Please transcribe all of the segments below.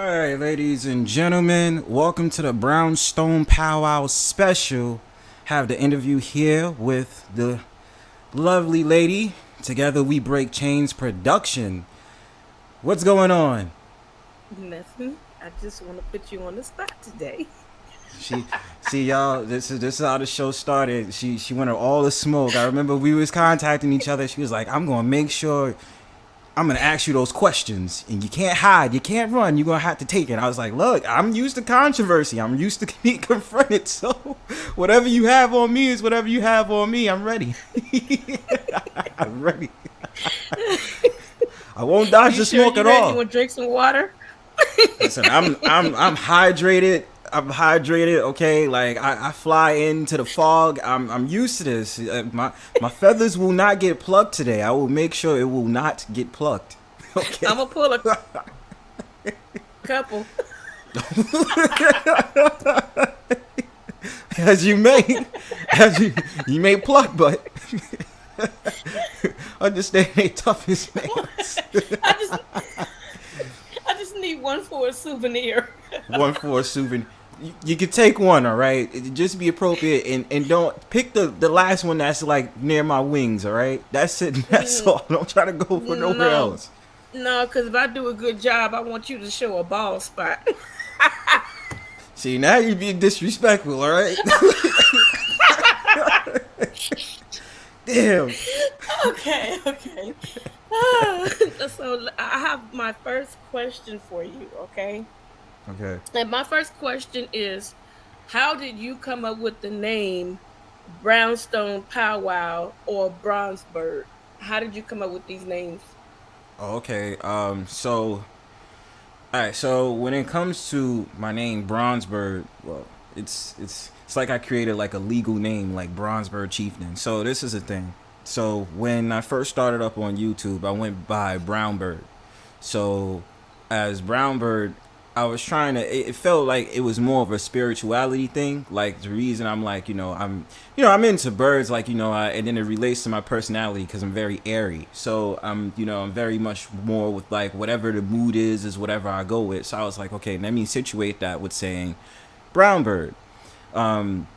All right, ladies and gentlemen, welcome to the Brownstone Powwow special. Have the interview here with the lovely lady. Together we break chains production. What's going on? Nothing. I just want to put you on the spot today. She, see y'all. This is how the show started. She wanted all the smoke. I remember we was contacting each other. She was like, "I'm gonna make sure I'm gonna ask you those questions, and you can't hide, you can't run. You're gonna have to take it." I was like, "Look, I'm used to controversy. I'm used to being confronted. So, whatever you have on me is whatever you have on me. I'm ready. I'm ready. I won't dodge You the sure smoke you at ready? You all." want to drink some water? Listen, I'm hydrated. I'm hydrated. Okay, like I fly into the fog. I'm used to this. My feathers will not get plucked today. I will make sure it will not get plucked. Okay. I'm gonna pull a couple. As you may, you may pluck, but understand they toughest man. I just, I just need one for a souvenir. One for a souvenir. You can take one, all right. Just be appropriate and don't pick the last one that's like near my wings, all right. That's it. That's all. Don't try to go for nowhere No, else. no, because if I do a good job, I want you to show a bald spot. See, now you're being disrespectful, all right. Damn. Okay. So I have my first question for you. Okay, Okay. and my first question is, how did you come up with the name Brownstone Powwow or Bronzebird? How did you come up with these names? Okay. So all right, so when it comes to my name Bronzebird, well, it's like I created like a legal name like Bronzebird Chieftain. So this is the thing. So when I first started up on YouTube, I went by Brownbird. So as Brownbird, I was trying to. It felt like it was more of a spirituality thing. Like the reason I'm like, I'm into birds. Like and then it relates to my personality because I'm very airy. So I'm very much more with like whatever the mood is whatever I go with. So I was like, okay, let me situate that with saying Brownbird. Um,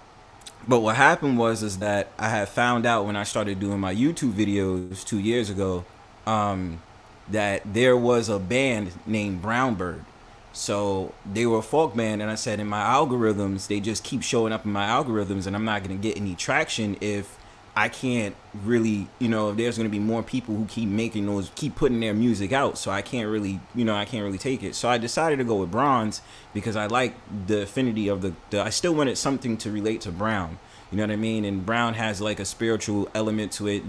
but what happened was is that I had found out when I started doing my YouTube videos 2 years ago, that there was a band named Brownbird. So they were a folk band, and I said in my algorithms, they just keep showing up in my algorithms, and I'm not gonna get any traction if I can't really, if there's gonna be more people who keep putting their music out. So I can't really, I can't really take it. So I decided to go with bronze because I like the affinity of the I still wanted something to relate to brown. You know what I mean? And brown has like a spiritual element to it.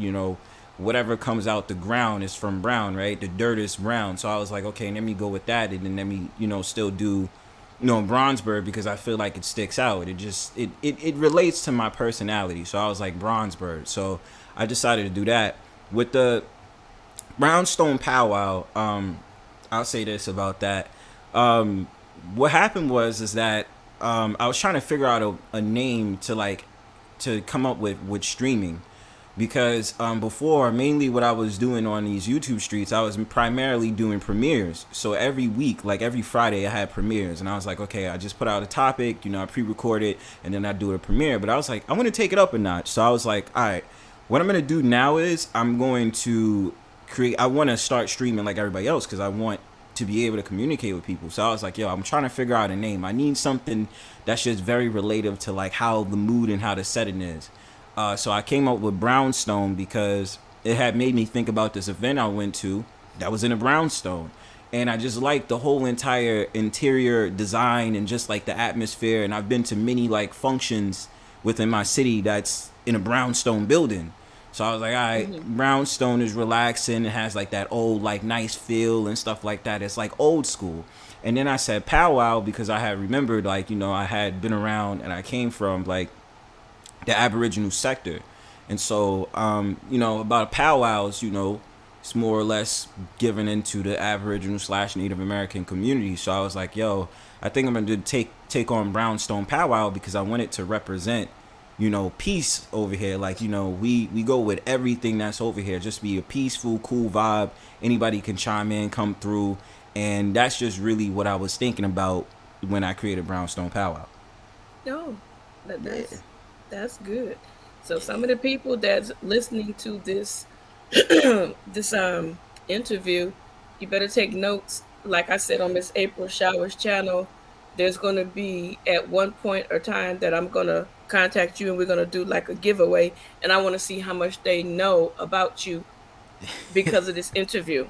Whatever comes out the ground is from brown, right? The dirt is brown. So I was like, okay, let me go with that, and then let me, still do, Bronzebird because I feel like it sticks out. It relates to my personality. So I was like Bronzebird. So I decided to do that with the Brownstone Powwow. I'll say this about that. What happened was is that I was trying to figure out a name to come up with streaming because before mainly what I was doing on these YouTube streets, I was primarily doing premieres. So every week, like every Friday, I had premieres, and I was like, okay, I just put out a topic, I pre-record it, and then I do a premiere. But I was like, I want to take it up a notch. So I was like, all right, what I'm gonna do now is I'm going to create. I want to start streaming like everybody else because I want to be able to communicate with people. So I was like, yo, I'm trying to figure out a name. I need something that's just very relative to like how the mood and how the setting is. So I came up with Brownstone because it had made me think about this event I went to that was in a brownstone. And I just liked the whole entire interior design and just like the atmosphere. And I've been to many like functions within my city that's in a brownstone building. So I was like, all right, brownstone is relaxing. It has like that old, like nice feel and stuff like that. It's like old school. And then I said powwow because I had remembered like, I had been around and I came from like the Aboriginal sector. And so, about powwows, it's more or less given into the Aboriginal / Native American community. So I was like, yo, I think I'm going to take on Brownstone Powwow because I want it to represent, peace over here. Like, we go with everything that's over here. Just be a peaceful, cool vibe. Anybody can chime in, come through. And that's just really what I was thinking about when I created Brownstone Powwow. No, that, Yeah. that's good. So some of the people that's listening to this this interview, you better take notes. Like I said on Miss April Showers channel, there's going to be at one point or time that I'm going to contact you and we're going to do like a giveaway, and I want to see how much they know about you because of this interview.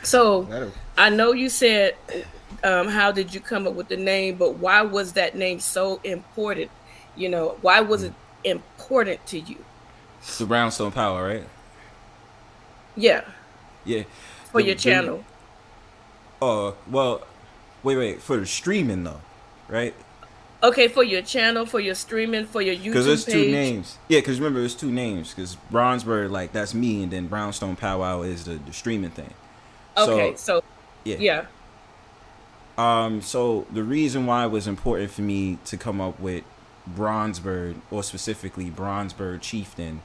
So That'll- I know you said, how did you come up with the name, but why was that name so important? Why was it important to you? It's the Brownstone Powwow, right? Yeah, Yeah. for your The channel. well, wait, for the streaming though, right? Okay, for your channel, for your streaming, for your Because YouTube there's two page. names. Yeah, because remember, there's two names. Because Bronzebird, like, that's me, and then Brownstone Powwow is the streaming thing. Okay, So, so yeah. yeah. So the reason why it was important for me to come up with Bronzebird, or specifically Bronzebird Chieftain,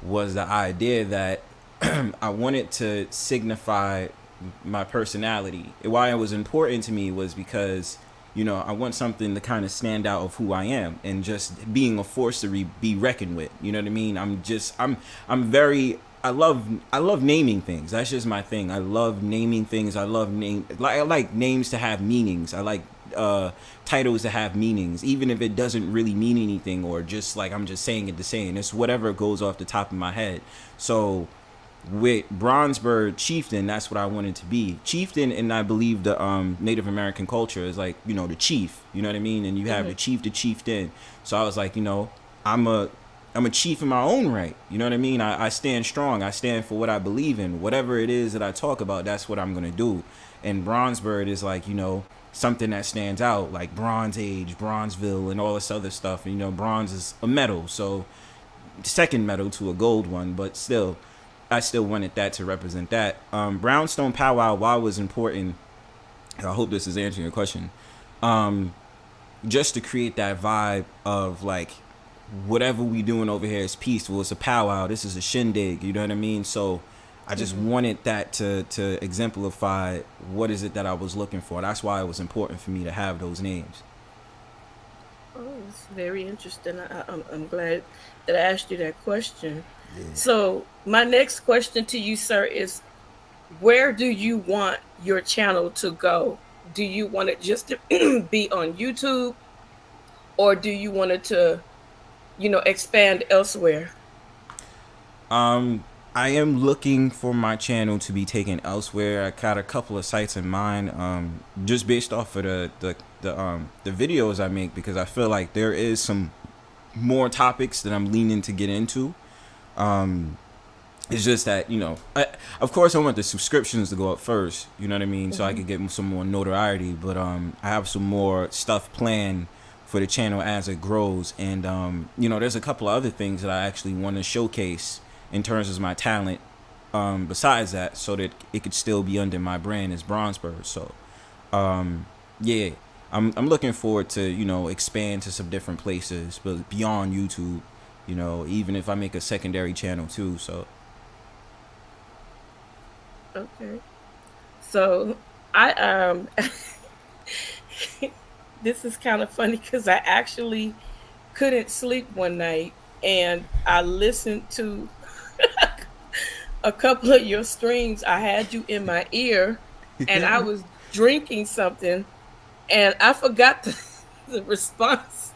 was the idea that I wanted to signify my personality. Why it was important to me was because, I want something to kind of stand out of who I am, and just being a force to be reckoned with. You know what I mean? I'm very, I love naming things. That's just my thing. I love naming things. I like names to have meanings. I like titles to have meanings, even if it doesn't really mean anything, or just like I'm just saying it to say it. It's whatever goes off the top of my head. So with Bronzebird Chieftain, that's what I wanted to be. Chieftain, and I believe the Native American culture is like, the chief, you know what I mean? And you have the chief, the chieftain. So I was like, I'm a chief in my own right. You know what I mean? I stand strong. I stand for what I believe in. Whatever it is that I talk about, that's what I'm gonna do. And Bronzebird is like, something that stands out, like Bronze Age, Bronzeville, and all this other stuff. And bronze is a metal, so second metal to a gold one, but still, I still wanted that to represent that. Brownstone Powwow, why was important, I hope this is answering your question, just to create that vibe of like, whatever we doing over here is peaceful. It's a powwow. This is a shindig. You know what I mean? So I just wanted that to exemplify what is it that I was looking for. That's why it was important for me to have those names. Oh, it's very interesting. I'm glad that I asked you that question. So my next question to you, sir, is where do you want your channel to go? Do you want it just to be on YouTube, or do you want it to, expand elsewhere? I am looking for my channel to be taken elsewhere. I got a couple of sites in mind, just based off of the videos I make, because I feel like there is some more topics that I'm leaning to get into. It's just that, of course I want the subscriptions to go up first, you know what I mean, so I could get some more notoriety. But I have some more stuff planned for the channel as it grows, and there's a couple of other things that I actually want to showcase in terms of my talent, besides that, so that it could still be under my brand as Bronzebird. So yeah, I'm looking forward to expand to some different places, but beyond YouTube, even if I make a secondary channel too. So Okay. So I this is kind of funny because I actually couldn't sleep one night, and I listened to a couple of your streams. I had you in my ear, and I was drinking something, and I forgot the response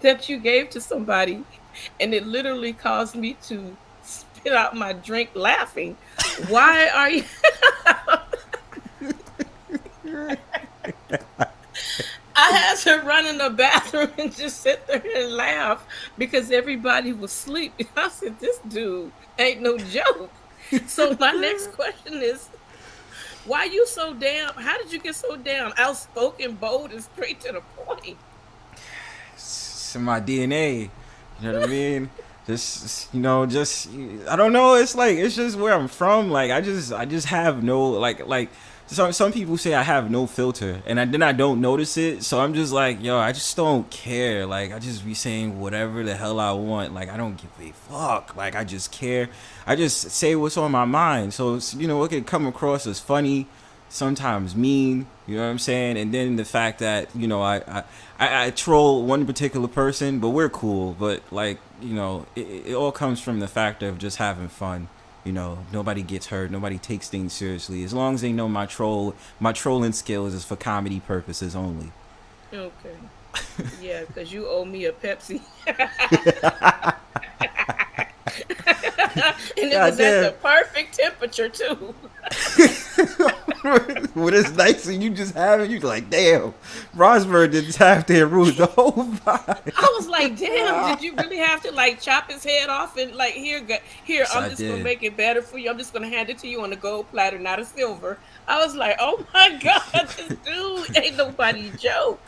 that you gave to somebody, and it literally caused me to spit out my drink laughing. Why are you? I had to run in the bathroom and just sit there and laugh because everybody was asleep. I said, "This dude ain't no joke." So my next question is, why you so damn? How did you get so damn outspoken, bold, and straight to the point? it's in my DNA, you know what I mean? Just I don't know. It's just where I'm from. Like I just have no like. Some people say I have no filter, and then I don't notice it. So I'm just like, yo, I just don't care. Like I just be saying whatever the hell I want. Like I don't give a fuck. Like I just care. I just say what's on my mind. So it could come across as funny, sometimes mean. You know what I'm saying? And then the fact that I troll one particular person, but we're cool. But like it all comes from the factor of just having fun. Nobody gets hurt. Nobody takes things seriously. As long as they know my trolling skills is for comedy purposes only. Okay. Yeah, because you owe me a Pepsi. And it God was at damn. the perfect temperature too. What is nice and you just have it, you like, damn, Bronzebird didn't have to ruin the whole vibe. I was like, damn, did you really have to like chop his head off and like here, Yes, I'm I just gonna did. make it better for you. I'm just gonna hand it to you on a gold platter, not a silver. I was like, oh my god, this dude ain't nobody joke.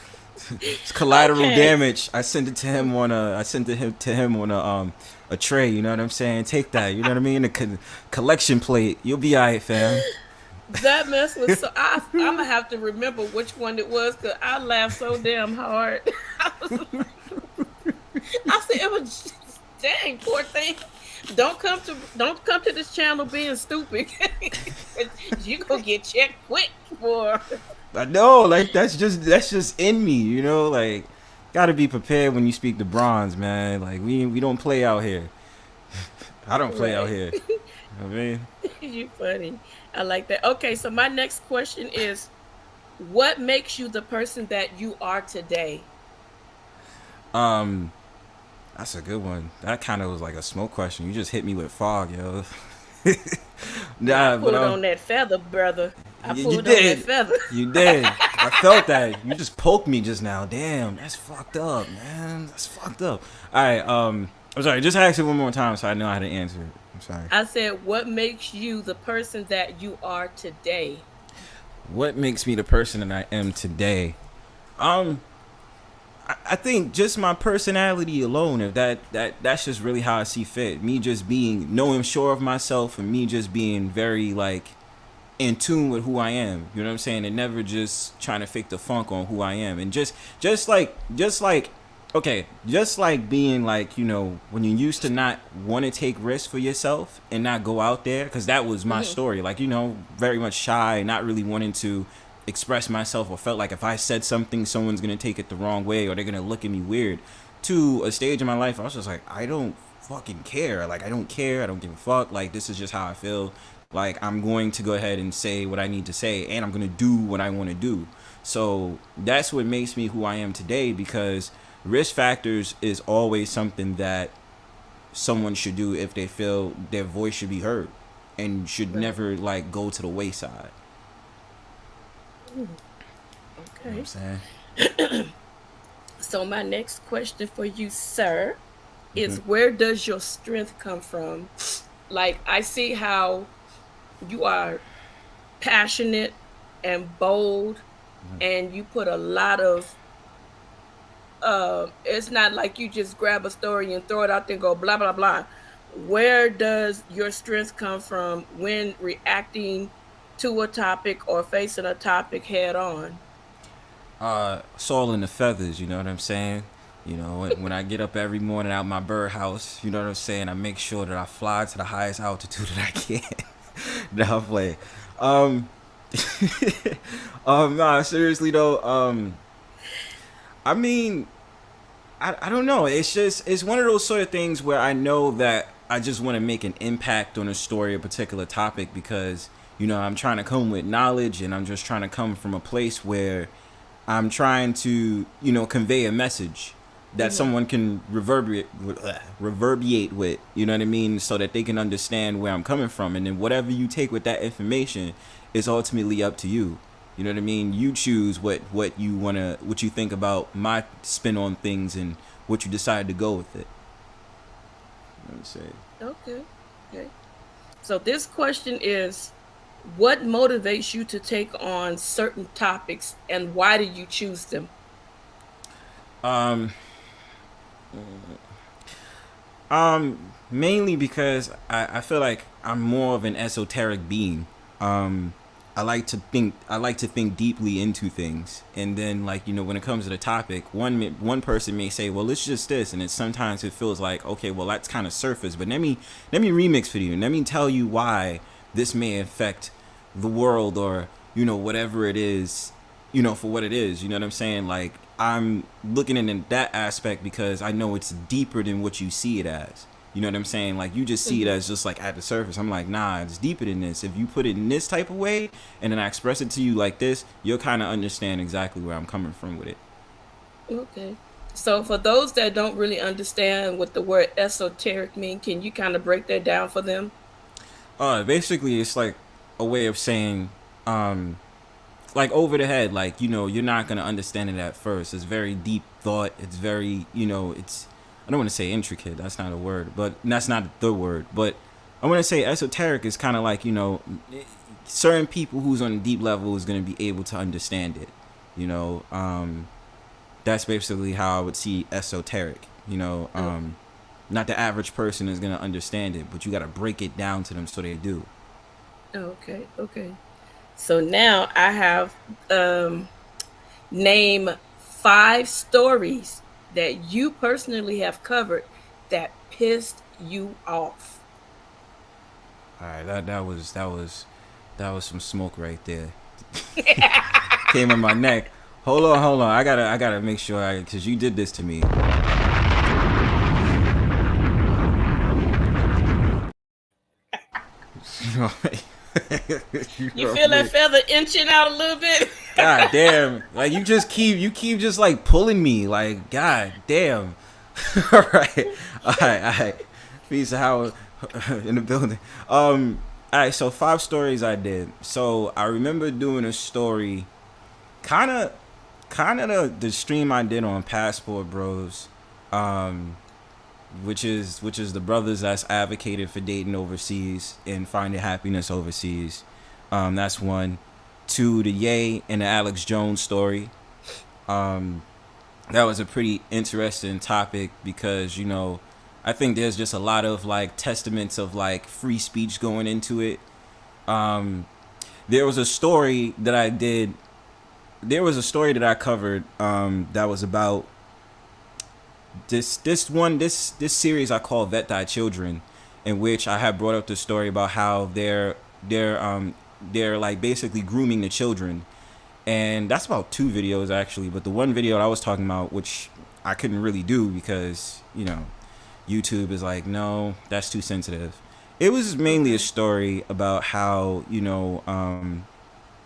It's collateral Okay. damage. I sent it to him on a tray. You know what I'm saying? Take that. You know what I mean? Collection plate. You'll be alright, fam. That mess was so. I'm gonna have to remember which one it was because I laughed so damn hard. I said it was just, dang poor thing. Don't come to this channel being stupid. You gonna get checked quick for. I know, like that's just in me. Like gotta be prepared when you speak to bronze, man. Like we don't play out here. I don't play out Right. here. You know what I mean? You funny. I like that. Okay, so my next question is, what makes you the person that you are today? Um, that's a good one. That kind of was like a smoke question. You just hit me with fog, yo. I Nah, but pulled on that feather, brother. I you pulled on that did. feather. You did. I felt that. You just poked me just now. Damn, that's fucked up, man. That's fucked up. All right. I'm sorry. Just ask it one more time so I know how to answer it. I'm sorry. I said, what makes you the person that you are today? What makes me the person that I am today? Um, I think just my personality alone. If that's just really how I see fit. Me just being knowing sure of myself, and me just being very like in tune with who I am. You know what I'm saying? And never just trying to fake the funk on who I am. And just like okay, just like being like, when you used to not want to take risks for yourself and not go out there, because that was my Hmm. story. Like, very much shy, not really wanting to express myself, or felt like if I said something, someone's going to take it the wrong way or they're going to look at me weird. To a stage in my life, I was just like, I don't fucking care. Like, I don't care. I don't give a fuck. Like, this is just how I feel. Like, I'm going to go ahead and say what I need to say, and I'm going to do what I want to do. So that's what makes me who I am today, because risk factors is always something that someone should do if they feel their voice should be heard, and should Right. never like go to the wayside. Mm, You know what I'm okay. saying? So my next question for you, sir, Hmm. is where does your strength come from? Like I see how you are passionate and bold and you put a lot of it's not like you just grab a story and throw it out there and go blah blah blah. Where does your strength come from when reacting to a topic or facing a topic head on? Soul in the feathers. You know what I'm saying? When I get up every morning out my birdhouse, you know what I'm saying. I make sure that I fly to the highest altitude that I can. Now I'm playing. Um, nah, seriously though. I mean, I don't know. It's one of those sort of things where I know that I just want to make an impact on a story, a particular topic, because I'm trying to come with knowledge, and I'm just trying to come from a place where I'm trying to convey a message that Hmm. someone can reverberate with. You know what I mean? So that they can understand where I'm coming from, and then whatever you take with that information is ultimately up to you. You know what I mean? You choose what you think about my spin on things, and what you decide to go with it. Let me say. Okay. Okay. So this question is, what motivates you to take on certain topics and why do you choose them? Um, Mainly because I feel like I'm more of an esoteric being. Um, I like to think deeply into things, and then like when it comes to the topic, one person may say, well, it's just this, and sometimes it feels like, okay, well, that's kind of surface, but let me remix for you, and let me tell you why this may affect the world, or whatever it is, for what it is. You know what I'm saying? Like, I'm looking in that aspect because I know it's deeper than what you see it as. You know what I'm saying? Like, you just see it Hmm. as just like at the surface. I'm like, nah, it's deeper than this. If you put it in this type of way and then I express it to you like this, you'll kind of understand exactly where I'm coming from with it. Okay. So for those that don't really understand what the word esoteric mean, can you kind of break that down for them? Basically, it's like a way of saying, um, like over the head, like, you're not gonna understand it at first. It's very deep thought. It's very, it's, I don't want to say intricate. That's not a word, but that's not the word. But I want to say esoteric is kind of like, certain people who's on a deep level is gonna be able to understand it. You know, that's basically how I would see esoteric. Oh, Not the average person is gonna understand it, but you got to break it down to them so they do. okay, okay. So now I have name 5 stories that you personally have covered that pissed you off. All right, that was some smoke right there. Came in my neck. Hold on. I gotta make sure because you did this to me. You You know feel what I that mean? feather inching out a little bit? God damn! Like you keep just like pulling me. Like god damn. All right. Peace of Howard in the building. All right. So 5 stories I did. So I remember doing a story, kind of, the stream I did on Passport Bros. Um, which is the brothers that's advocated for dating overseas and finding happiness overseas. That's one. Two, the Ye and the Alex Jones story. Um, that was a pretty interesting topic because I think there's just a lot of like testaments of like free speech going into it. Um, there was a story that I did. There was a story that I covered that was about this series I call Vet Thy Children, in which I have brought up the story about how they're like basically grooming the children, and that's about 2 videos actually. But the one video I was talking about, which I couldn't really do because YouTube is like, no, that's too sensitive. It was mainly a Okay. story about how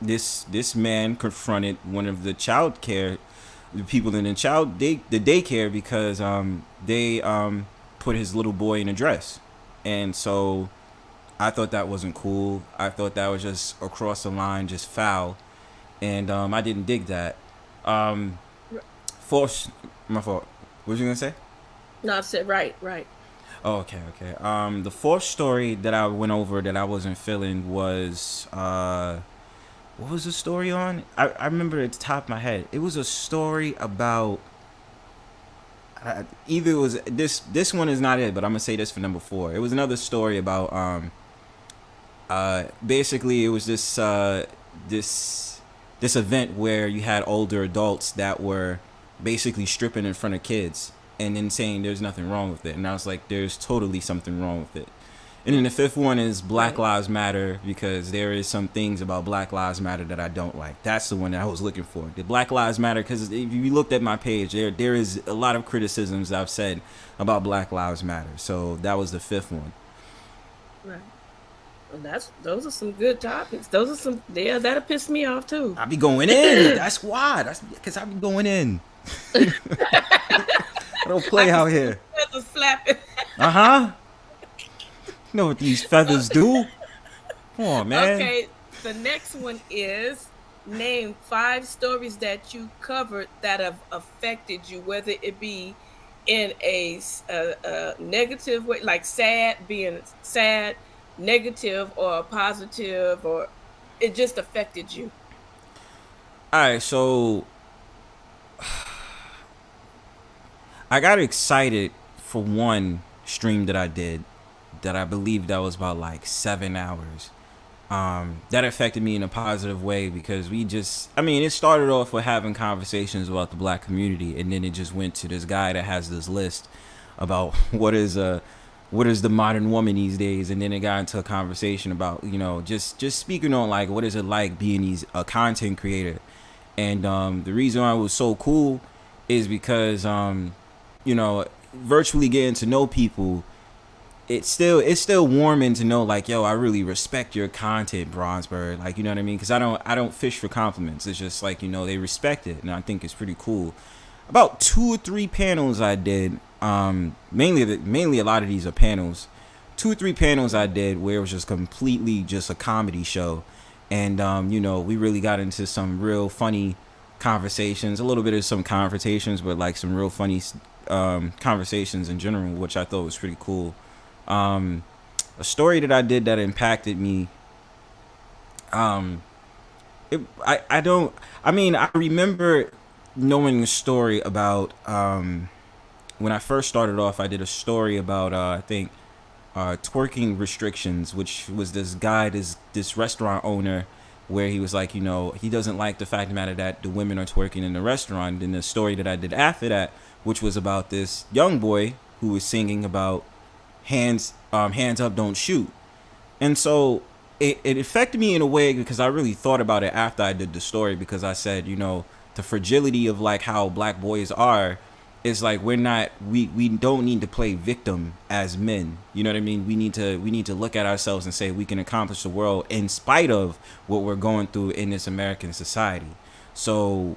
this man confronted one of the child care the people in the daycare because they put his little boy in a dress, and so I thought that wasn't cool. I thought that was just across the line, just foul, and I didn't dig that. Um, Fourth, my fault. What was you gonna say? No, I said right, right. Oh, okay. The fourth story that I went over that I wasn't feeling was what was the story on? I remember at the top of my head. It was a story about either it was this one is not it, but I'm gonna say this for number 4. It was another story about basically it was this event where you had older adults that were basically stripping in front of kids and then saying there's nothing wrong with it, and I was like, there's totally something wrong with it. And then the fifth one is Black Right. Lives Matter because there is some things about Black Lives Matter that I don't like. That's the one that I was looking for. The Black Lives Matter because if you looked at my page, there is a lot of criticisms I've said about Black Lives Matter. So that was the fifth one. Right. Well, those are some good topics. Those are some, yeah, that'll piss me off too. I be going in. That's why. That's because I be going in. I don't I play can out see here. the feathers flapping. Uh huh. You know what these feathers do? Come on, man. Okay, the next one is name 5 stories that you covered that have affected you, whether it be in a negative way, like sad, being sad, negative, or positive, or it just affected you. All right, so I got excited for one stream that I did that I believe that was about like 7 hours. That affected me in a positive way because it started off with having conversations about the black community, and then it just went to this guy that has this list about what is what is the modern woman these days, and then it got into a conversation about, just speaking on like what is it like being a content creator. And the reason why it was so cool is because you know virtually getting to know people, it's still warming to know like, yo, I really respect your content, Bronzebird. Like, you know what I mean? Because I don't fish for compliments. It's just like, they respect it, and I think it's pretty cool. About 2 or 3 panels I did. Mainly a lot of these are panels. 2 or 3 panels I did where it was just completely just a comedy show, and we really got into some real funny conversations, a little bit of some confrontations, but like some real funny conversations in general, which I thought was pretty cool. Um, a story that I did that impacted me. Um, I don't. I mean, I remember knowing a story about when I first started off. I did a story about I think twerking restrictions, which was this guy, this restaurant owner, where he was like, he doesn't like the fact of the matter that the women are twerking in the restaurant. And the story that I did after that, which was about this young boy who was singing about hands up, don't shoot. And so it affected me in a way because I really thought about it after I did the story, because I said, the fragility of like how black boys are is like, we don't need to play victim as men. You know what I mean? We need to look at ourselves and say we can accomplish the world in spite of what we're going through in this American society. So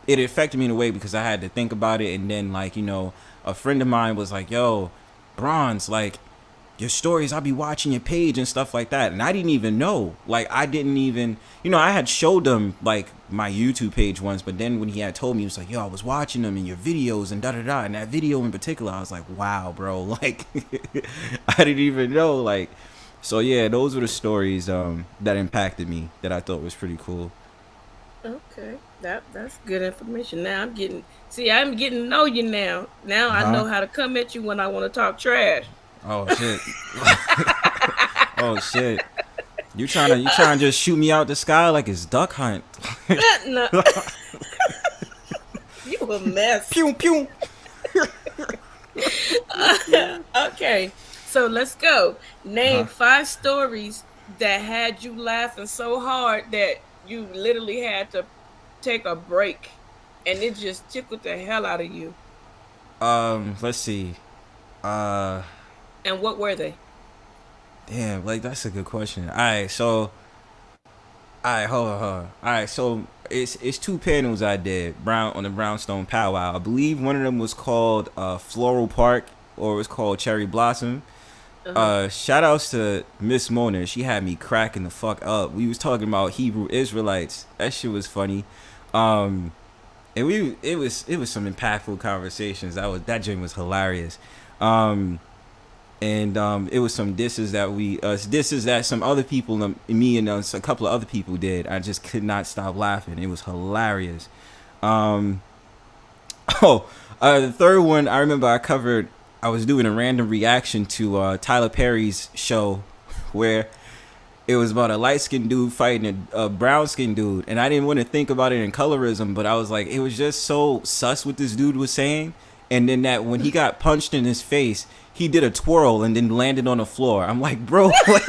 it affected me in a way because I had to think about it. And then like, a friend of mine was like, yo, Bronze, like, your stories, I'll be watching your page and stuff like that. And I didn't even know. Like, I didn't even, I had showed them, like, my YouTube page once. But then when he had told me, he was like, yo, I was watching them in your videos and da-da-da. And that video in particular, I was like, wow, bro. Like, I didn't even know. Like, so, yeah, those were the stories that impacted me that I thought was pretty cool. Okay, that's good information. Now I'm getting to know you now. Now I Uh-huh. know how to come at you when I want to talk trash. Oh, shit. Oh, shit. You trying to just shoot me out the sky like it's duck hunt. No, you a mess. Pew, pew. Okay, so let's go. Name Uh-huh. 5 stories that had you laughing so hard that you literally had to take a break, and it just tickled the hell out of you. Let's see. Uh, And what were they? Damn, like that's a good question. All right, hold on. All right, so it's 2 panels I did on the Brownstone Powwow. I believe one of them was called Floral Park, or it was called Cherry Blossom. Uh huh. Shout outs to Miss Mona. She had me cracking the fuck up. We was talking about Hebrew Israelites. That shit was funny. Um, and it was some impactful conversations. That joint was hilarious. Um, and it was some disses that some other people, me and a couple of other people did. I just could not stop laughing. It was hilarious. Um, oh, the third one I remember I covered. I was doing a random reaction to Tyler Perry's show, where it was about a light skinned dude fighting a brown skinned dude, and I didn't want to think about it in colorism, but I was like, it was just so sus what this dude was saying, and then that when he got punched in his face, he did a twirl and then landed on the floor. I'm like, bro, like,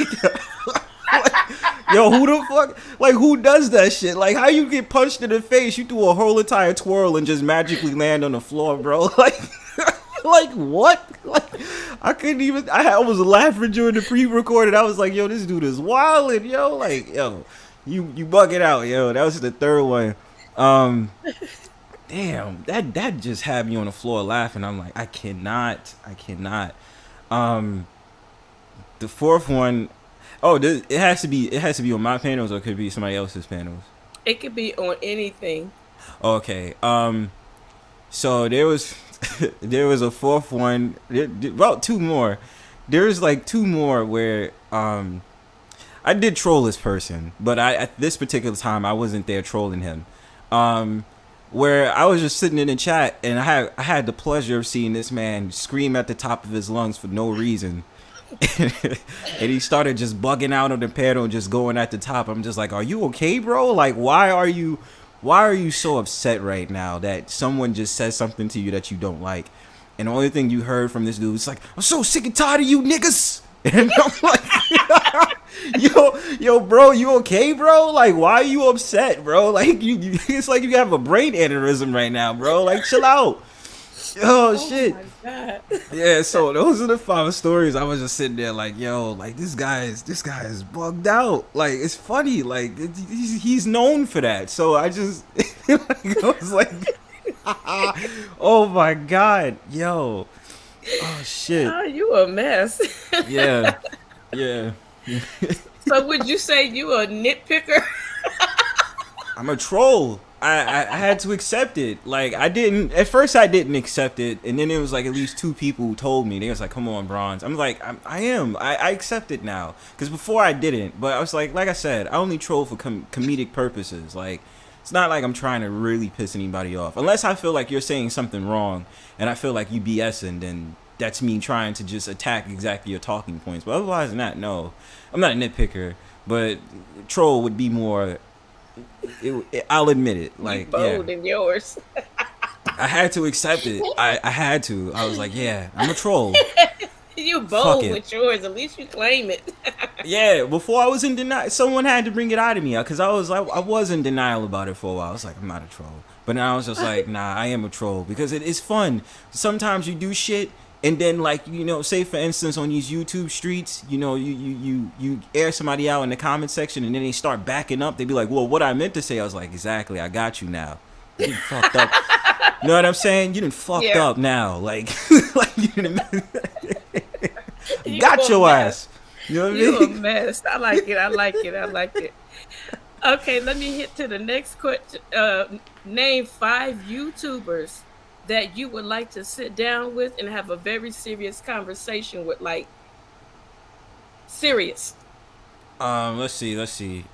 yo, who the fuck, like, who does that shit? Like, how you get punched in the face, you do a whole entire twirl and just magically land on the floor, bro? Like, like what? Like, I couldn't even. I was laughing during the pre-recorded. I was like, yo, this dude is wildin', yo. Like, yo, you bug it out, yo. That was the third one. Um, damn, that just had me on the floor laughing. I'm like, I cannot. Um, the fourth one, oh, it has to be on my panels, or it could be somebody else's panels. It could be on anything. Okay. So there was there was a fourth one. About two more. There's like two more where I did troll this person, but at this particular time I wasn't there trolling him. Um, where I was just sitting in the chat, and I had the pleasure of seeing this man scream at the top of his lungs for no reason. And he started just bugging out on the panel, just going at the top. I'm just like, are you okay, bro? Like, why are you so upset right now that someone just says something to you that you don't like? And the only thing you heard from this dude was like, "I'm so sick and tired of you niggas." And I'm like, yo, bro, you okay, bro? Like, why are you upset, bro? Like, it's like you have a brain aneurysm right now, bro. Like, chill out. Oh Oh shit. my god. Yeah, so those are the 5 stories. I was just sitting there like, yo, like this guy is bugged out. Like, it's funny. Like, he's known for that. So I just, like, I was like, oh my god, yo, oh shit, Oh, you a mess. yeah, yeah. So would you say you a nitpicker? I'm a troll. I had to accept it. Like, I didn't at first. I didn't accept it, and then it was like at least 2 people who told me. They was like, "Come on, Bronze." I'm like, I accept it now. Because before I didn't, but I was like I said, I only troll for comedic purposes. Like, it's not like I'm trying to really piss anybody off. Unless I feel like you're saying something wrong, and I feel like you BSing, then that's me trying to just attack exactly your talking points. But otherwise than that, no, I'm not a nitpicker. But troll would be more. I'll admit it. You Like, yeah, bold in yours. I had to accept it. I had to. I was like, yeah, I'm a troll. You Fuck bold it. with yours. At least you claim it. Yeah, before I was in denial, someone had to bring it out of me because I was in denial about it for a while. I was like, I'm not a troll. But now I was just like, nah, I am a troll because it is fun. Sometimes you do shit. And then, like, say for instance on these YouTube streets, you air somebody out in the comment section, and then they start backing up. They be like, "Well, what I meant to say," I was like, "Exactly, I got you now. You done fucked up. You know what I'm saying? You done fucked Yeah. up now. Like, like you done You got a your mess. ass. You know what I You a mean? mess. I like it. I like it. I like it. Okay, let me hit to the next question. Name 5 YouTubers that you would like to sit down with and have a very serious conversation with, like serious. Let's see.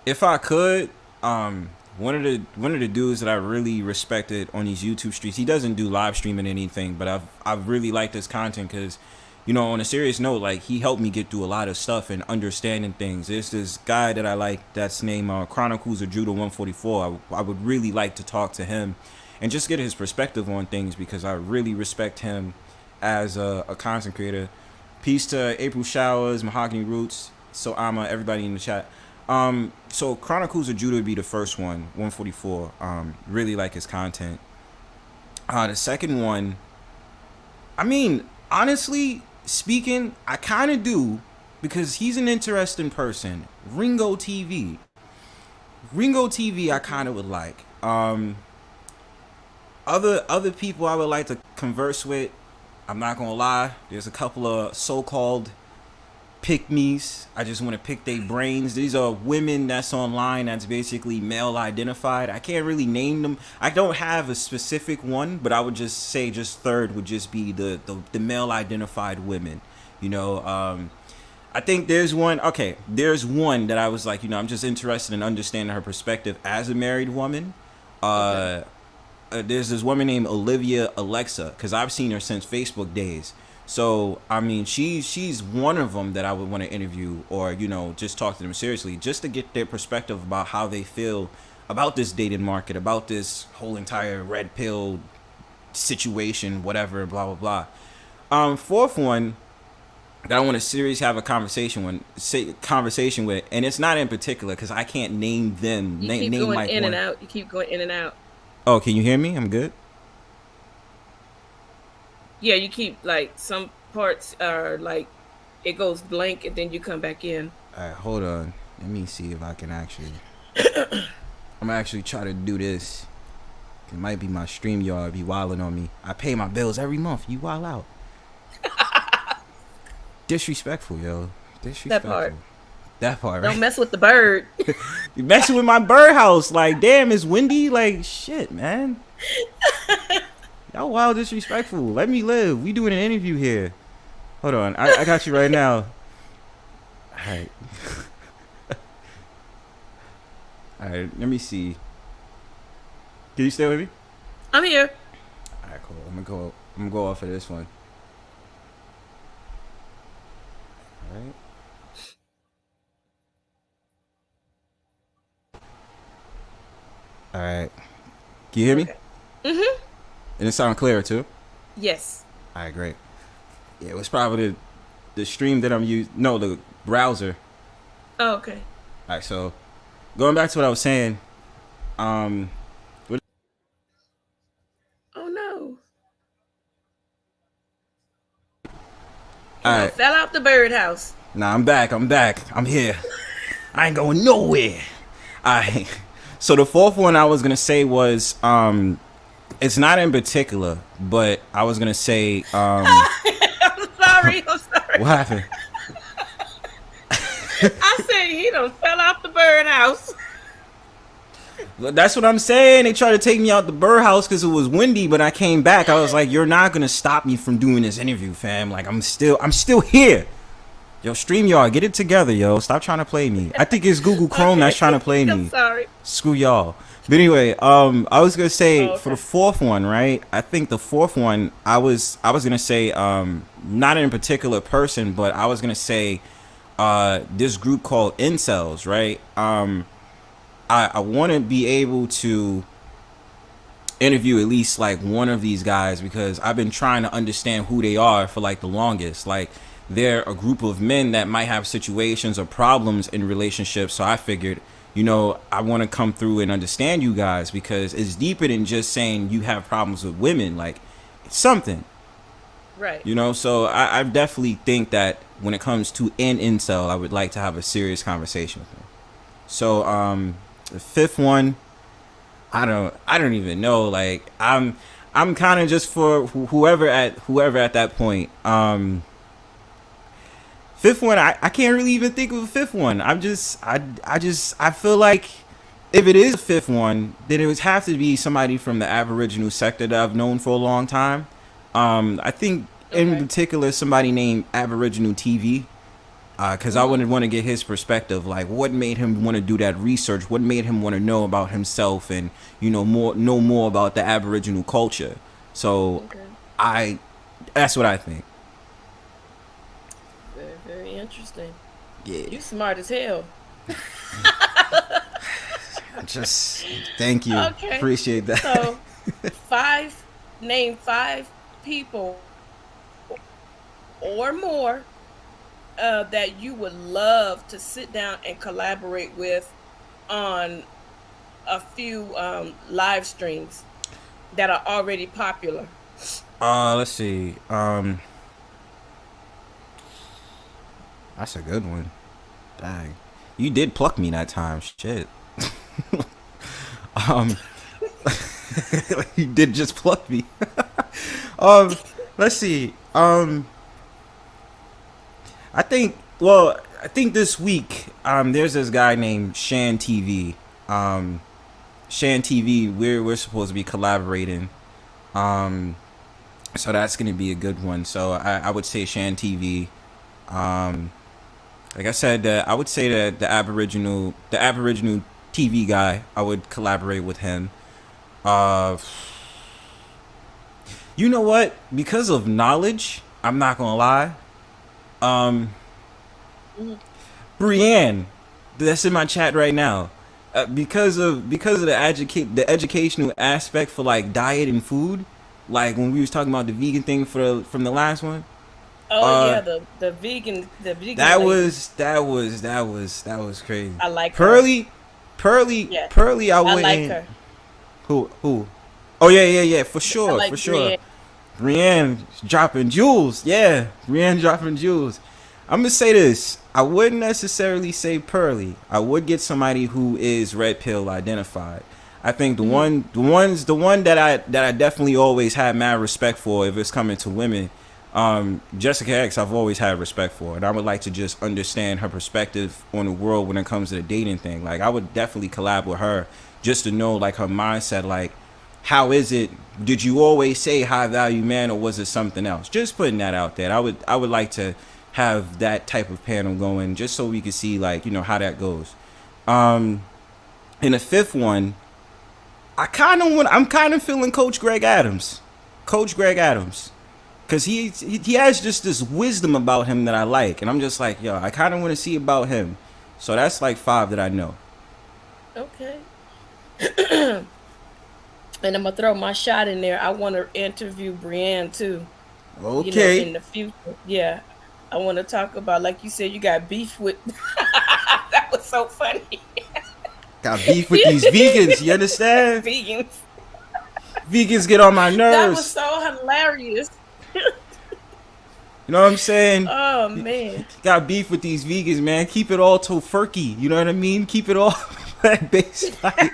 If I could, one of the dudes that I really respected on these YouTube streets, he doesn't do live streaming anything, but I've really liked his content because, on a serious note, like, he helped me get through a lot of stuff and understanding things. There's this guy that I like that's named Chronicles of Judah 144. I would really like to talk to him and just get his perspective on things because I really respect him as a content creator. Peace to April Showers, Mahogany Roots, so everybody in the chat. So Chronicles of Judah would be the first one, 144. Really like his content. The second one, I mean, honestly speaking, I kind of do because he's an interesting person. Ringo TV. I kind of would like. Other people I would like to converse with. I'm not gonna lie. There's a couple of so-called pick-me's. I just want to pick their brains. These are women that's online that's basically male identified. I can't really name them. I don't have a specific one, but I would just say third would just be the male identified women. I think there's one. Okay, there's one that I was like, I'm just interested in understanding her perspective as a married woman. Okay. There's this woman named Olivia Alexa, because I've seen her since Facebook days. So I mean, she's one of them that I would want to interview, or just talk to them seriously, just to get their perspective about how they feel about this dating market, about this whole entire red pill situation, whatever, blah blah blah. Fourth one that I want to seriously have a conversation with, and it's not in particular because I can't name them. You keep Name going like in one. and out. You keep going in and out. Oh, can you hear me? I'm good. Yeah, you keep, like, some parts are like it goes blank and then you come back in. All right, hold on. Let me see if I can actually. I'm actually try to do this. It might be my StreamYard be wilding on me. I pay my bills every month. You wild out. Disrespectful, yo. Disrespectful. That part, right? Don't mess with the bird. You messing with my birdhouse. Like, damn, it's windy. Like, shit, man. Y'all wild disrespectful. Let me live. We doing an interview here. Hold on. I got you right now. All right. All right. Let me see. Can you stay with me? I'm here. All right, cool. I'm gonna go off of this one. All right. All right. Can you hear me? Okay. Mhm. And it sound clear too. Yes. All right, great. Yeah, it was probably the stream that I'm using. No, the browser. Oh, okay. All right, so going back to what I was saying. Um, what, Oh no. He all done right. fell out the birdhouse. Nah, I'm back. I'm back. I'm here. I ain't going nowhere. All right. So the fourth one I was gonna say was it's not in particular, but I was gonna say I'm sorry. I'm sorry. what happened? I said he done fell out the birdhouse. That's what I'm saying. They tried to take me out the birdhouse because it was windy, but I came back. I was like, "You're not gonna stop me from doing this interview, fam. Like, I'm still here. Yo, StreamYard, get it together, yo. Stop trying to play me. I think it's Google Chrome that's trying to play I'm me. sorry. Screw y'all. But anyway, I was gonna say Oh, for okay. the fourth one, right? I think the fourth one, I was gonna say, not in a particular person, but I was gonna say, this group called incels, right? I want to be able to interview at least like one of these guys because I've been trying to understand who they are for like the longest. Like they're a group of men that might have situations or problems in relationships. So I figured, I want to come through and understand you guys because it's deeper than just saying you have problems with women. Like it's something, Right. So I definitely think that when it comes to an incel, I would like to have a serious conversation with them. So the fifth one, I don't even know. Like I'm kind of just for whoever at that point. Fifth one, I can't really even think of a fifth one. I feel like if it is a fifth one, then it would have to be somebody from the Aboriginal sector that I've known for a long time. I think in Okay. particular somebody named Aboriginal TV. Because I would want to get his perspective, like what made him want to do that research, what made him want to know about himself, and know more about the Aboriginal culture. So, Okay. I, that's what I think. Very, very interesting. Yeah, You smart as hell. just thank you, Okay. appreciate that. So five name five people or more that you would love to sit down and collaborate with on a few live streams that are already popular. Let's see. That's a good one. Dang, you did pluck me that time. Shit. um, you did just pluck me. um, let's see. I think this week, there's this guy named Shan TV. Shan TV, we're supposed to be collaborating. Um, so that's gonna be a good one. So I would say Shan TV. Um, like I said, I would say that the Aboriginal TV guy, I would collaborate with him. Uh, you know what? Because of knowledge, I'm not gonna lie. Um, Mhm. Brienne, that's in my chat right now. Because of the educational aspect for like diet and food, like when we was talking about the vegan thing from the last one. Oh Uh, yeah, the vegan that lady. was crazy. I like her. Pearly, Pearly, Yeah, Pearly. I I like wouldn't. her. Who? Oh yeah, for I sure, like for sure. Brienne. Brienne dropping jewels. Yeah, Brienne dropping jewels. I'm gonna say this. I wouldn't necessarily say Pearly. I would get somebody who is red pill identified. I think Hmm. the one that I definitely always had mad respect for if it's coming to women. Jessica X, I've always had respect for, and I would like to just understand her perspective on the world when it comes to the dating thing. Like, I would definitely collab with her just to know like her mindset. Like, how is it? Did you always say high value man, or was it something else? Just putting that out there. I would like to have that type of panel going, just so we can see like how that goes. Um, and the fifth one, I'm kind of feeling Coach Greg Adams. Coach Greg Adams. Cause he has just this wisdom about him that I like, and I'm just like, yo, I kind of want to see about him. So that's like five that I know. Okay. And I'm gonna throw my shot in there. I want to interview Brienne too. In Okay. the future. Yeah, I want to talk about, like you said, you got beef with. That was so funny. Got beef with these vegans. You understand? Vegans. Vegans get on my That was nerves. so hilarious. You know what I'm saying? Oh man. Got beef with these vegans, man. Keep it all tofurkey. You know what I mean? Keep it all that baseline.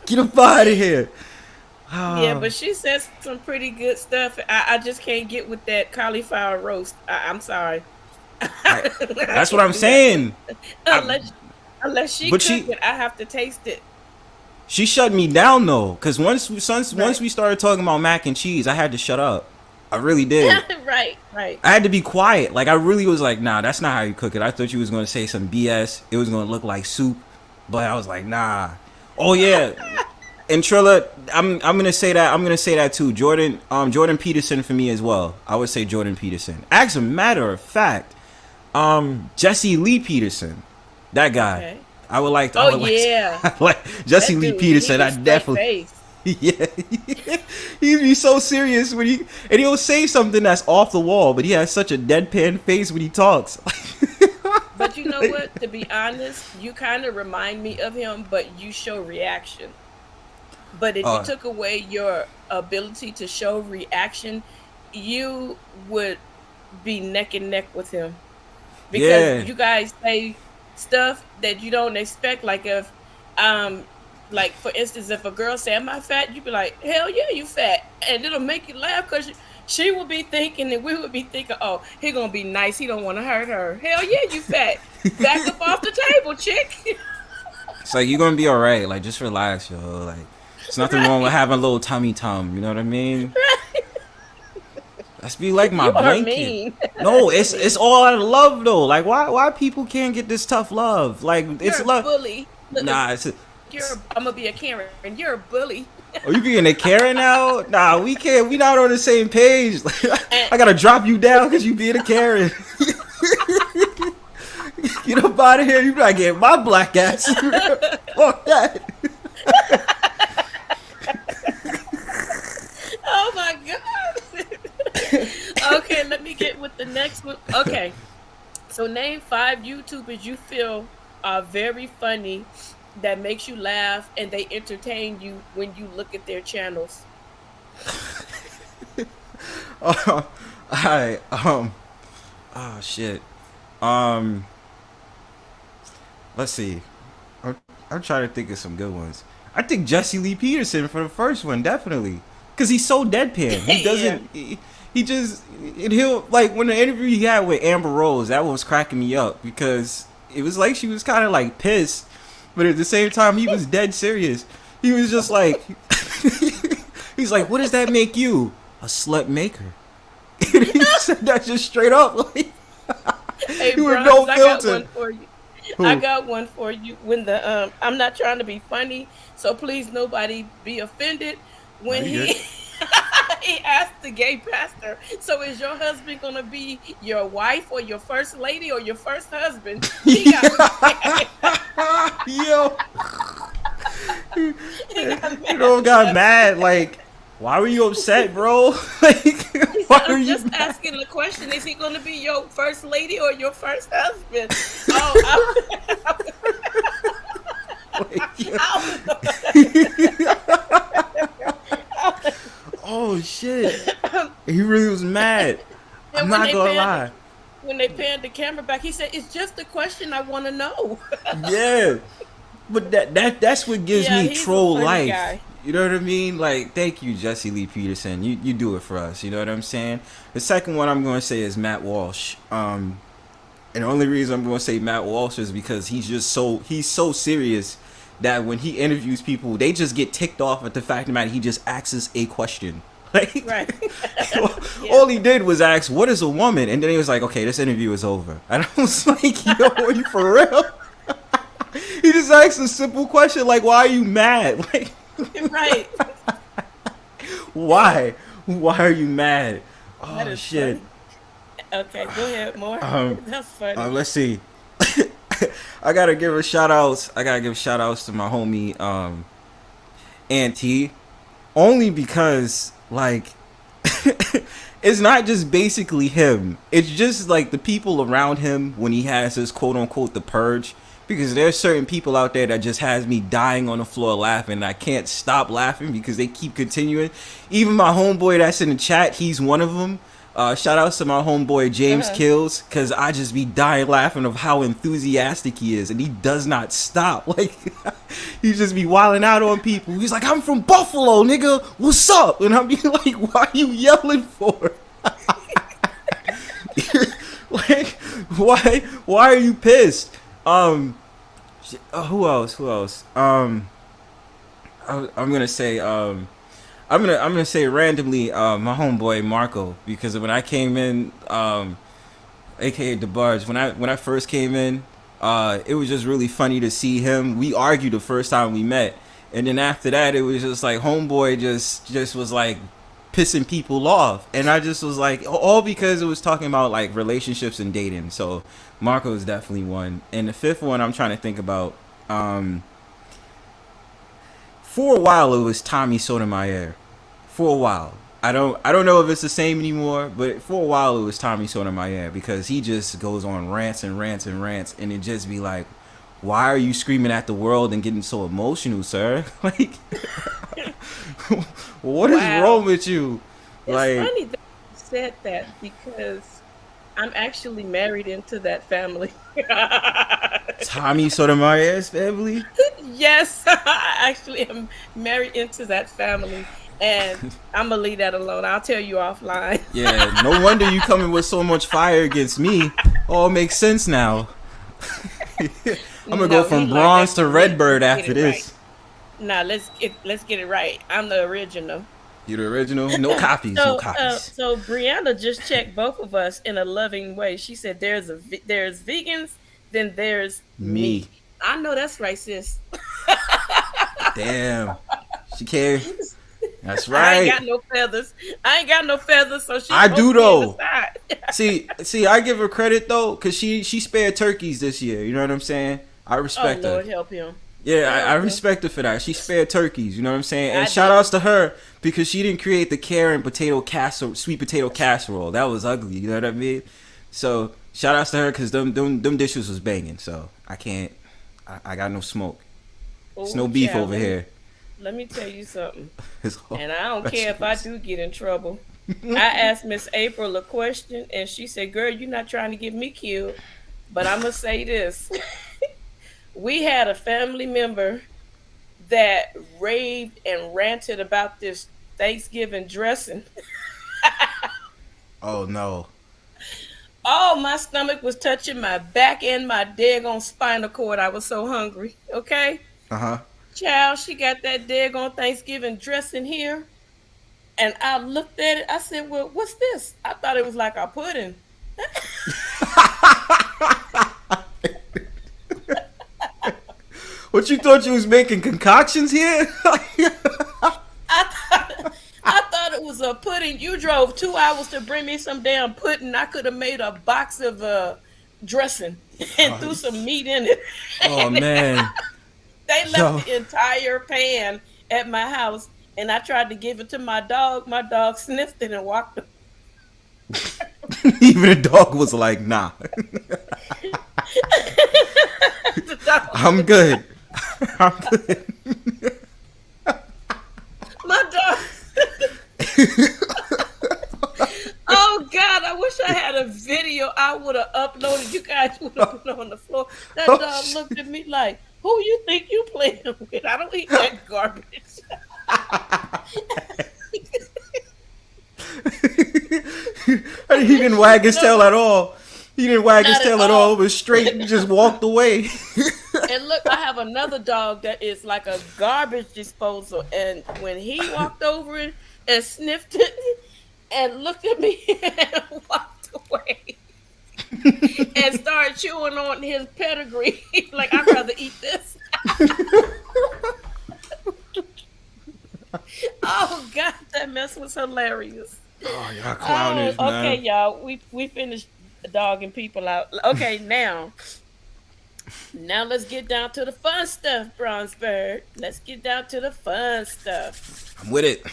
Get up out of here. Yeah, but she says some pretty good stuff. I just can't get with that cauliflower roast. I'm sorry. I, that's what I'm Nothing. saying. I, unless unless she but cook it, I have to taste it. she shut me down though, cause once Right. we started talking about mac and cheese, I had to shut up. I really did. Right, right. I had to be quiet. Like I really was like, nah, that's not how you cook it. I thought you was gonna say some BS. It was gonna look like soup, but I was like, nah. Oh yeah, and Trilla, I'm gonna say that. I'm gonna say that too. Jordan Peterson for me as well. I would say Jordan Peterson. As a matter of fact, Jesse Lee Peterson, that guy. Okay. I would like. I Oh would yeah. like Jesse That Lee dude, he Peterson. be I straight definitely. face. Yeah, he'd be so serious when he'll say something that's off the wall, but he has such a deadpan face when he talks. But you know what? To be honest, you kind of remind me of him, but you show reaction. But if you uh, took away your ability to show reaction, you would be neck and neck with him, because yeah, you guys say stuff that you don't expect. Like if, um, like for instance, if a girl say, "Am I fat?" You be like, "Hell yeah, you fat," and it'll make you laugh because she would be thinking, and we would be thinking, "Oh, he gonna be nice. He don't want to hurt her." Hell yeah, you fat. Back up off the table, chick. it's like you're gonna be all right. Like just relax, yo. Like there's nothing wrong with Right, having a little tummy tum. You know what I mean? right. That's be like my You are blanket. mean. No, You're it's mean. all out of love though. Like why people can't get this tough love? Like You're it's a love. bully. Look, Nah, I'm gonna be a Karen. You're a bully. oh, you being a Karen now? Nah, we can't. We not on the same page. And I gotta drop you down because you being a Karen. Get up out of here. You not getting my black ass. Fuck that. oh my god. Okay, let me get with the next one. Okay, so name 5 YouTubers you feel are very funny, that makes you laugh and they entertain you when you look at their channels. Alright. Oh shit. Um. Let's see. I'm trying to think of some good ones. I think Jesse Lee Peterson for the first one, definitely, because he's so deadpan. He Yeah. doesn't. He just. And he'll like when the interview he had with Amber Rose, that was cracking me up because it was like she was kind of like pissed, but at the same time he was dead serious. He was just like, he's like, what does that make you? A slut maker. And he said that just straight up, like, Hey, he was Bronx, no I got filter. one for you. I Who? got one for you. When the I'm not trying to be funny, so please nobody be offended. No, When you good? he he asked the gay pastor, "So is your husband gonna be your wife or your first lady or your first husband?" He got mad. Yo, He got you mad know, as got hell. mad. Like, why were you upset, bro? Like, He said, why were "I'm you just mad? asking the question: Is he gonna be your first lady or your first husband?" Oh, Like, yeah. I, Oh shit, he really was mad. I'm and when not they gonna panned lie. when they panned the camera back, he said, "It's just a question I want to know." Yeah, but that's what gives Yeah, me he's a troll funny life. guy. You know what I mean? Like, thank you, Jesse Lee Peterson. You do it for us. You know what I'm saying? The second one I'm going to say is Matt Walsh. And the only reason I'm going to say Matt Walsh is because he's so serious that when he interviews people, they just get ticked off at the fact that he just asks a question. Like, Right. Yeah. all he did was ask, "What is a woman?" And then he was like, "Okay, this interview is over." And I was like, "Yo, are you for real?" He just asked a simple question like, "Why are you mad?" Like, Right. why? Why are you mad? That Oh is shit. funny. Okay, go ahead, more. Um, That's funny. let's see. I gotta give shout outs to my homie Auntie, only because like it's not just basically him. It's just like the people around him when he has his quote unquote the purge. Because there's certain people out there that just has me dying on the floor laughing. And I can't stop laughing because they keep continuing. Even my homeboy that's in the chat, he's one of them. Shout outs to my homeboy James Uh-huh. Kills, because I just be dying laughing of how enthusiastic he is, and he does not stop. Like he just be wilding out on people. He's like, "I'm from Buffalo, nigga. What's up?" And I'm be like, "Why are you yelling for?" Like, why are you pissed? Who else? Who else? I'm gonna say I'm gonna say randomly my homeboy Marco, because when I came in, aka DeBarge, when I first came in, it was just really funny to see him. We argued the first time we met, and then after that it was just like homeboy just was like pissing people off, and I just was like, all because it was talking about like relationships and dating. So Marco is definitely one, and the fifth one I'm trying to think about. For a while it was Tommy Sotomayor. For a while. I don't know if it's the same anymore, but for a while it was Tommy Sotomayor, because he just goes on rants and rants and rants, and it just be like, why are you screaming at the world and getting so emotional, sir? Like, what is Wow. wrong with you? It's Like, funny that you said that because I'm actually married into that family. Tommy Sotomayor's family? Yes, I actually am married into that family. And I'm going to leave that alone. I'll tell you offline. Yeah, no wonder you coming with so much fire against me. All makes sense now. I'm gonna go No, he from learned that bronze to from me. redbird Let's get after it right. this. Now let's get it right. I'm the original. You the original? No copies, no copies. So Brianna just checked both of us in a loving way. She said, there's vegans, then there's Me. me." I know that's right, sis. Damn. She care. That's I ain't right. got no feathers. I ain't got no feathers, so she's I supposed do to be in the though. side. See, I give her credit though, cause she spared turkeys this year. You know what I'm saying? I Oh respect her. Lord, help him. Yeah, I Help him. respect her for that. She spared turkeys. You know what I'm saying? And I shout outs didn't. to her, because she didn't create the Karen potato casserole, sweet potato casserole. That was ugly. You know what I mean? So shout outs to her, cause them dishes was banging. So I can't. I got no smoke. It's no Oh, beef child, over here. let me tell you something. It's all And I don't care if I vegetables. do get in trouble. I asked Miss April a question, and she said, "Girl, you're not trying to get me killed." But I'm gonna say this: we had a family member that raved and ranted about this Thanksgiving dressing. Oh no. Oh, my stomach was touching my back and my daggone spinal cord. I was so hungry. Okay, Uh huh. child, she got that daggone Thanksgiving dressing here. And I looked at it. I said, "Well, what's this?" I thought it was like a pudding. What, you thought you was making concoctions here? I thought, I thought it was a pudding. You drove 2 hours to bring me some damn pudding. I could have made a box of dressing and Oh, threw some meat in it. oh And man. they left Yo. the entire pan at my house. And I tried to give it to my dog. My dog sniffed it and walked. Even the dog was like, nah. The dog, I'm good. I'm good. my dog. Oh God, I wish I had a video. I would have uploaded. You guys would have been on the floor. That Oh, dog shit. looked at me like, "Who you think you playing with? I don't eat that garbage." He didn't wag his tail No, at all. He didn't wag his not at tail at all. all. It was straight. He just walked away. And look, I have another dog that is like a garbage disposal. And when he walked over it and sniffed it and looked at me and walked away and started chewing on his pedigree, like, "I'd rather eat this." Oh God, that mess was hilarious. Oh, y'all Oh, clownish, okay, man. y'all. We finished dogging people out. Okay, now Now let's get down to the fun stuff, Bronzebird. Let's get down to the fun stuff. I'm with it.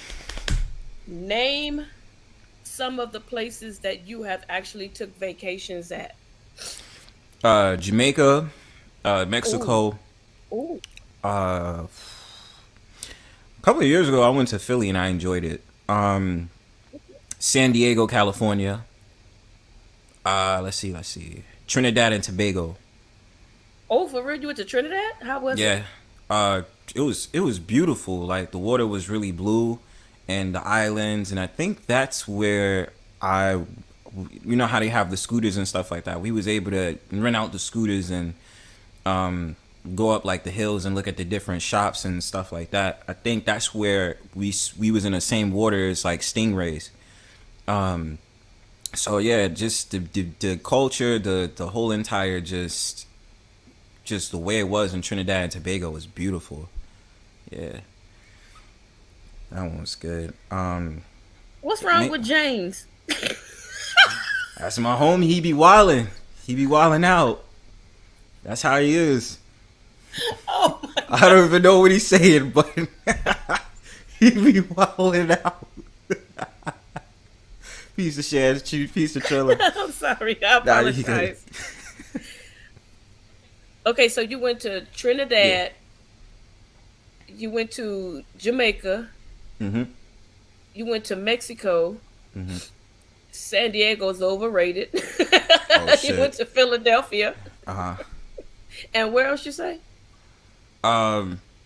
Name some of the places that you have actually took vacations at. Jamaica, Ooh, Mexico. ooh. A couple of years ago, I went to Philly and I enjoyed it. San Diego, California. Let's see. Trinidad and Tobago. Oh, for real? You went to Trinidad? How was it? Yeah. Uh, it was beautiful. Like the water was really blue, and the islands, and I think that's where I, you know how they have the scooters and stuff like that. We was able to rent out the scooters and um go up like the hills and look at the different shops and stuff like that. I think that's where we was in the same water as like stingrays. Um, so yeah, just the culture, the whole entire just the way it was in Trinidad and Tobago was beautiful. Yeah, that one was good. What's wrong with James? That's my homie. He be wildin'. He be wildin' out. That's how he is. Oh my I don't even know what he's saying, but he be wildin' out. Piece of shit, piece of trailer. God. I'm sorry. I Nah, you good. apologize. Okay, so you went to Yeah. Trinidad, you went to Jamaica, Mhm. you went to Mexico. Mhm. San Diego's overrated. Oh You went shit. to Philadelphia. Uh huh. And where else you say?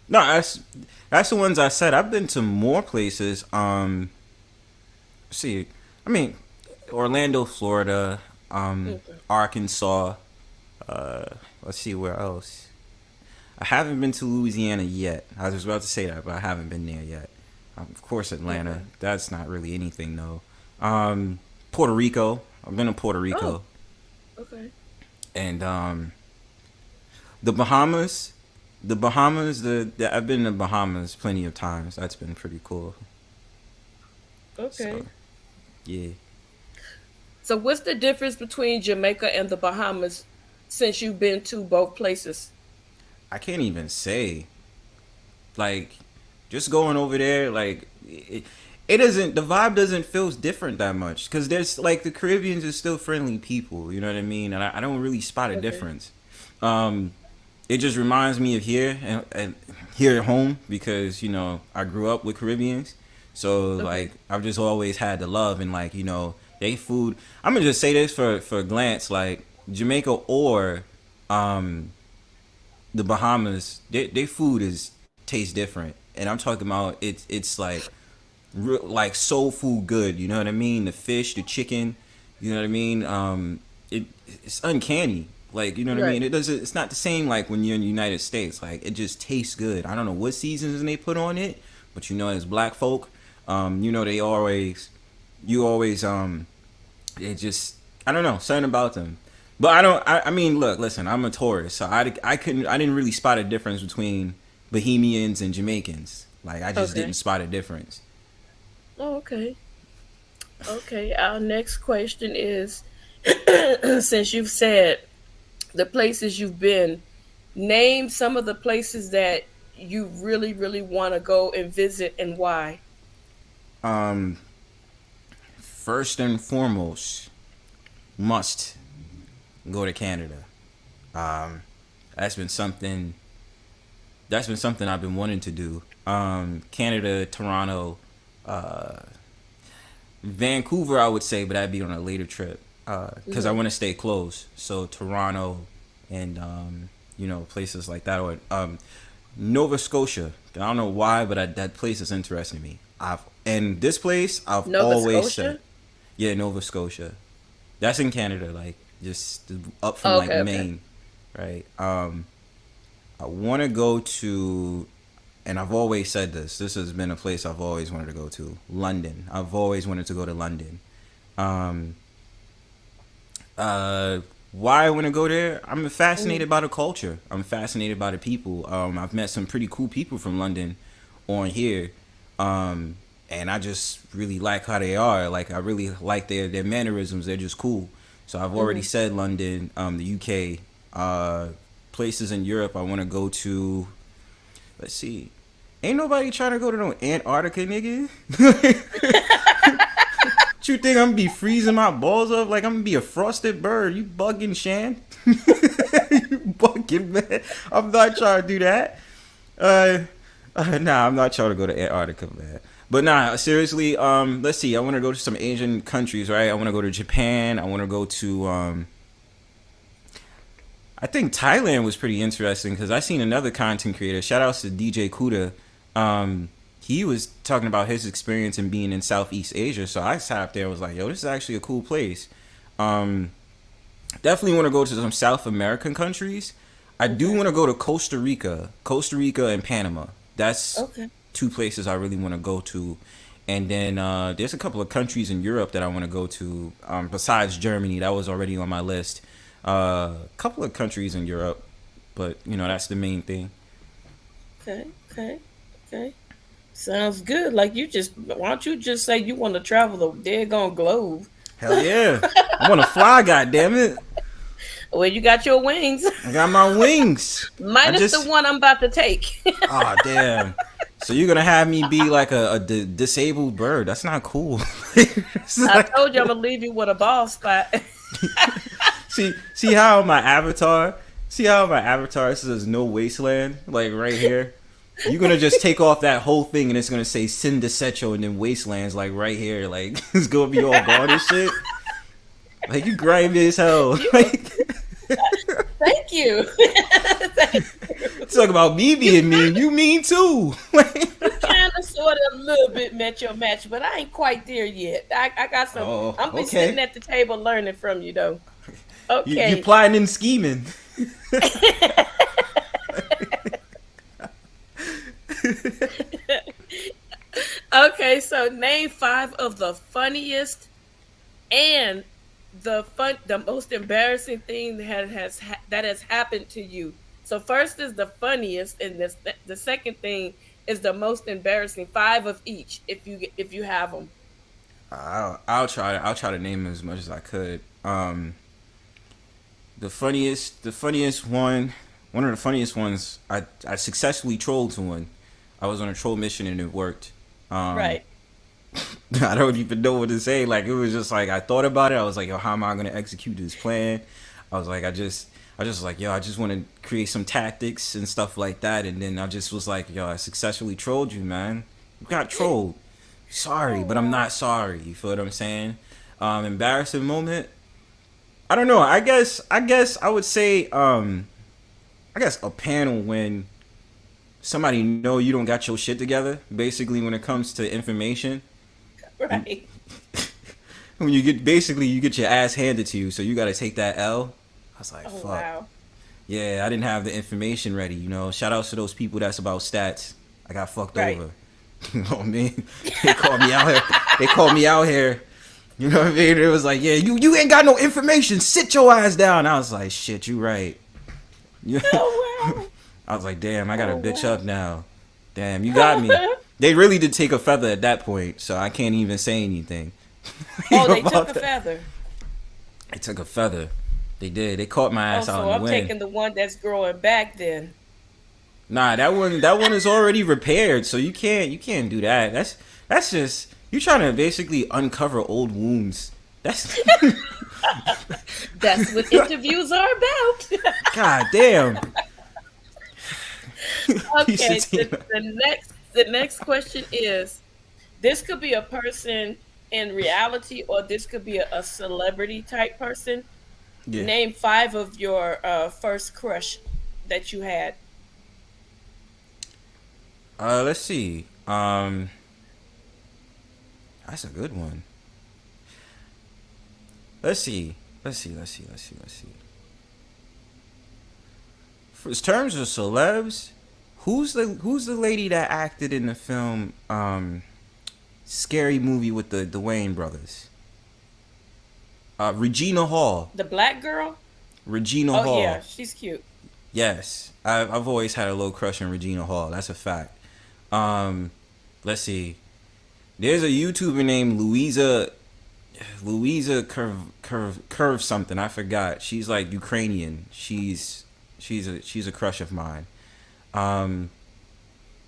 No, that's the ones I said. I've been to more places. See, I mean, Orlando, Florida, Okay. Arkansas. Uh, let's see where else. I haven't been to Louisiana yet. I was about to say that, but I haven't been there yet. Of course, Atlanta. Okay. That's not really anything though. Puerto Rico. I've been to Puerto Oh, Rico, okay. and the Bahamas. The Bahamas. The I've been to Bahamas plenty of times. That's been pretty cool. So Okay. yeah, So what's the difference between Jamaica and the Bahamas since you've been to both places? I can't even say like just going over there like it doesn't the vibe doesn't feel different that much because there's like the Caribbeans are still friendly people, you know what I mean, and I don't really spot a Okay. difference. um it just reminds me of here and here at home because I grew up with Caribbeans, so Okay. like I've just always had the love and like they food. I'm gonna just say this for a glance, like Jamaica or um the Bahamas, they food is tastes different, and I'm talking about it's like like soul food good. You know what I mean? The fish, the chicken. You know what I mean? It's uncanny. Like you know what I mean? Right. It doesn't. It's not the same like when you're in the United States. Like it just tastes good. I don't know what seasons they put on it, but as black folk, they always you always it just I don't know something about them. But I don't. I mean, look, listen. I'm a tourist, so I couldn't. I didn't really spot a difference between Bohemians and Jamaicans. Like I just didn't Okay. spot a difference. Oh, okay. Okay. Our next question is since you've said the places you've been, name some of the places that you really, really want to go and visit and why. Um, First and foremost, must go to Canada. Um, that's been something. That's been something I've been wanting to do. Canada, Toronto, uh, Vancouver, I would say, but that'd be on a later trip because I Hmm. want to stay close. So Toronto and places like that, or Nova Scotia. I don't know why, but that place is interesting to me. And this place I've Nova always said, Scotia? yeah, Nova Scotia. That's in Canada, like just up from Oh, like okay, okay. Maine, right? I want to go to, and I've always said this. This has been a place I've always wanted to go to. London. I've always wanted to go to London. Um, uh, why I want to go there? I'm Mm. fascinated by the culture. I'm fascinated by the people. I've met some pretty cool people from London on here. Um, and I just really like how they are. Like I really like their mannerisms. They're just cool. So I've already Hmm. said London, the UK, places in Europe I want to go to. Let's see. Ain't nobody trying to go to no Antarctica, nigga. You think I'm gonna be freezing my balls up like I'm gonna be a frosted bird? You bugging, Shan? You bugging, man. I'm not trying to do that. Nah, I'm not trying to go to Antarctica, man. But nah, seriously, let's see. I want to go to some Asian countries, right? I want to go to Japan. I want to go to, I think Thailand was pretty interesting because I seen another content creator. Shout outs to DJ Kuda. He was talking about his experience in being in Southeast Asia. So I sat up there and was like, yo, this is actually a cool place. Definitely want to go to some South American countries. I do want to go to Costa Rica and Panama. That's two places I really want to go to. And then there's a couple of countries in Europe that I want to go to besides Germany. That was already on my list. A couple of countries in Europe, but you know, that's the main thing. Okay. Sounds good. Like why don't you just say you want to travel the daggone globe? Hell yeah. I want to fly, goddammit. Well, you got your wings. I got my wings. Minus the one I'm about to take. Oh, damn. So you're going to have me be like a disabled bird. That's not cool. I told you I'm going to leave you with a ball spot. See how my avatar says no wasteland, like right here? You're going to just take off that whole thing and it's going to say Sin Desecho and then wastelands like right here. Like it's going to be all gone and shit. Like you grimy as hell. Like, thank you. Talk about me being mean. You mean too. You kind of sort of a little bit met your match, but I ain't quite there yet. I got some. I'm be sitting at the table learning from you though. Okay. You plotting and scheming. Okay, so name 5 of the funniest and the most embarrassing thing that has happened to you. So first is the funniest, and the second thing is the most embarrassing. 5 of each, if you have them. I'll try to name them as much as I could. The funniest one of the funniest ones. I successfully trolled someone. I was on a troll mission and it worked. Right. I don't even know what to say. Like it was just like I thought about it. I was like, yo, how am I gonna execute this plan? I was like, I just like, yo, I just want to create some tactics and stuff like that. And then I just was like, yo, I successfully trolled you, man. You got trolled. Sorry, but I'm not sorry. You feel what I'm saying? Embarrassing moment. I don't know. I guess I would say I guess a panel when somebody know you don't got your shit together. Basically, when it comes to information. Right. When you get your ass handed to you, so you got to take that L. I was like, fuck. Wow. Yeah, I didn't have the information ready. You know, shout outs to those people that's about stats. I got fucked over. You know what I mean? They called me out here. You know what I mean? It was like, yeah, you ain't got no information. Sit your ass down. I was like, shit, you right. Oh wow. I was like, damn, I gotta bitch up now. Damn, you got me. They really did take a feather at that point, so I can't even say anything. They took a feather. They took a feather. They did. They caught my ass out in the wind. So I'm taking the one that's growing back then. Nah, that one is already repaired, so you can't do that. That's just you trying to basically uncover old wounds. That's that's what interviews are about. God damn. Okay, the next question is, this could be a person in reality or this could be a celebrity type person. Yeah. Name 5 of your first crush that you had. Let's see. That's a good one. Let's see. In terms of celebs, who's the lady that acted in the film Scary Movie with the Wayne brothers? Regina Hall. The black girl? Regina Hall. Oh yeah, she's cute. Yes. I've always had a little crush on Regina Hall. That's a fact. Let's see. There's a YouTuber named Louisa Curve something. I forgot. She's like Ukrainian. She's She's a crush of mine. Um,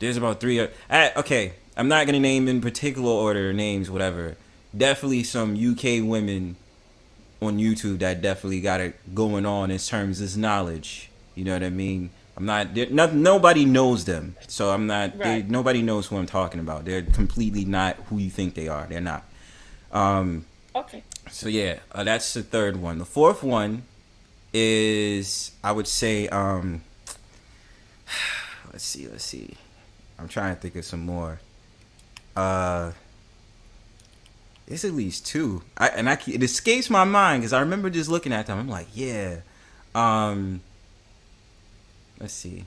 there's about three. Okay, I'm not gonna name in particular order names, whatever. Definitely some UK women on YouTube that definitely got it going on in terms of knowledge. You know what I mean? I'm not. Nobody knows them, so I'm not. Right. Nobody knows who I'm talking about. They're completely not who you think they are. They're not. Um, Okay. so yeah, that's the third one. The fourth one is, I would say, let's see. I'm trying to think of some more. It's at least two. It escapes my mind because I remember just looking at them. I'm like, yeah. Let's see.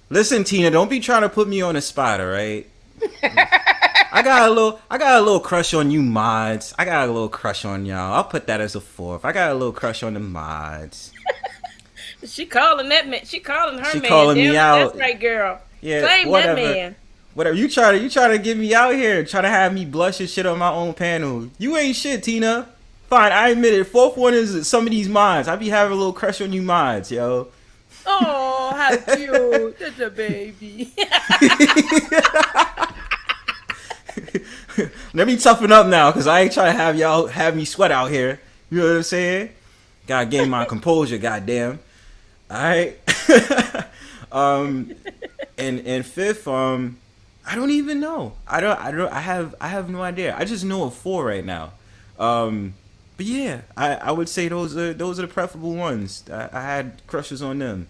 Listen, Tina, don't be trying to put me on the spot, all right? I got a little crush on you mods. I got a little crush on y'all. I'll put that as a fourth. I got a little crush on the mods. She calling that man. She calling her She man. calling me out. That's right, girl. Yeah, Claim whatever. that man. Whatever. You try to get me out here, try to have me blush and shit on my own panel. You ain't shit, Tina. Fine, I admit it. Fourth one is some of these mods. I be having a little crush on you mods, yo. Oh, how cute. That's a baby. Let me toughen up now, cause I ain't trying to have y'all have me sweat out here. You know what I'm saying? Gotta gain my composure, goddamn. All right. And fifth, I don't even know. I have no idea. I just know of four right now. But yeah, I would say those are the preferable ones. I had crushes on them.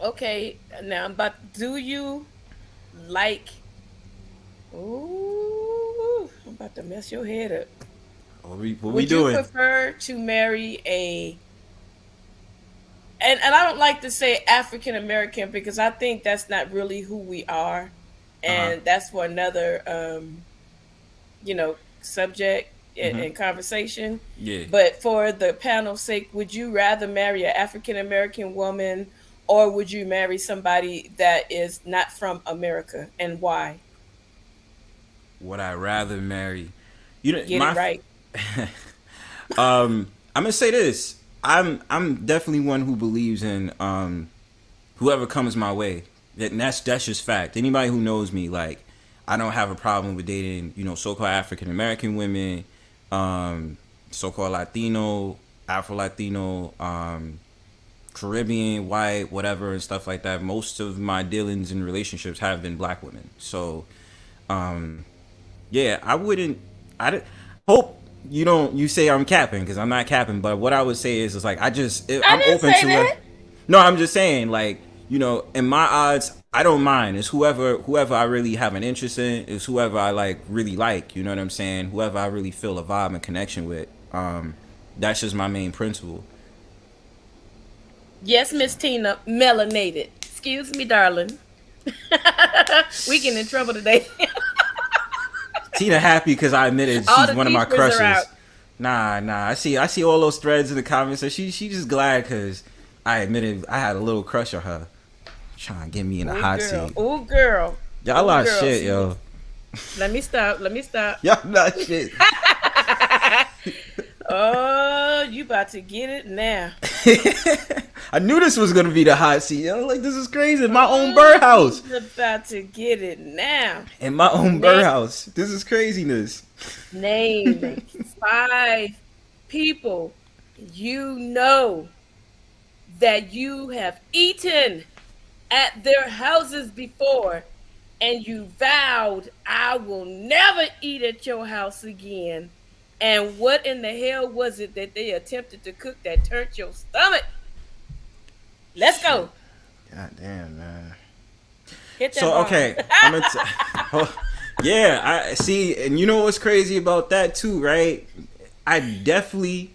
Okay, now do you like? Ooh, I'm about to mess your head up. What we Would you doing? prefer to marry and I don't like to say African American because I think that's not really who we are, and that's for another subject and conversation. Yeah. But for the panel's sake, would you rather marry an African American woman, or would you marry somebody that is not from America, and why? Would I rather marry? You know, Get it right. I'm gonna say this. I'm definitely one who believes in whoever comes my way. That's just fact. Anybody who knows me, like, I don't have a problem with dating, so-called African American women, so-called Latino, Afro Latino, Caribbean, white, whatever, and stuff like that. Most of my dealings and relationships have been black women. So, yeah, I hope you say I'm capping, because I'm not capping, but what I would say is like, I'm didn't open say to that. it. No, I'm just saying, like, in my odds, I don't mind. It's whoever I really have an interest in. It's whoever I really like. You know what I'm saying? Whoever I really feel a vibe and connection with. That's just my main principle. Yes, Miss Tina, melanated. Excuse me, darling. We getting in trouble today. Tina happy because I admitted All she's the one of my keepers are out. crushes. Nah. I see all those threads in the comments, and she just glad because I admitted I had a little crush on her. Trying to get me in the hot seat. Oh, girl. Y'all Ooh, lot girl. shit, yo. Let me stop. Y'all not shit. Oh, you about to get it now. I knew this was gonna be the hot seat. Yo, like, this is crazy. In my own birdhouse. You about to get it now. In my own birdhouse. This is craziness. Name 5 people you know that you have eaten at their houses before, and you vowed, I will never eat at your house again. And what in the hell was it that they attempted to cook that turned your stomach? Let's go. God damn, man. Hit that So, bar. okay. Yeah, I see. And you know what's crazy about that too, right? I definitely,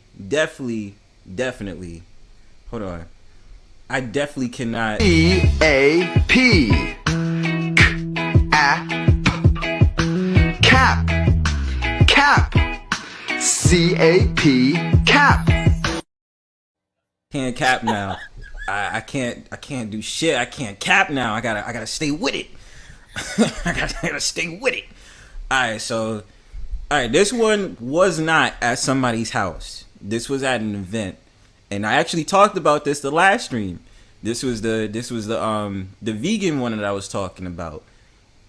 hold on. I definitely cannot. EAP. Cap. Cap. CAP. Cap. Can't cap now. I can't do shit. I can't cap now. I gotta stay with it. I gotta stay with it. Alright, this one was not at somebody's house. This was at an event. And I actually talked about this the last stream. This was the vegan one that I was talking about.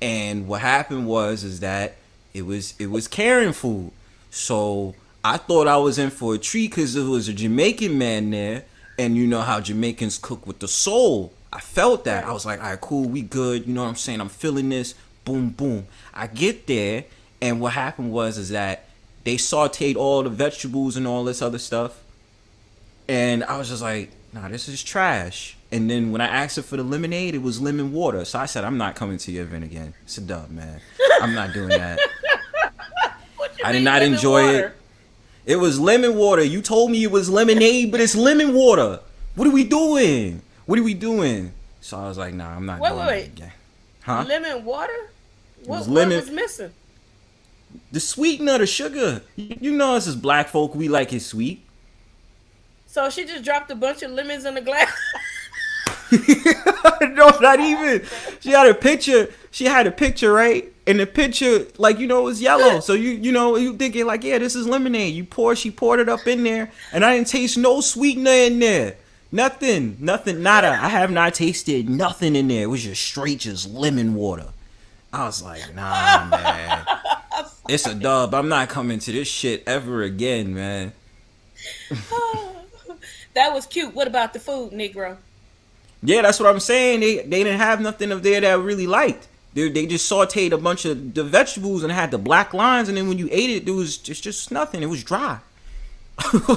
And what happened is that it was Karen food. So I thought I was in for a treat because there was a Jamaican man there, and you know how Jamaicans cook with the soul. I felt that. I was like, all right, cool, we good. You know what I'm saying? I'm feeling this. Boom, boom. I get there, and what happened is that they sauteed all the vegetables and all this other stuff. And I was just like, nah, this is trash. And then when I asked her for the lemonade, it was lemon water. So I said, I'm not coming to your event again. It's a dub, man. I'm not doing that. I did not enjoy it. It was lemon water. You told me it was lemonade, but it's lemon water. What are we doing? What are we doing? So I was like, nah, I'm not doing it again. Huh? Lemon water? What was missing? The sweetener, the sugar. You know us as black folk, we like it sweet. So she just dropped a bunch of lemons in a glass? No, not even. She had a picture, right? And the picture, like, you know, it was yellow. So you thinking like, yeah, this is lemonade. She poured it up in there, and I didn't taste no sweetener in there. Nothing, nada. I have not tasted nothing in there. It was just lemon water. I was like, nah, man. It's a dub. I'm not coming to this shit ever again, man. That was cute. What about the food, Negro? Yeah, that's what I'm saying. They didn't have nothing up there that I really liked. They just sauteed a bunch of the vegetables and had the black lines, and then when you ate it, it was just nothing. It was dry. It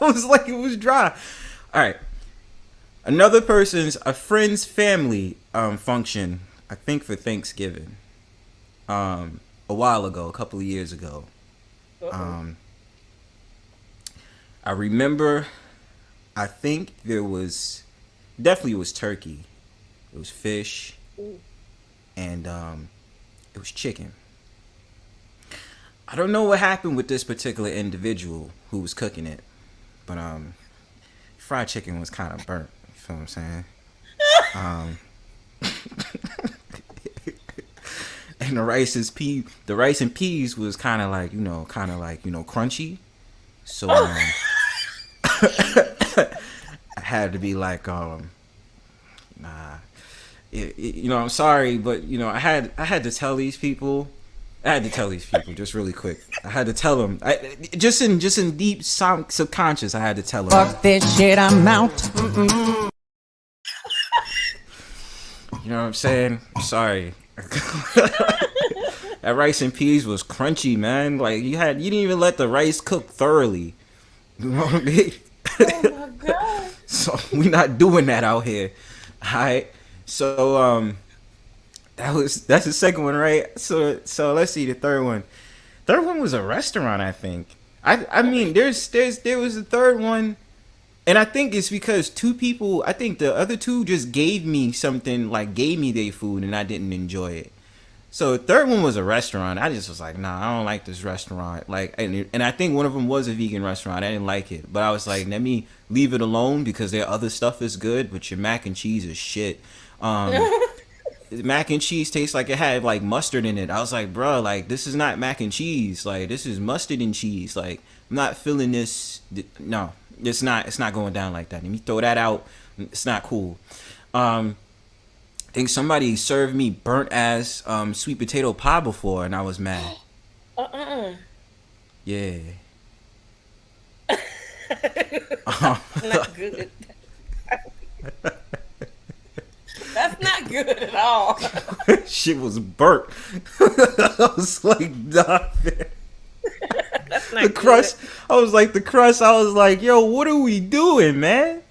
was like it was dry. All right. A friend's family function, I think for Thanksgiving, a while ago, a couple of years ago. I remember, I think definitely was turkey. It was fish. Ooh. And it was chicken. I don't know what happened with this particular individual who was cooking it, but fried chicken was kind of burnt. You feel what I'm saying? And the rice and peas was kind of like crunchy. So I had to be like, nah. I'm sorry, but I had to tell these people. Just really quick. I had to tell them. Just in deep subconscious, I had to tell them. Fuck this shit, I'm out. You know what I'm saying? I'm sorry. That rice and peas was crunchy, man. Like you didn't even let the rice cook thoroughly. You know what I mean? Oh my god. So we're not doing that out here. Alright. So that's the second one, right? So let's see the third one. Third one was a restaurant, I think. I mean there was a third one, and I think it's because two people, I think the other two just gave me their food and I didn't enjoy it. So the third one was a restaurant. I just was like, nah, I don't like this restaurant. Like, and I think one of them was a vegan restaurant. I didn't like it, but I was like, let me leave it alone because their other stuff is good, but your mac and cheese is shit. Mac and cheese tastes like it had like mustard in it. I was like, bro, like this is not mac and cheese. Like this is mustard and cheese. Like I'm not feeling this. No, it's not going down like that. Let me throw that out. It's not cool. I think somebody served me burnt ass sweet potato pie before, and I was mad. Yeah. Not good. That's not good at all. Shit was burnt. I was like, nah, man. That's not the crust. good. I was like, the crust. I was like, yo, what are we doing, man?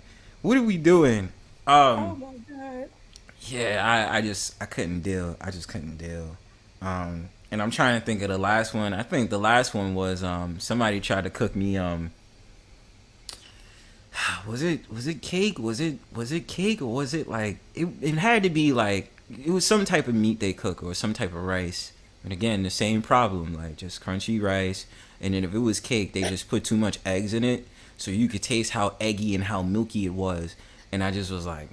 What are we doing? Oh my god. Yeah, I couldn't deal. I just couldn't deal. And I'm trying to think of the last one. I think the last one was somebody tried to cook me was it cake? Was it cake, or was it like it had to be like it was some type of meat they cook or some type of rice. And again, the same problem, like just crunchy rice. And then if it was cake, they just put too much eggs in it, so you could taste how eggy and how milky it was. And I just was like,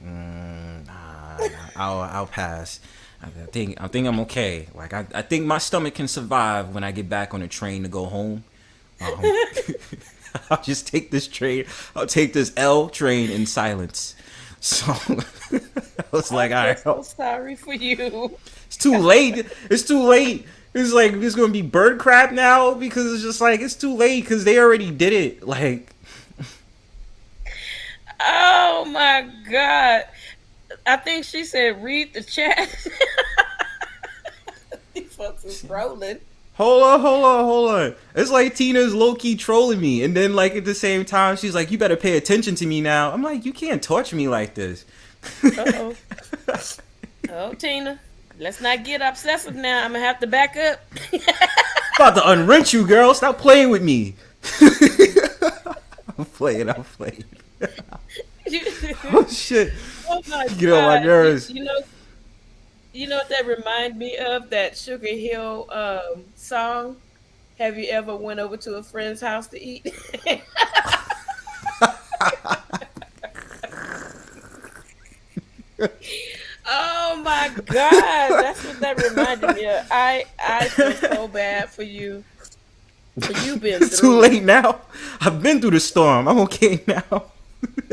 I'll pass. I think I'm okay. Like I think my stomach can survive when I get back on the train to go home. I'll just take this train. I'll take this L train in silence. So I was like, all I'm right, so sorry for you. it's too late. It's too late. It's like it's gonna be bird crap now because it's just like it's too late because they already did it. Like, Oh my God. I think she said, read the chat. These folks is rolling. hold on. It's like Tina's low key trolling me, and then like at the same time she's like, you better pay attention to me now. I'm like, you can't torture me like this. Uh-oh. Oh, Tina. Let's not get obsessive now. I'm going to have to back up. About to unwrench you, girl. Stop playing with me. I'm playing. Oh shit. Oh my Get on my God. nerves. You know what that remind me of? That Sugar Hill song. Have you ever went over to a friend's house to eat? Oh my God, that's what that reminded me of. I feel so bad for you. You've been It's through too late now. I've been through the storm. I'm okay now.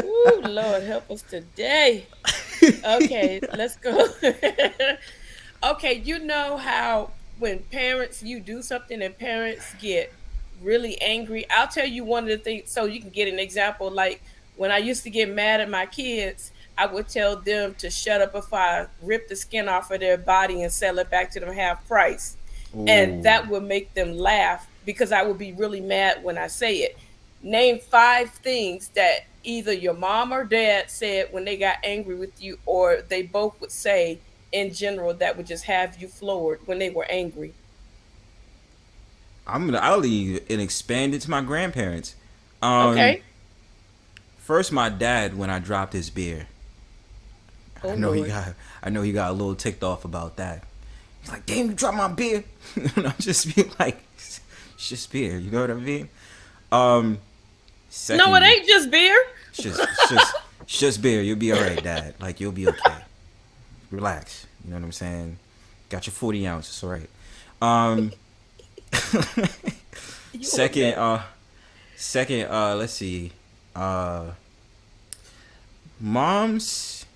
Ooh, Lord help us today. Okay, let's go. Okay, you know how when parents you do something and parents get really angry. I'll tell you one of the things so you can get an example. Like when I used to get mad at my kids, I would tell them to shut up if I rip the skin off of their body and sell it back to them half price. And Ooh. that would make them laugh because I would be really mad when I say it. Name 5 things that either your mom or dad said when they got angry with you, or they both would say in general that would just have you floored when they were angry. I'll leave and expand it to my grandparents. Um, Okay. First, my dad when I dropped his beer. Oh I know he Lord. got. I know he got a little ticked off about that. He's like, "Damn, you dropped my beer." And I'm just being like, "It's just beer." You know what I mean? Um, No, it Secondly, ain't just beer. it's just beer. You'll be all right, Dad. Like you'll be okay. Relax. You know what I'm saying? Got your 40 ounces. It's all right. Um, You a second. mess. Second. Let's see. Moms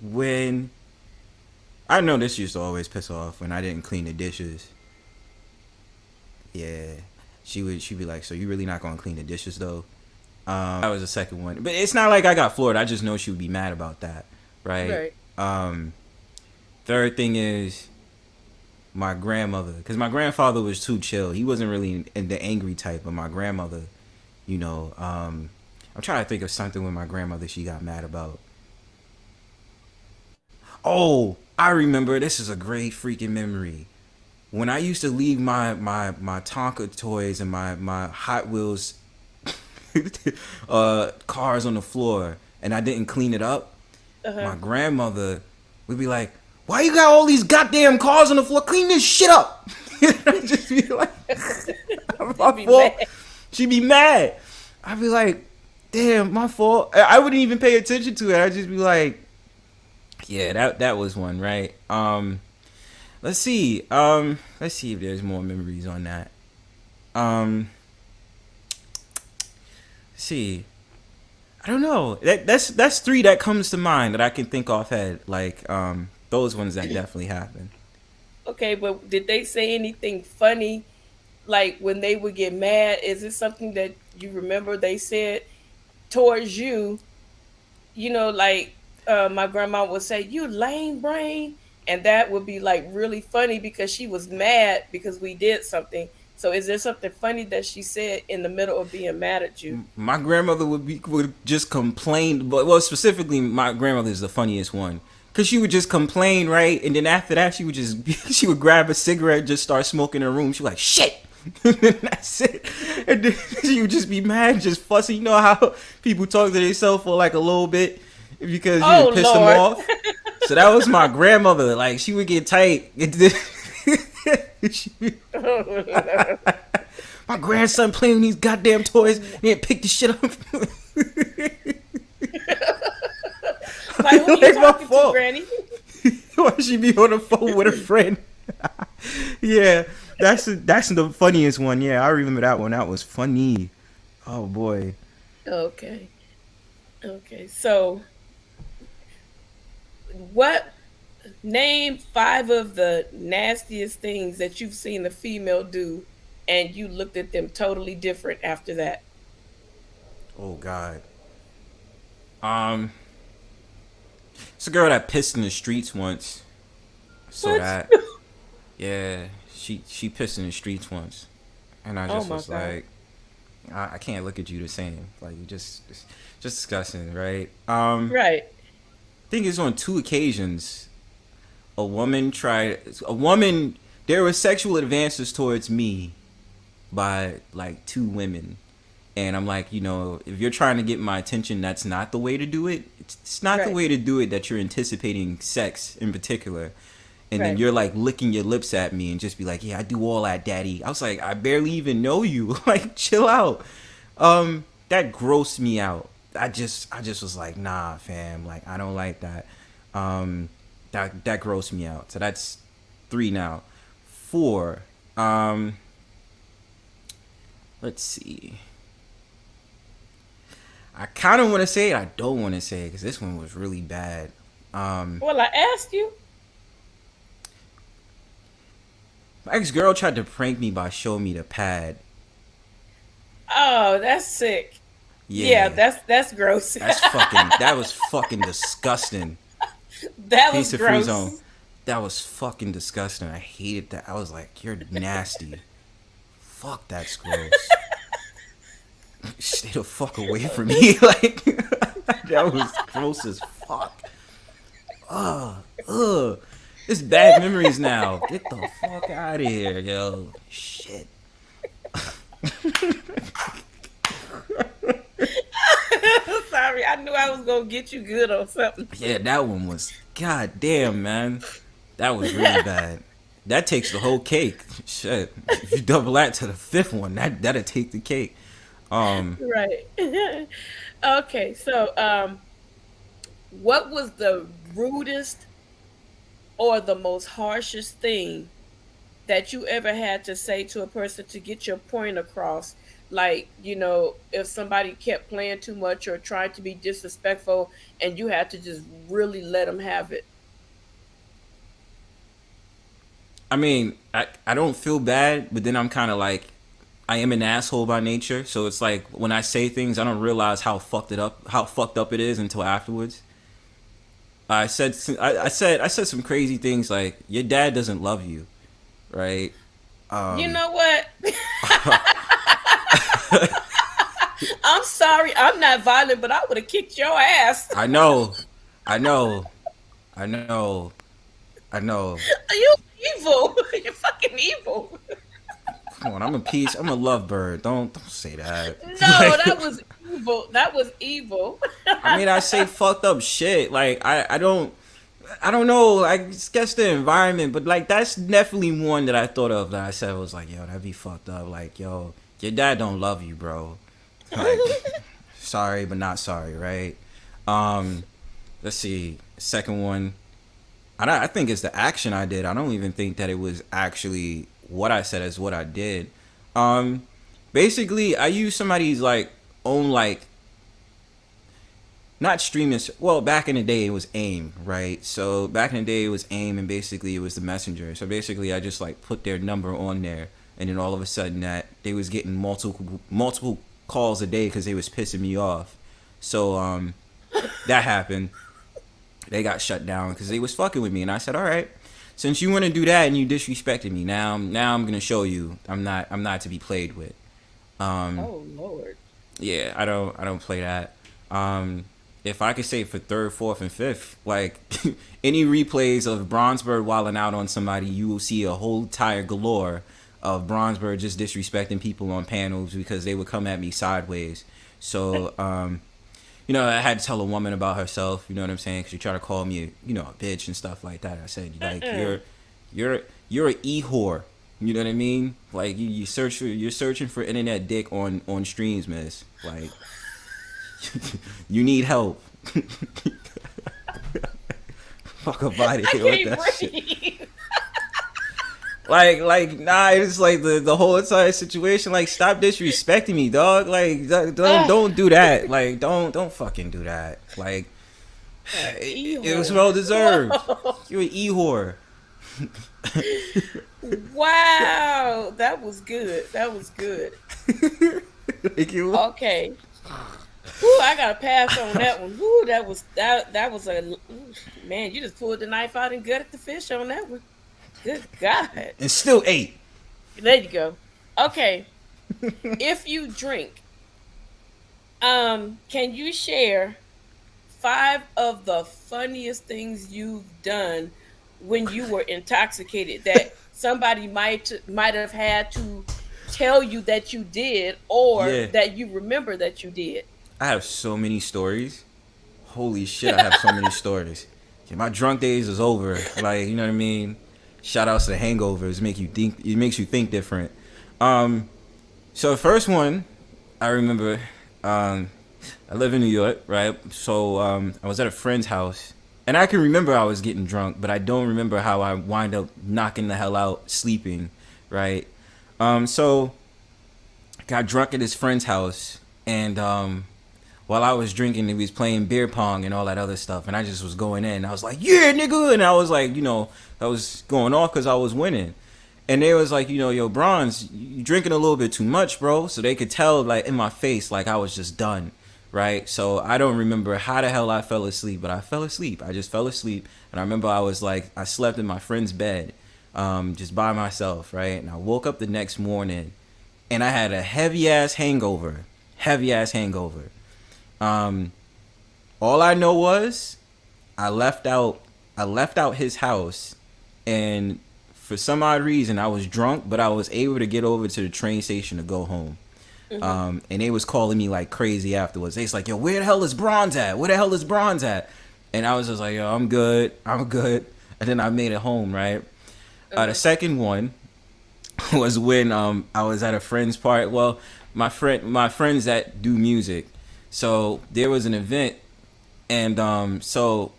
when I know this used to always piss her off when I didn't clean the dishes. Yeah, she'd be like, "So you really not gonna clean the dishes though?" That was the second one, but it's not like I got floored. I just know she would be mad about that, right? Right. Third thing is my grandmother, because my grandfather was too chill. He wasn't really in the angry type, but my grandmother, you know, I'm trying to think of something with my grandmother she got mad about. Oh, I remember. This is a great freaking memory. When I used to leave my Tonka toys and my Hot Wheels cars on the floor and I didn't clean it up, Uh-huh. my grandmother would be like, "Why you got all these goddamn cars on the floor? Clean this shit up." I'd just be like, my be fault. mad. She'd be mad. I'd be like, "Damn, my fault." I wouldn't even pay attention to it. I'd just be like, yeah, that was one, right? Let's see. Let's see if there's more memories on that. Let's see. I don't know. That's 3 that comes to mind that I can think offhand. Like, those ones that definitely happened. Okay, but did they say anything funny? Like when they would get mad, is it something that you remember they said towards you? You know, like my grandma would say, "You lame brain," and that would be like really funny because she was mad because we did something. So, is there something funny that she said in the middle of being mad at you? My grandmother would just complain, but well, specifically, my grandmother is the funniest one. Cause she would just complain, right? And then after that, she would just she would grab a cigarette, just start smoking in her room. She was like, "Shit," and then that's it. And then she would just be mad, just fussing. You know how people talk to themselves for like a little bit because you Oh pissed them Lord! off. So that was my grandmother. Like she would get tight. She- my grandson playing with these goddamn toys. He didn't pick the shit up. Like who you Like my talking to, fault. Granny? Why she be on the phone with a friend? Yeah, that's the funniest one. Yeah, I remember that one. That was funny. Oh boy. Okay. Okay. So, what name five of the nastiest things that you've seen a female do and you looked at them totally different after that? Oh god. Um, it's a girl that pissed in the streets once. So What? that, yeah, she pissed in the streets once, and I Oh just my was God. like, I can't look at you the same. Like you just disgusting, right? Right. I think it's on two occasions. A woman. There were sexual advances towards me by like two women, and I'm like, if you're trying to get my attention, that's not the way to do it. It's not the Right. way to do it that you're anticipating sex in particular. And then Right. you're like licking your lips at me and just be like, yeah, I do all that, daddy. I was like, I barely even know you. Like, chill out. That grossed me out. I just was like, nah, fam. Like, I don't like that. That grossed me out. So that's three now. Four. Let's see. I kind of want to say it. I don't want to say it because this one was really bad. Well, I asked you. My ex girl tried to prank me by showing me the pad. Oh, that's sick. Yeah, Yeah, that's gross. that was fucking disgusting. That was Piece of free zone. gross. That was fucking disgusting. I hated that. I was like, you're nasty. Fuck, that's gross. Stay the fuck away from me. Like, that was gross as fuck. Ugh. It's bad memories now. Get the fuck out of here, yo. Shit. Sorry, I knew I was gonna get you good on something. Yeah, that one was, god damn, man. That was really bad. That takes the whole cake. Shit. If you double that to the fifth one, that'll take the cake. Um, Right. Okay, so what was the rudest or the most harshest thing that you ever had to say to a person to get your point across? Like, if somebody kept playing too much or tried to be disrespectful and you had to just really let them have it. I mean, I don't feel bad, but then I'm kind of like, I am an asshole by nature. So it's like when I say things, I don't realize how fucked up it is until afterwards. I said some crazy things like your dad doesn't love you, right? You know what? I'm sorry, I'm not violent, but I would have kicked your ass. I know, I know, I know, I know. You evil. You're fucking evil. Come on, I'm a peace. I'm a lovebird. Don't say that. No, Like, that was evil. That was evil. I mean, I say fucked up shit. Like I don't know. I guess the environment, but like that's definitely one that I thought of that I said was like, yo, that'd be fucked up. Like, yo, your dad don't love you, bro. Like, sorry, but not sorry, right? Um, let's see. Second one. I think it's the action I did. I don't even think that it was actually what I said as what I did. Um, basically, I used somebody's like own like not streaming. Well, back in the day, it was AIM, right? So back in the day, it was AIM, and basically, it was the messenger. So basically, I just like put their number on there, and then all of a sudden, that they was getting multiple calls a day because they was pissing me off. So that happened. They got shut down because they was fucking with me, and I said, all right. Since you want to do that and you disrespected me, now I'm gonna show you I'm not to be played with. Um, Oh Lord. yeah, I don't play that. If I could say for third, fourth, and fifth, like any replays of Bronzebird wilding out on somebody, you will see a whole entire galore of Bronzebird just disrespecting people on panels because they would come at me sideways. So, I had to tell a woman about herself. You know what I'm saying? Because she tried to call me, a bitch and stuff like that. I said, like, Mm-mm. you're an e whore. You know what I mean? Like you're searching for internet dick on streams, miss. Like you need help. Fuck a body I here with can't that shit. breathe. Nah, it's like the whole entire situation. Like, stop disrespecting me, dog. Like, don't do that. Like, don't fucking do that. Like, it was well deserved. You're an e-whore. Wow, that was good. That was good. Thank you. Okay. Woo, I gotta pass on that one. Woo, that was a man. You just pulled the knife out and gutted the fish on that one. Good God. And still ate. There you go. Okay. If you drink, can you share 5 of the funniest things you've done when you were intoxicated that somebody might have had to tell you that you did, or that you remember that you did? I have so many stories. Holy shit, I have so many stories. Yeah, my drunk days is over. Like, you know what I mean? Shout outs to the hangovers. It makes you think different. So the first one, I remember, I live in New York, right? So I was at a friend's house, and I can remember I was getting drunk, but I don't remember how I wind up knocking the hell out, sleeping, right? So got drunk at his friend's house, and while I was drinking, he was playing beer pong and all that other stuff, and I just was going in. I was like, yeah, nigga, and I was like, I was going off because I was winning. And they was like, yo, Bronze, you drinking a little bit too much, bro. So they could tell, like, in my face, like, I was just done, right? So I don't remember how the hell I fell asleep, but I fell asleep. I just fell asleep. And I remember I slept in my friend's bed, just by myself, right? And I woke up the next morning, and I had a heavy-ass hangover. All I know was I left out his house, and for some odd reason I was drunk, but I was able to get over to the train station to go home. Mm-hmm. And they was calling me like crazy afterwards. They was like, yo, where the hell is Bronze at? And I was just like, yo, I'm good. And then I made it home, right? The second one was when I was at a friend's party. Well, my friends that do music. So there was an event, and so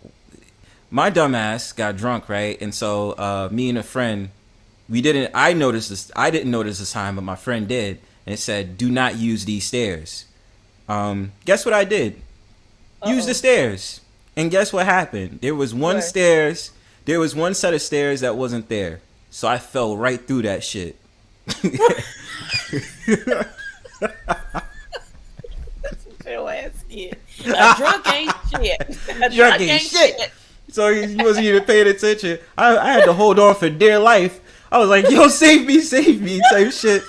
my dumbass got drunk, right? And so me and a friend, I didn't notice the sign, but my friend did, and it said, do not use these stairs. Guess what I did? Use the stairs. And guess what happened? There was one set of stairs that wasn't there. So I fell right through that shit. Your ass kid. A drunk ain't shit. Drunk ain't shit. So he wasn't even paying attention. I had to hold on for dear life. I was like, yo, save me, type shit.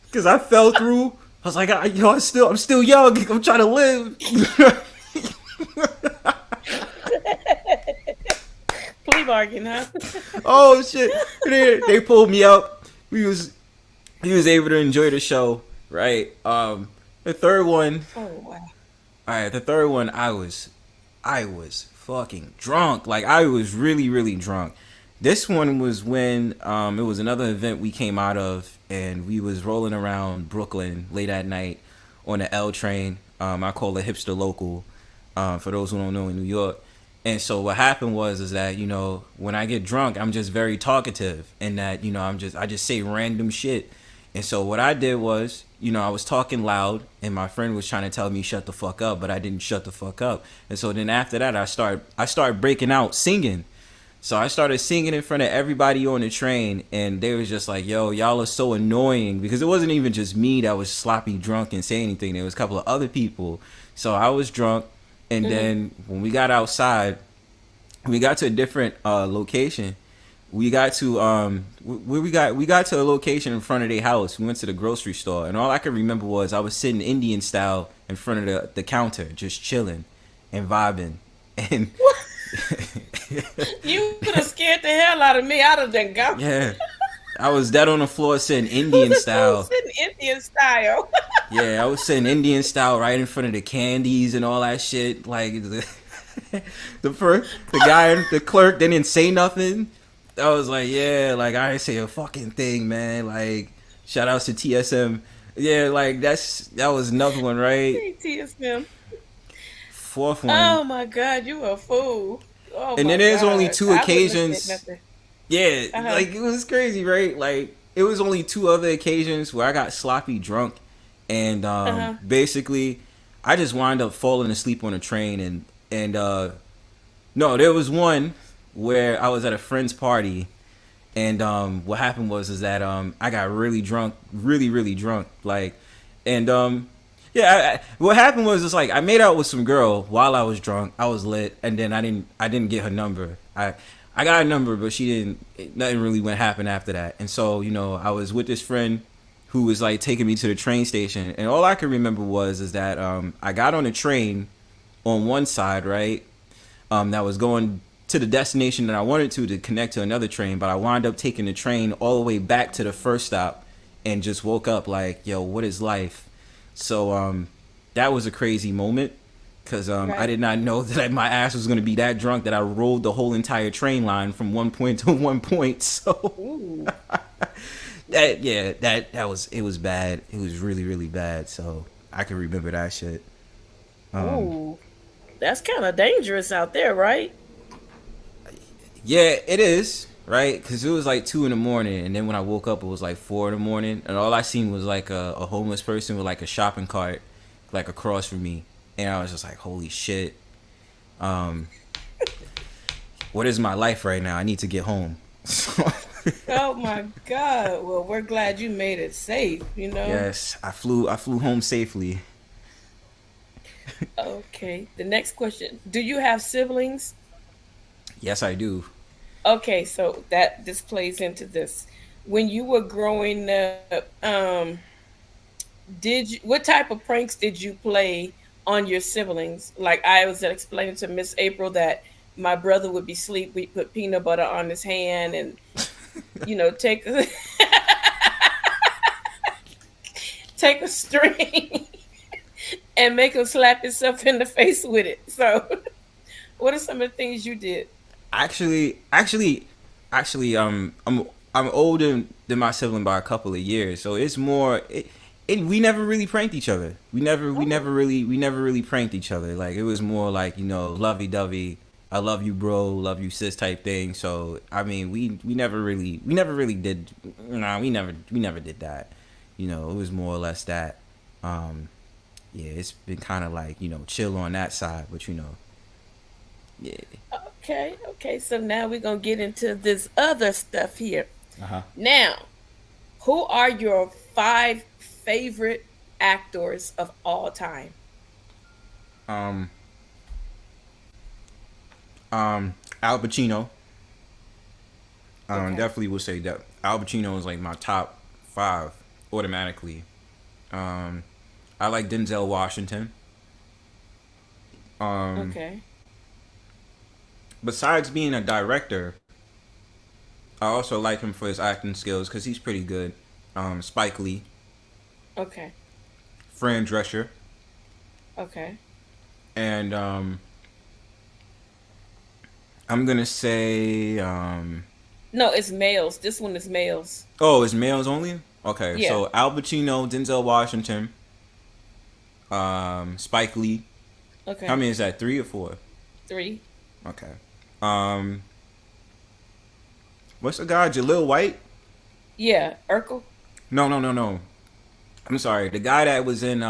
Because I fell through. I was like, I'm still young. I'm trying to live. Plea bargain, huh? Oh shit! They pulled me up. He was able to enjoy the show, right? The third one. Oh wow! All right, the third one. I was fucking drunk. Like, I was really, really drunk. This one was when it was another event we came out of, and we was rolling around Brooklyn late at night on the L train. I call it hipster local. For those who don't know, in New York. And so what happened is that, when I get drunk, I'm just very talkative, and that, I just say random shit. And so what I did was, I was talking loud, and my friend was trying to tell me shut the fuck up, but I didn't shut the fuck up. And so then after that, I started breaking out singing. So I started singing in front of everybody on the train, and they was just like, yo, y'all are so annoying, because it wasn't even just me that was sloppy drunk and saying anything. There was a couple of other people. So I was drunk. And then when we got outside, we got to a different location. We got to we got to a location in front of their house. We went to the grocery store, and all I can remember was I was sitting Indian style in front of the counter, just chilling and vibing. And you could have scared the hell out of me. I'd have done gone. Yeah, I was dead on the floor sitting Indian style. Sitting Indian style. Yeah, I was sitting Indian style right in front of the candies and all that shit. Like the clerk didn't say nothing. I was like, yeah, like I didn't say a fucking thing, man. Like, shout outs to TSM. Yeah, like that was another one, right? TSM. Fourth one. Oh my God, you a fool. Oh, and then there's only two occasions. Yeah, Uh-huh. like it was crazy, right? Like it was only two other occasions where I got sloppy drunk, and Uh-huh. basically, I just wound up falling asleep on a train, and no, there was one where I was at a friend's party, and what happened was is that I got really drunk, really drunk, like, and yeah, what happened was it's like I made out with some girl while I was drunk. I was lit, and then I didn't get her number. I got a number, but she didn't. Nothing really went happen after that. And so I was with this friend who was like taking me to the train station, and all I could remember was is that I got on a train on one side, right, that was going to the destination that I wanted to connect to another train, but I wound up taking the train all the way back to the first stop, and just woke up like, yo, what is life? So that was a crazy moment because I Right. did not know that my ass was going to be that drunk that I rolled the whole entire train line from one point to one point. So Ooh. that was, it was bad. It was really bad. So I can remember that shit. Ooh. That's kind of dangerous out there, right? Yeah, it is, right? Because it was like 2 in the morning, and then when I woke up, it was like 4 in the morning, and all I seen was like a homeless person with like a shopping cart, like across from me, and I was just like, holy shit, um, what is my life right now? I need to get home. So, Oh my God. Well, we're glad you made it safe, you know? yes, I flew home safely. Okay. The next question. Do you have siblings? Yes, I do. Okay, so that this plays into this. When you were growing up, did you what type of pranks did you play on your siblings? Like I was explaining to Miss April that my brother would be asleep, we put peanut butter on his hand and take take a string and make him slap himself in the face with it. So, what are some of the things you did? Actually, I'm older than my sibling by a couple of years, so it's more. We never really pranked each other. Oh, We never really pranked each other. Like it was more like lovey dovey. I love you, bro. Love you, sis, type thing. So I mean, we never really did. Nah, we never did that. It was more or less that. Yeah, it's been kind of like chill on that side, but yeah. okay, okay. So now we're gonna get into this other stuff here. Uh huh. Now, who are your five favorite actors of all time? Um, Al Pacino. Okay, Definitely would say that Al Pacino is like my top five automatically. Um, I like Denzel Washington. Um, okay, Besides being a director, I also like him for his acting skills because he's pretty good. Spike Lee, okay, Fran Drescher, okay. and I'm gonna say No, it's males. This one is males. oh, it's males only. Okay, Yeah. so Al Pacino, Denzel Washington, Spike Lee. How Okay. many is that? Three or four? Three. Okay. Um, what's the guy? Jaleel White? Yeah. Urkel. No. I'm sorry. The guy that was in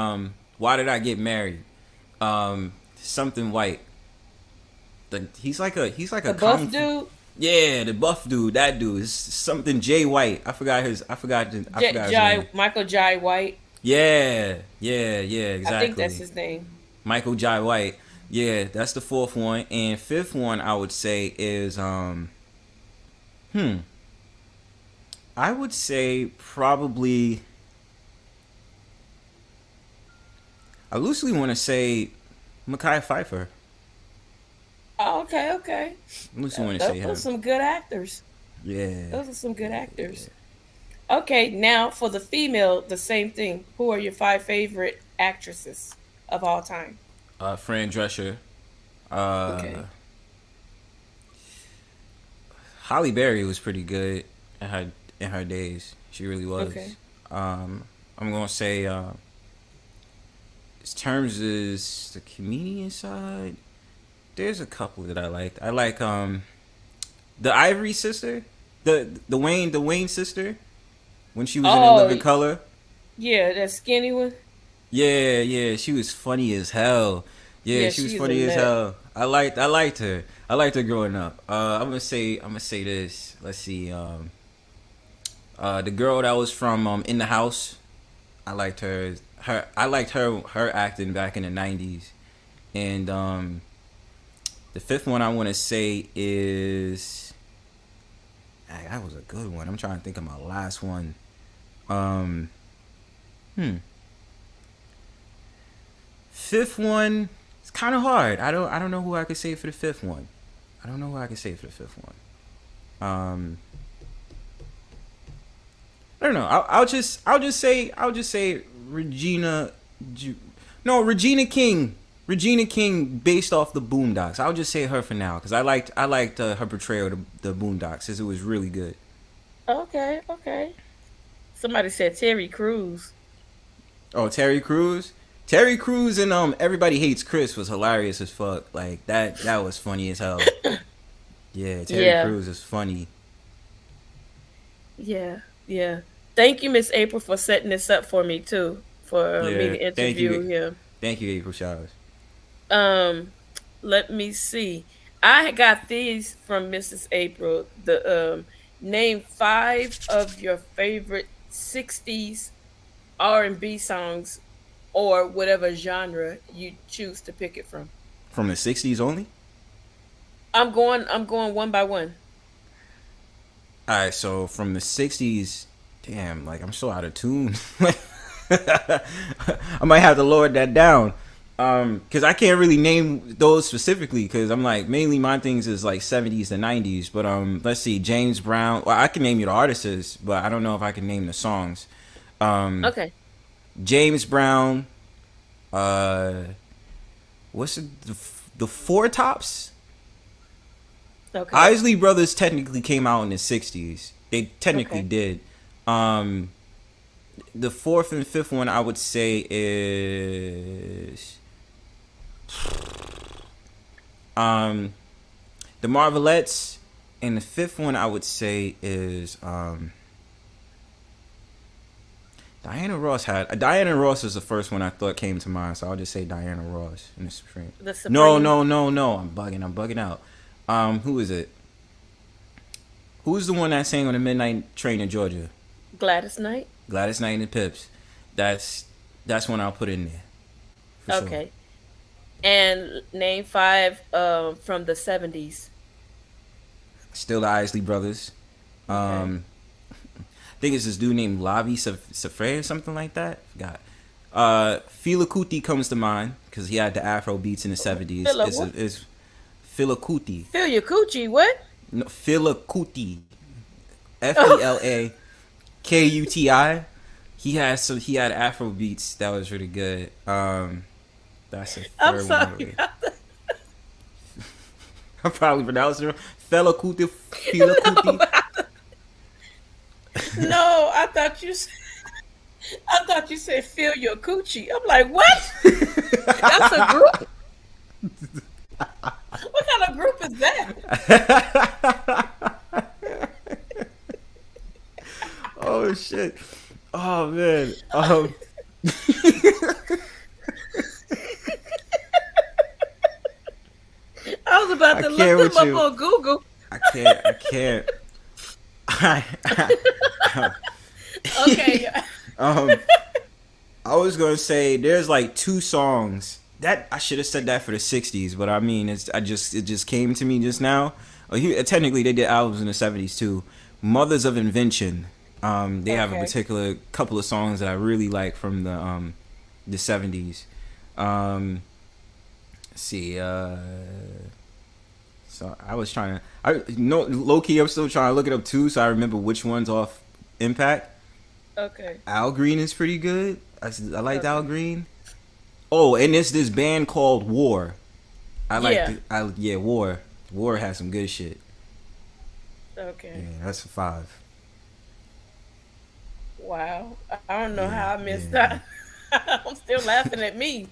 Why Did I Get Married? Something White. He's like a The kung buff fu. dude. Yeah, the buff dude. That dude is something Jay White. I forgot his name. Michael Jai White. Yeah. I think that's Exactly. his name. Michael Jai White. Yeah, that's the fourth one, and fifth one I would say is hmm. I would say probably I loosely want to say Mekhi Phifer. Oh, okay, okay. I loosely want to say Those are him. some good actors. Yeah. Those are some good actors. Okay, now for the female, the same thing. Who are your five favorite actresses of all time? Fran Drescher. Uh, Okay. Holly Berry was pretty good in her days. She really was. Okay. I'm gonna say, in terms is the comedian side. There's a couple that I liked. I like the Ivory sister. The Wayne sister when she was in Oh, Living Color. yeah, that skinny one. Yeah, yeah, she was funny as hell. Yeah, Yeah, she was she's a funny as nut. hell. I liked her. I liked her growing up. I'm gonna say this. Let's see. The girl that was from In the House. I liked her. I liked her acting back in the '90s. And the fifth one I want to say is that was a good one. I'm trying to think of my last one. Um, Fifth one, it's kind of hard. I don't know who I could say for the fifth one. I don't know who I could say for the fifth one. I don't know. I'll just say Regina. No, Regina King. Regina King, based off the Boondocks. I'll just say her for now because I liked her portrayal of the Boondocks, since it was really good. Okay, okay. Somebody said Terry Crews. Oh, Terry Crews. Terry Crews and Everybody Hates Chris was hilarious as fuck. Like that was funny as hell. Yeah, Terry Yeah, Crews is funny. yeah, yeah. Thank you, Miss April, for setting this up for me too, for me Yeah, to thank interview you, him. thank you, April Showers. Um, Let me see. I got these from Mrs. April. The name five of your favorite '60s R&B songs, or whatever genre you choose to pick it from. From the '60s only. I'm going one by one. All right, so from the '60s, damn, like I'm so out of tune. I might have to lower that down, because I can't really name those specifically. Because I'm like mainly my things is like '70s to '90s. But let's see, James Brown. Well, I can name you the artists, but I don't know if I can name the songs. Um, Okay. James Brown. What's it? The Four Tops. Okay. Isley Brothers technically came out in the '60s. They technically Okay. did. The fourth and fifth one I would say is the Marvelettes, and the fifth one I would say is Diana Ross was the first one I thought came to mind, so I'll just say Diana Ross in the Supreme. The No, Supremes. no, no, no. I'm bugging out. Who is it? Who's the one that sang on the Midnight Train in Georgia? Gladys Knight. Gladys Knight and the Pips. That's one I'll put in there for sure. Okay. And name five from the '70s. Still the Isley Brothers. Okay. I think it's this dude named Lavi Safre or something like that. Forgot. Fela Kuti comes to mind because he had the Afro beats in the '70s. Fela It's, what? it's Fela Kuti. Feel your coochie. What? No, Fela Kuti. FELAKUTI. He had Afro beats that was really good. That's a I'm third sorry. one. I'm probably pronouncing it wrong. Fela Kuti. Fela Kuti. No, I thought you said feel your coochie. I'm like, what? That's a group. What kind of group is that? Oh shit. Oh man. I was about I to can't look with them you. up on Google. I can't. Okay. I was gonna say there's like two songs that I should have said that for the '60s, but I mean it just came to me just now. Technically they did albums in the '70s too. Mothers of Invention. They have a Okay. particular couple of songs that I really like from the '70s. Let's see. So I was trying to, low key, I'm still trying to look it up too, so I remember which one's off Impact. Okay. Al Green is pretty good. I liked Al Okay. Green. Oh, and there's this band called War. I like Yeah. yeah, War. War has some good shit. Okay. Yeah, that's a 5. Wow. I don't know how I missed yeah. that. I'm still laughing at me.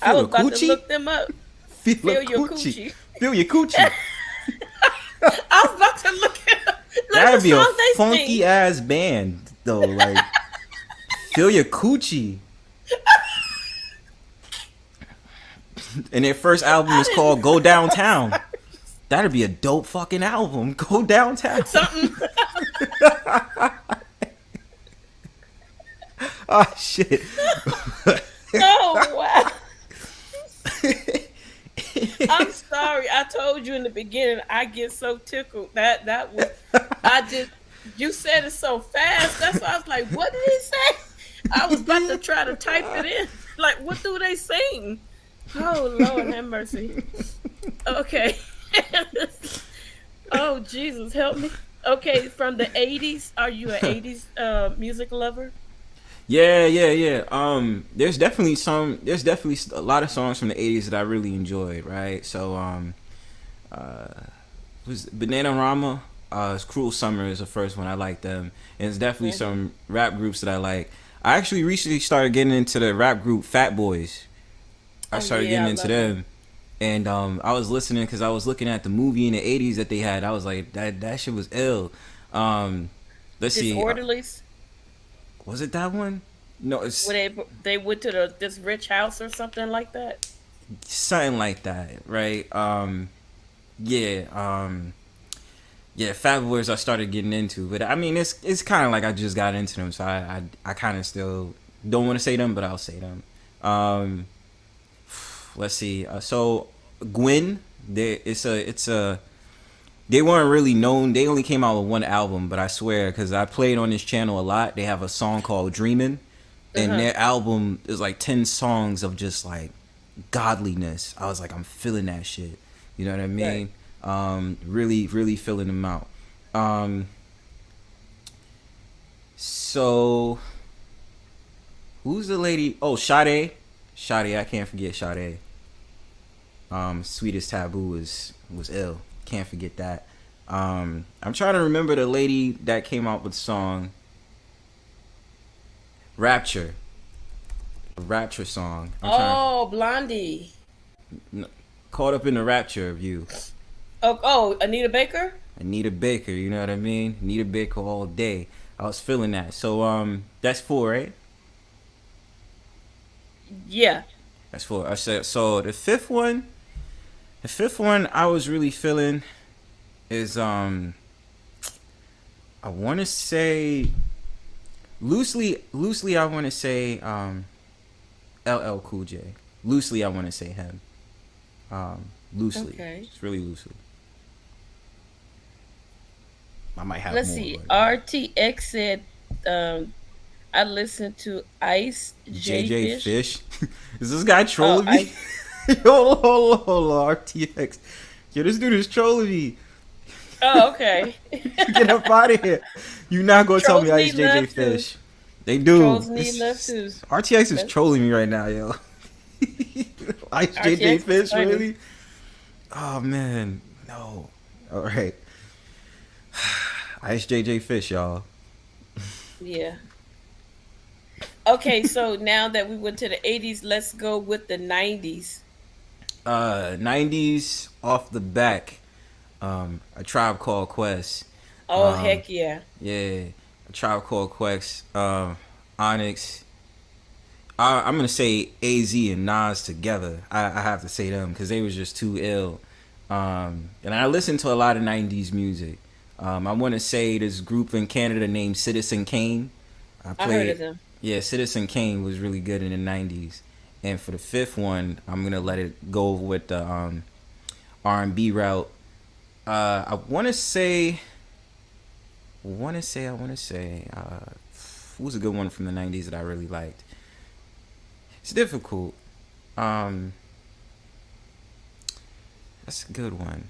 I Feel was a about to coochie? look them up. Feel Feel a your coochie. coochie. Feel your coochie. I was about to look it up. like the That'd be a song they funky sing. ass band though. Like, feel your coochie. And their first album I is didn't called Go know. I'm Downtown. sorry. That'd be a dope fucking album. Go Downtown. Something. Oh shit. Oh wow. I'm sorry. I told you in the beginning. I get so tickled. That was. I just. You said it so fast. That's why I was like, "What did he say?" I was about to try to type it in. Like, what do they sing? Oh Lord, have mercy. Okay. Oh Jesus, help me. Okay, from the '80s. Are you an '80s music lover? Yeah, yeah, yeah. There's definitely a lot of songs from the '80s that I really enjoyed. Right. So was Bananarama. It's Cruel Summer is the first one. I like them, and it's definitely Mhm. some rap groups that I like. I actually recently started getting into the rap group Fat Boys. I Oh started yeah, getting I into love them. them, and I was listening because I was looking at the movie in the '80s that they had. I was like, that shit was ill. Um, let's see, Disorderlies. was it that one? No, Where it's they went to this rich house or something like that. something like that, right? Yeah, yeah, Fat Boys I started getting into, but I mean it's kind of like I just got into them, so I kind of still don't want to say them, but I'll say them. Um, let's see, so Gwen, it's a they weren't really known. They only came out with one album, but I swear, because I played on this channel a lot, they have a song called "Dreamin'," Uh and huh. their album is like 10 songs of just like godliness. I was like, I'm feeling that shit. You know what I Right. mean? Really, really feeling them out. Um, so who's the lady? Oh, Sade. Sade, I can't forget Sade. Sweetest Taboo was ill. Can't forget that. I'm trying to remember the lady that came out with the song Rapture. A Rapture song. I'm trying Oh, Blondie. caught up in the rapture of you. Oh, Anita Baker. Anita Baker, you know what I mean? Anita Baker all day. I was feeling that. So that's four, right? Yeah. That's four. I said so the fifth one I was really feeling is I wanna say loosely I wanna say LL Cool J. Loosely I wanna say him. Loosely. Okay. It's really loosely. I might have Let's more, see. but RTX said, um, I listened to Ice J JJ Fish. Fish. Is this guy Oh, trolling me? I. Hold on, RTX. Yo, this dude is trolling me. Oh, okay. Get up out of here. You not gonna tell me Trolls Ice need JJ love too. Fish. They do. Trolls need love too. RTX is That's trolling me right now, yo. Ice JJ RTX is Fish, funny. really? Oh man, no. All right, Ice JJ Fish, y'all. Yeah. Okay, so now that we went to the '80s, let's go with the '90s. 90s off the back. A Tribe Called Quest. Oh Um, heck yeah. yeah, A Tribe Called Quest. Onyx. I'm gonna say AZ and Nas together. I have to say them because they was just too ill. And I listened to a lot of '90s music. I want to say this group in Canada named Citizen Kane. I I heard of played. them. Yeah, Citizen Kane was really good in the '90s. And for the fifth one, I'm gonna let it go with the R&B route. I want to say. Who's a good one from the '90s that I really liked? It's difficult. Um, that's a good one.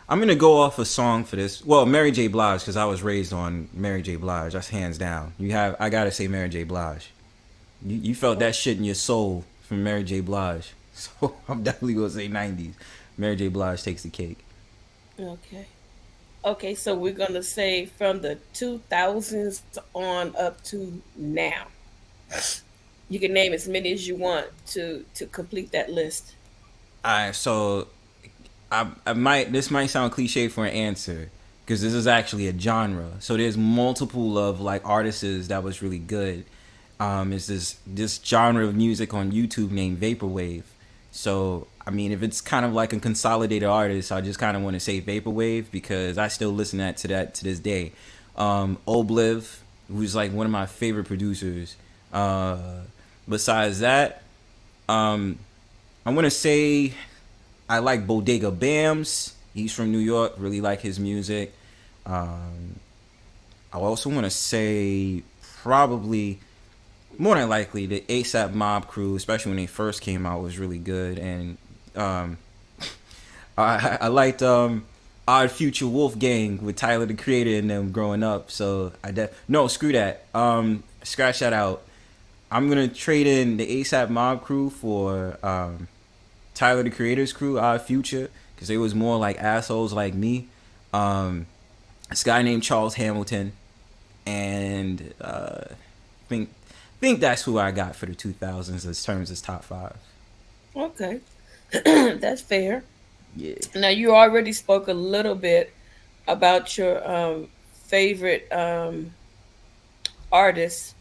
I'm gonna go off a song for this. Well, Mary J. Blige, because I was raised on Mary J. Blige. That's hands down. I gotta say Mary J. Blige. You felt that shit in your soul from Mary J. Blige. So I'm definitely gonna say '90s. Mary J. Blige takes the cake. Okay. Okay, so we're gonna say from the 2000s on up to now. You can name as many as you want to complete that list. Alright, so I might this might sound cliche for an answer because this is actually a genre. So there's multiple of like artists that was really good. It's this genre of music on YouTube named vaporwave. So I mean, if it's kind of like a consolidated artist, I just kind of want to say vaporwave because I still listen to that to this day. Obliv, who's like one of my favorite producers. Besides that, I want to say I like Bodega Bams. He's from New York. Really like his music. I also want to say probably more than likely the ASAP Mob crew, especially when they first came out, was really good. And I liked Odd Future Wolfgang with Tyler the Creator and them growing up. So no, screw that. Scratch that out. I'm gonna trade in the ASAP Mob crew for Tyler the Creator's crew, Odd Future, because they was more like assholes like me. This guy named Charles Hamilton, and think that's who I got for the 2000s as terms as top 5. Okay. That's fair. Yeah. Now, you already spoke a little bit about your favorite artists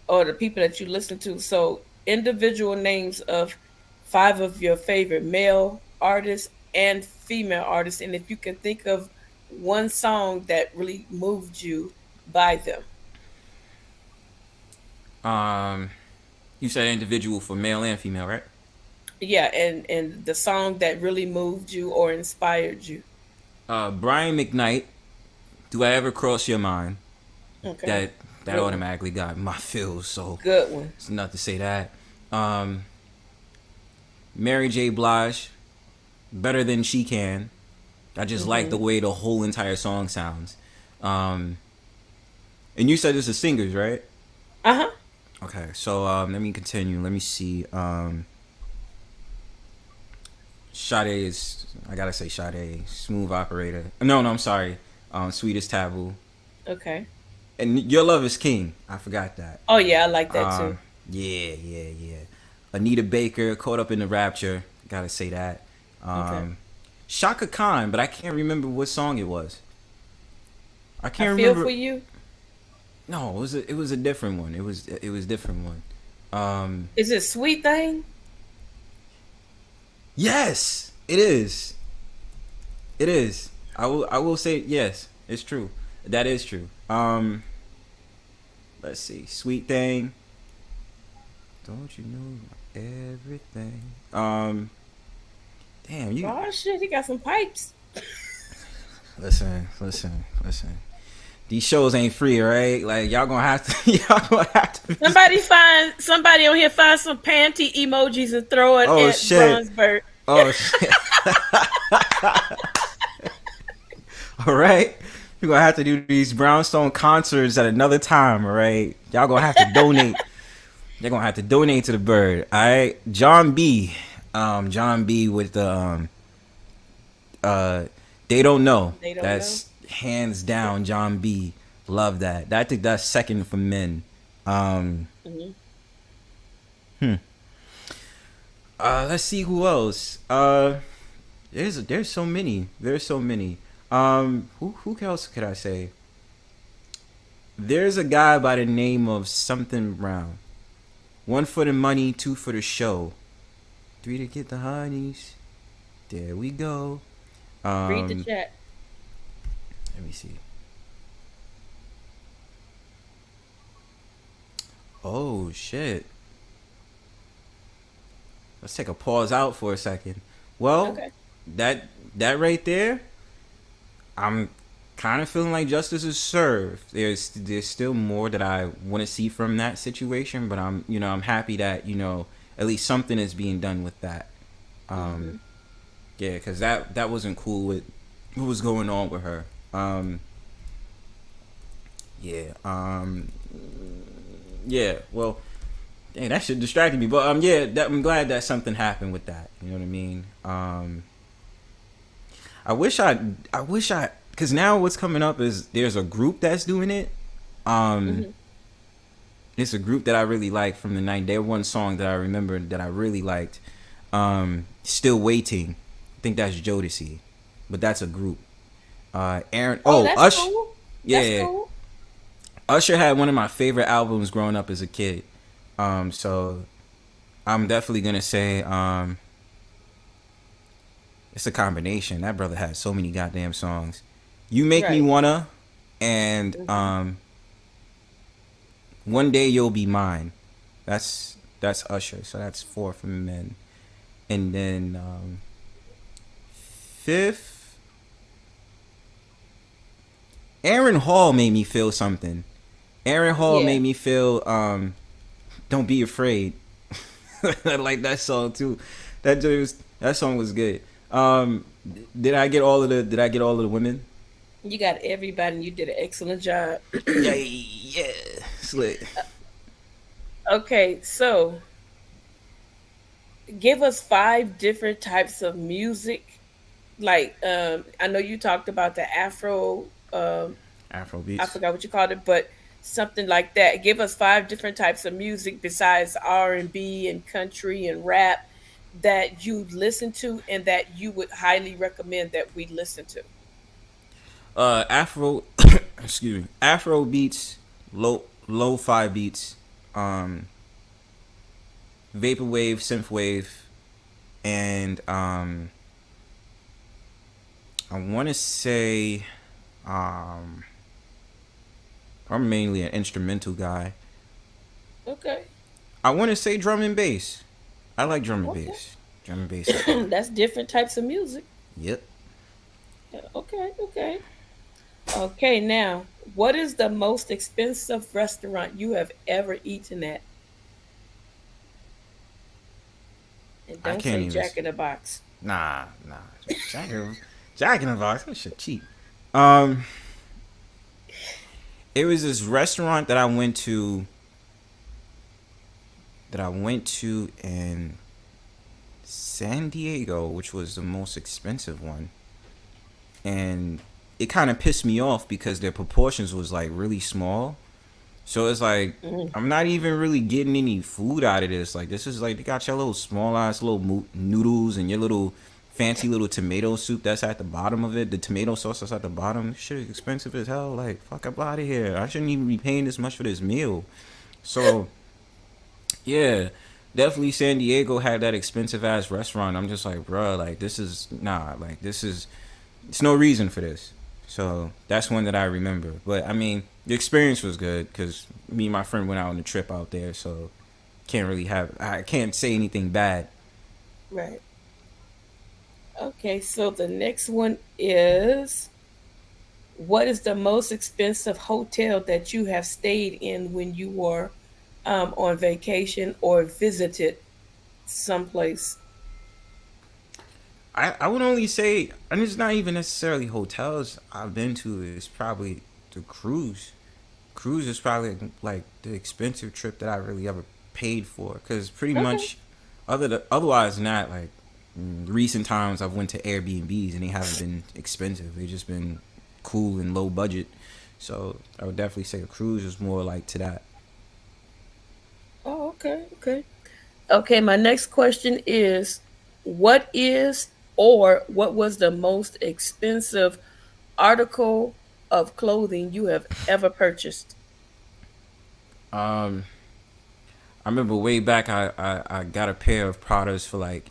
or the people that you listen to. So, individual names of 5 of your favorite male artists and female artists, and if you can think of one song that really moved you by them. You said individual for male and female, right? Yeah, and the song that really moved you or inspired you. Brian McKnight, Do I Ever Cross Your Mind? Okay. That Good one. automatically got my feels, so Good one. it's enough to say that. Mary J. Blige, Better Than She Can. I just like the way the whole entire song sounds. And you said this is singers, right? Uh-huh. Okay, so let me continue. Let me see. Sade is, I gotta say Sade, Smooth Operator. No, I'm sorry. Sweetest Taboo. Okay. And Your Love Is King. I forgot that. Oh yeah, I like that too. Yeah. Anita Baker, Caught Up in the Rapture. Gotta say that. Okay. Shaka Khan, but I can't remember what song it was. I can't I feel remember. for you. No, it was a different one. It was a different one. Is it Sweet Thing? Yes, it is. It is. I will say yes. It's true. That is true. Let's see. Sweet Thing. Don't you know everything? Damn you. Oh shit, he got some pipes. Listen. These shows ain't free, right? Like y'all gonna have to. Somebody on here find some panty emojis and throw it Oh, at shit. Bronzebird. Oh shit. All right. We're gonna have to do these Brownstone concerts at another time, all right? Y'all gonna have to donate. You're gonna have to donate to the bird. All right. John B. John B with the They Don't Know. They Don't That's hands down John B. Love that. I think that's second for men. Let's see who else. There's so many. Who else could I say? There's a guy by the name of something Brown. 1 for the money, 2 for the show, 3 to get the honeys. There we go. Read the chat. Let me see. Oh shit. Let's take a pause out for a second. Well, Okay. that right there, I'm kind of feeling like justice is served. There's still more that I want to see from that situation, but I'm happy that at least something is being done with that. Yeah, because that wasn't cool with what was going on with her. Yeah. Well, dang, that shit distracted me. But I'm glad that something happened with that. You know what I mean? I wish I, because now what's coming up is there's a group that's doing it. It's a group that I really like from the night. Their one song that I remember that I really liked, Still Waiting. think that's Jodeci, but that's a group. Aaron. Oh, Oh, that's Ush. cool. That's Yeah, cool. Usher had one of my favorite albums growing up as a kid. So I'm definitely gonna say it's a combination. That brother had so many goddamn songs. You Make Me Right. Wanna, and Hmm. One Day You'll Be Mine. That's Usher. So that's four from men. And then fifth, Aaron Hall made me feel something. Aaron Hall Yeah. made me feel Don't Be Afraid. I like that song too. That song was good. Did I get all of the women? You got everybody, and you did an excellent job. Yeah, yeah. Slick. Okay, so give us five different types of music. Like, I know you talked about the Afro. Afro I beats. forgot what you called it, but something like that. Give us five different types of music besides R&B and country and rap that you listen to and that you would highly recommend that we listen to. Afro excuse me. Afro beats, lo-fi beats, um vaporwave, synthwave, and I want to say um I'm mainly an instrumental guy. Okay. I want to say drum and bass. I like drum and Okay. bass. Drum and bass is hard. That's different types of music. Yep. Yeah, okay, okay. Okay, now, what is the most expensive restaurant you have ever eaten at? And I don't can't say even. Jack in the Box. Nah. Jack in, Jack in the Box. That shit cheap. Um, it was this restaurant that I went to. In San Diego, which was the most expensive one, and it kind of pissed me off because their proportions was like really small. So it's like Mm. I'm not even really getting any food out of this. Like this is like they got your little small ass little noodles and your little fancy little tomato soup that's at the bottom of it. The tomato sauce that's at the bottom. This shit is expensive as hell. Like fuck up out of here. I shouldn't even be paying this much for this meal. So yeah, definitely San Diego had that expensive ass restaurant. I'm just like, bruh, like this is nah, like this is it's no reason for this. So that's one that I remember. But I mean, the experience was good because me and my friend went out on a trip out there. So I can't say anything bad. Right. Okay, so the next one is, what is the most expensive hotel that you have stayed in when you were on vacation or visited someplace? I would only say, and it's not even necessarily hotels I've been to. It's probably the cruise. Cruise is probably like the expensive trip that I really ever paid for. Cause pretty Okay. much, otherwise than that, like recent times I've went to Airbnbs and they haven't been expensive. They just been cool and low budget. So I would definitely say a cruise is more like to that. Oh, okay, okay. Okay, my next question is, what is or what was the most expensive article of clothing you have ever purchased? Um, I remember way back I got a pair of Pradas for like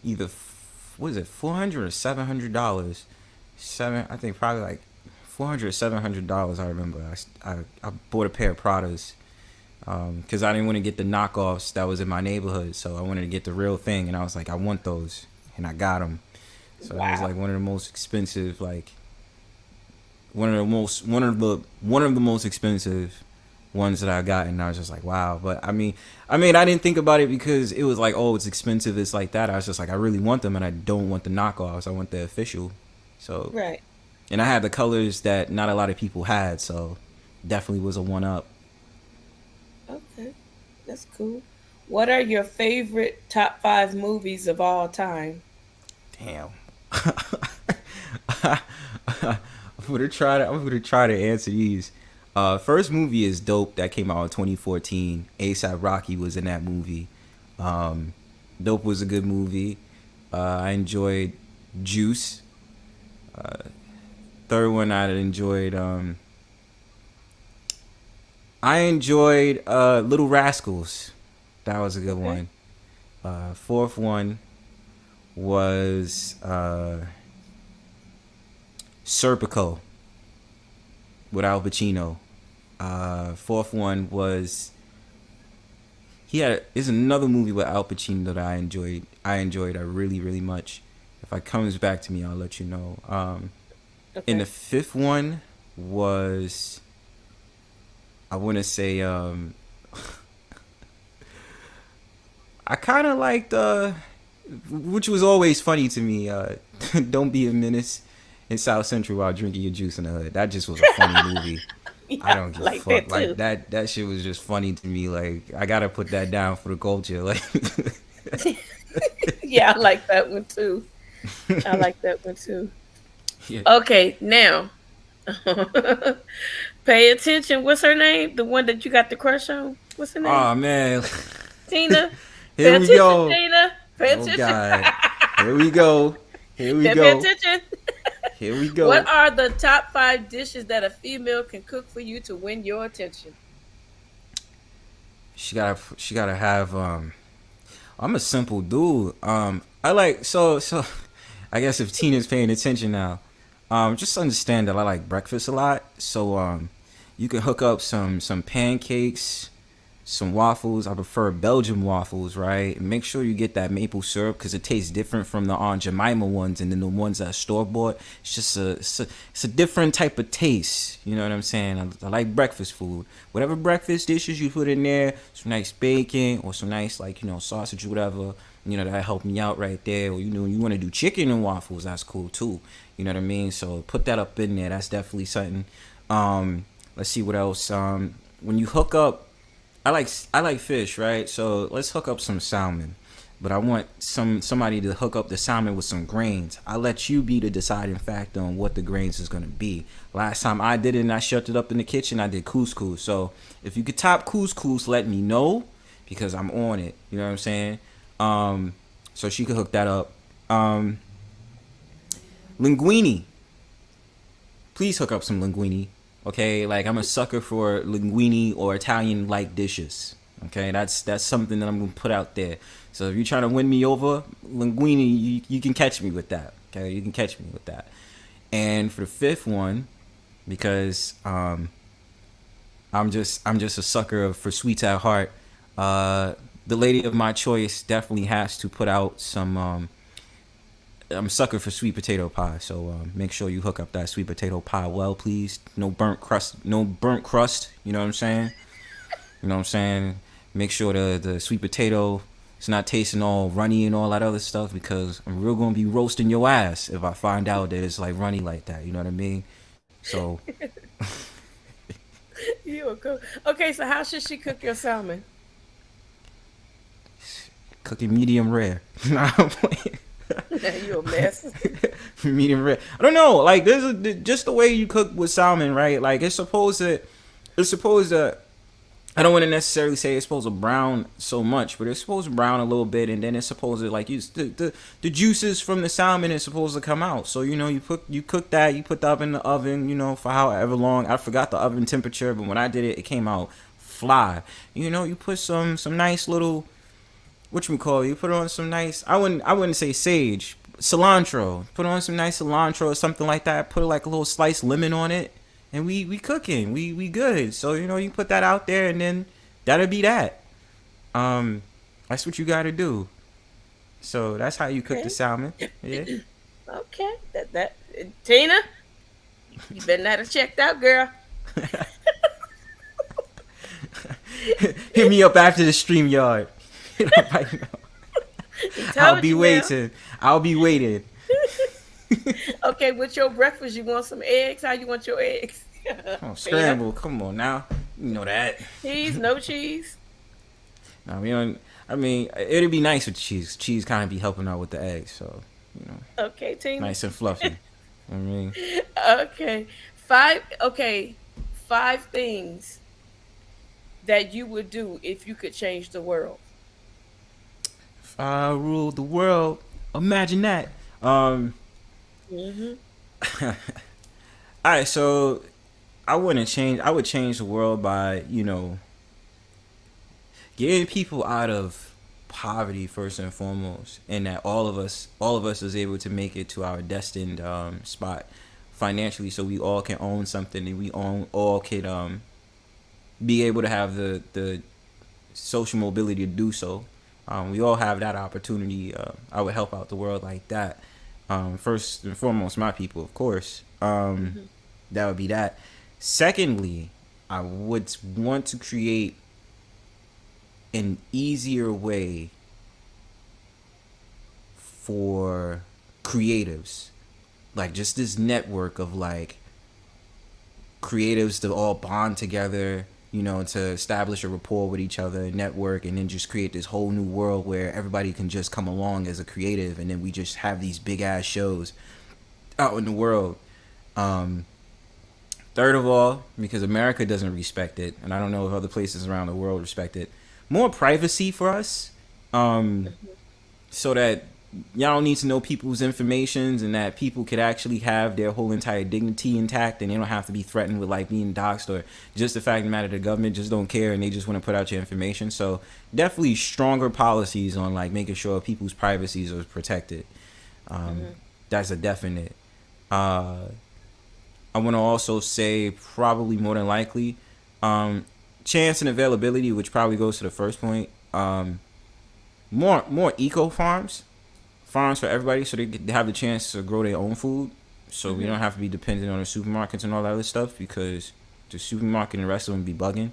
either what is it $400 or $700. I think probably like $400 or $700. I remember I bought a pair of Pradas because I didn't want to get the knockoffs that was in my neighborhood, so I wanted to get the real thing, and I was like I want those, and I got them. So that was Wow. like one of the most expensive, like one of the most expensive ones that I got, and I was just like, wow. But I mean, I didn't think about it because it was like, oh, it's expensive. It's like that. I was just like, I really want them, and I don't want the knockoffs. I want the official. So, Right. and I had the colors that not a lot of people had, so definitely was a one up. Okay. That's cool. What are your favorite top five movies of all time? Damn. I'm gonna try to answer these. First movie is Dope that came out in 2014. ASAP Rocky was in that movie. Um, Dope was a good movie. I enjoyed Juice. Third one I enjoyed. I enjoyed Little Rascals. That was a good Okay. one. Fourth one was Serpico with Al Pacino. Fourth one was is another movie with Al Pacino that I enjoyed. I really really much. If it comes back to me, I'll let you know. And the Okay. fifth one was, I want to say, I kind of liked, which was always funny to me. Don't be a menace in South Central while drinking your juice in the hood. That just was a funny movie. I Yeah, don't I give a like fuck. that Like too. that shit was just funny to me. Like I gotta put that down for the culture. Like Yeah, I like that one too. I like that one too. yeah. Okay, now pay attention. What's her name? The one that you got the crush on? What's her name? Oh man. Tina. Pay Here we attention, go. Tina. Pay Oh attention. God. Here we go. Here we Pay go. attention. Here we What go. are the top 5 dishes that a female can cook for you to win your attention? She gotta have I'm a simple dude. I like so I guess if Tina's paying attention now, just understand that I like breakfast a lot. So you can hook up some pancakes, some waffles. I prefer Belgian waffles, right? And make sure you get that maple syrup because it tastes different from the Aunt Jemima ones and then the ones that are store bought. It's just it's a different type of taste. You know what I'm saying? I like breakfast food. Whatever breakfast dishes you put in there, some nice bacon or some nice like sausage or whatever. That help me out right there. Or you want to do chicken and waffles, that's cool too. You know what I mean? So put that up in there. That's definitely something. Let's see what else. When you hook up I like fish, right? So let's hook up some salmon. But I want somebody to hook up the salmon with some grains. I let you be the deciding factor on what the grains is gonna be. Last time I did it and I shut it up in the kitchen, I did couscous. So if you could top couscous, let me know because I'm on it. You know what I'm saying? So she could hook that up. Linguine. Please hook up some linguine. Okay, like I'm a sucker for linguine or Italian like dishes. Okay, that's something that I'm gonna put out there. So if you're trying to win me over, linguine, you can catch me with that. Okay, you can catch me with that. And for the fifth one, because I'm just a sucker for sweets at heart. The lady of my choice definitely has to put out some. I'm a sucker for sweet potato pie, so make sure you hook up that sweet potato pie well, please. No burnt crust, no burnt crust. You know what I'm saying? You know what I'm saying? Make sure the sweet potato is not tasting all runny and all that other stuff because I'm real gonna be roasting your ass if I find out that it's like runny like that. You know what I mean? So You a cook. Okay, so how should she cook your salmon? cooking medium rare. Nah, I'm playing. You a mess. Medium rare. I don't know. Like just the way you cook with salmon, right? Like it's supposed to. I don't want to necessarily say it's supposed to brown so much, but it's supposed to brown a little bit, and then it's supposed to like use the juices from the salmon is supposed to come out. So you cook that, you put that in the oven, for however long. I forgot the oven temperature, but when I did it, it came out fly. You put some nice little you put on some nice I wouldn't say sage, cilantro. Put on some nice cilantro or something like that. Put like a little sliced lemon on it, and we cooking. We good. So you put that out there, and then that'll be that. That's what you got to do. So that's how you cook the Okay. salmon. Yeah. Okay. That Tina, you better not have checked out, girl. Hit me up after the stream yard. He I'll told be you now. waiting. I'll be waiting. Okay, with your breakfast, you want some eggs? How you want your eggs? Oh, Tina, scramble. Come on now. You know that. cheese, no cheese. No, we don't. I mean, it'd be nice with cheese. Cheese kind of be helping out with the eggs, so Okay, Tina. nice and fluffy. I mean, Okay, five. Okay, 5 things that you would do if you could change the world. if I ruled the world, Imagine that. Um, Mm-hmm. all right, so I wouldn't change. I would change the world by getting people out of poverty first and foremost, and that all of us is able to make it to our destined spot financially, so we all can own something, and we all can be able to have the social mobility to do so. We all have that opportunity. I would help out the world like that. First and foremost, my people, of course. Mm-hmm. That would be that. Secondly, I would want to create an easier way for creatives, like just this network of like creatives to all bond together, to establish a rapport with each other, network, and then just create this whole new world where everybody can just come along as a creative, and then we just have these big ass shows out in the world. Um, Third of all, because America doesn't respect it, and I don't know if other places around the world respect it, more privacy for us, um, so that y'all don't need to know people's informations, and that people could actually have their whole entire dignity intact, and they don't have to be threatened with like being doxxed, or just the fact of the matter, the government just don't care and they just want to put out your information. So definitely stronger policies on like making sure people's privacies are protected. Um, Mm-hmm. that's a definite. Uh, I want to also say probably more than likely, um, chance and availability, which probably goes to the first point. More eco farms for everybody, so they have the chance to grow their own food. So we Mm-hmm. don't have to be dependent on the supermarkets and all that other stuff, because the supermarket and the rest of them be bugging.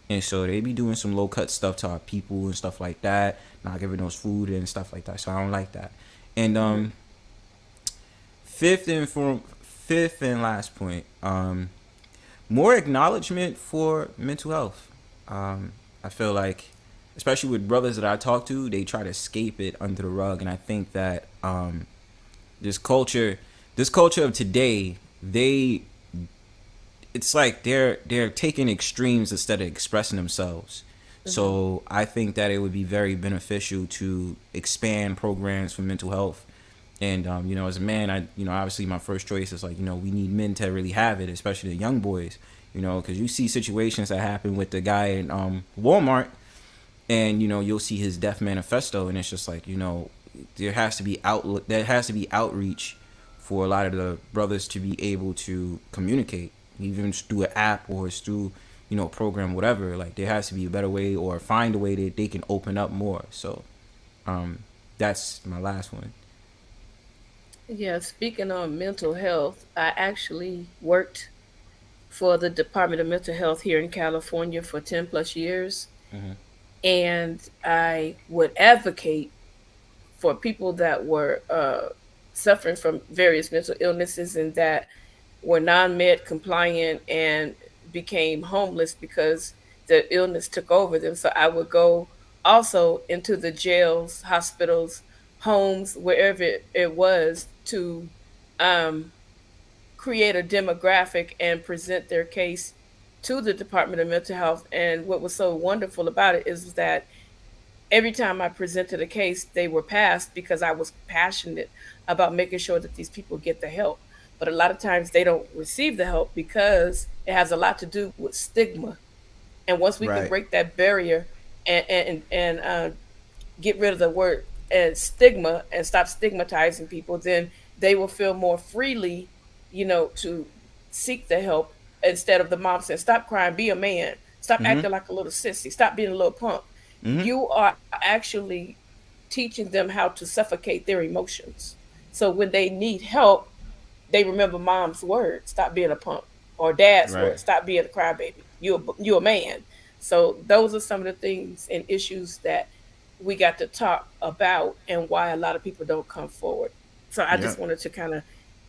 And so they be doing some low cut stuff to our people and stuff like that, not giving us food and stuff like that. So I don't like that. And Mm-hmm. fifth and last point, more acknowledgement for mental health. I feel like, especially with brothers that I talk to, they try to escape it under the rug, and I think that this culture, this culture of today, it's like they're taking extremes instead of expressing themselves. Mm-hmm. So I think that it would be very beneficial to expand programs for mental health. And as a man, obviously my first choice is like, we need men to really have it, especially the young boys. Because you see situations that happen with the guy in Walmart, and you'll see his death manifesto, and it's just like, there has to be outreach for a lot of the brothers to be able to communicate, even through an app or through a program, whatever. Like there has to be a better way, or find a way that they can open up more. So that's my last one. Yeah, speaking on mental health, I actually worked for the Department of Mental Health here in California for 10 plus years. Hmm. And I would advocate for people that were suffering from various mental illnesses and that were non med compliant and became homeless because the illness took over them. So I would go also into the jails, hospitals, homes, wherever it was, to um, create a demographic and present their case to the Department of Mental Health. And what was so wonderful about it is that every time I presented a case, they were passed because I was passionate about making sure that these people get the help. But a lot of times they don't receive the help because it has a lot to do with stigma. And once we can Right. break that barrier and get rid of the word and stigma and stop stigmatizing people, then they will feel more freely, to seek the help instead of the mom saying, "Stop crying, be a man, stop Hmm. acting like a little sissy, stop being a little punk." Hmm. You are actually teaching them how to suffocate their emotions. So when they need help, they remember mom's word, "Stop being a punk," or dad's Right. word, "Stop being a crybaby. You a man." So those are some of the things and issues that we got to talk about and why a lot of people don't come forward. So I just Yep. wanted to kind of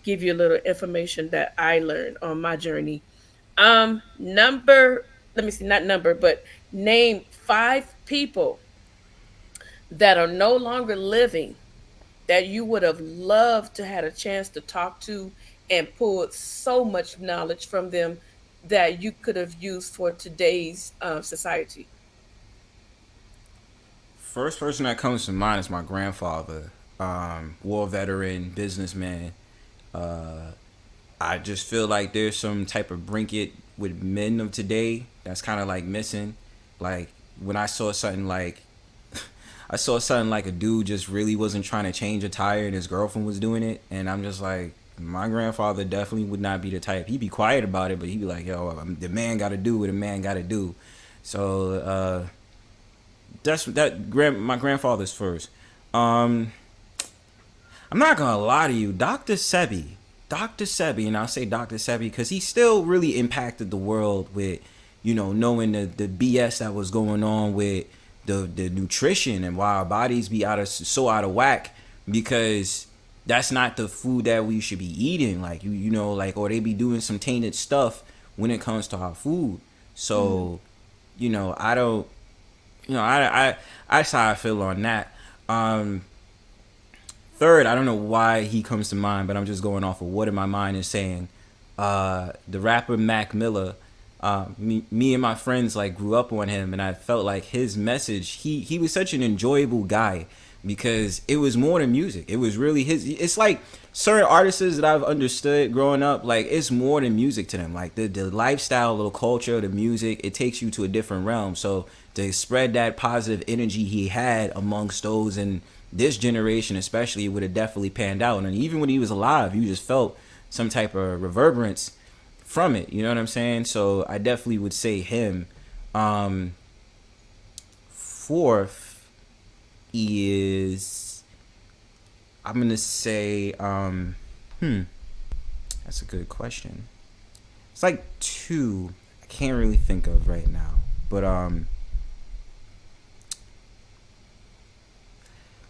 give you a little information that I learned on my journey. Number, let me see, not number, but name five people that are no longer living that you would have loved to had a chance to talk to and pulled so much knowledge from them that you could have used for today's society. First person that comes to mind is my grandfather. war veteran, businessman. I just feel like there's some type of brinket with men of today that's kind of like missing. Like when I saw something like a dude just really wasn't trying to change a tire and his girlfriend was doing it, and I'm just like, my grandfather definitely would not be the type. He'd be quiet about it, but he'd be like, yo, the man got to do what a man got to do. So my grandfather's first. I'm not gonna lie to you, Dr. Sebi, and I'll say Dr. Sebi because he still really impacted the world with, knowing the BS that was going on with the nutrition and why our bodies be so out of whack because that's not the food that we should be eating. Like or they be doing some tainted stuff when it comes to our food. So, I don't, I that's how I feel on that. Third, I don't know why he comes to mind, but I'm just going off of what in my mind is saying. The rapper Mac Miller, me and my friends like grew up on him, and I felt like his message. He was such an enjoyable guy because it was more than music. It was really his. It's like certain artists that I've understood growing up. Like it's more than music to them. Like the lifestyle, the culture, the music. It takes you to a different realm. So to spread that positive energy he had amongst those and this generation especially, it would have definitely panned out. And even when he was alive, you just felt some type of reverberance from it. You know what I'm saying? So I definitely would say him. Fourth is, I'm going to say, that's a good question. It's like two I can't really think of right now. But,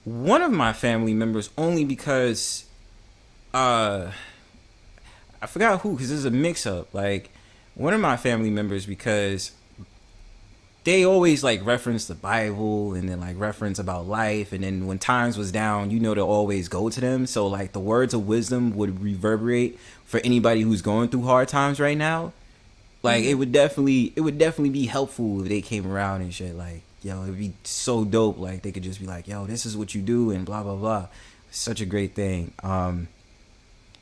one of my family members, only because I forgot who, because this is a mix-up. Like one of my family members, because they always like reference the Bible and then like reference about life, and then when times was down, to always go to them. So like the words of wisdom would reverberate for anybody who's going through hard times right now. Like it would definitely be helpful if they came around and shit. Like, yo, it'd be so dope. Like they could just be like, yo, this is what you do and blah blah blah. Such a great thing.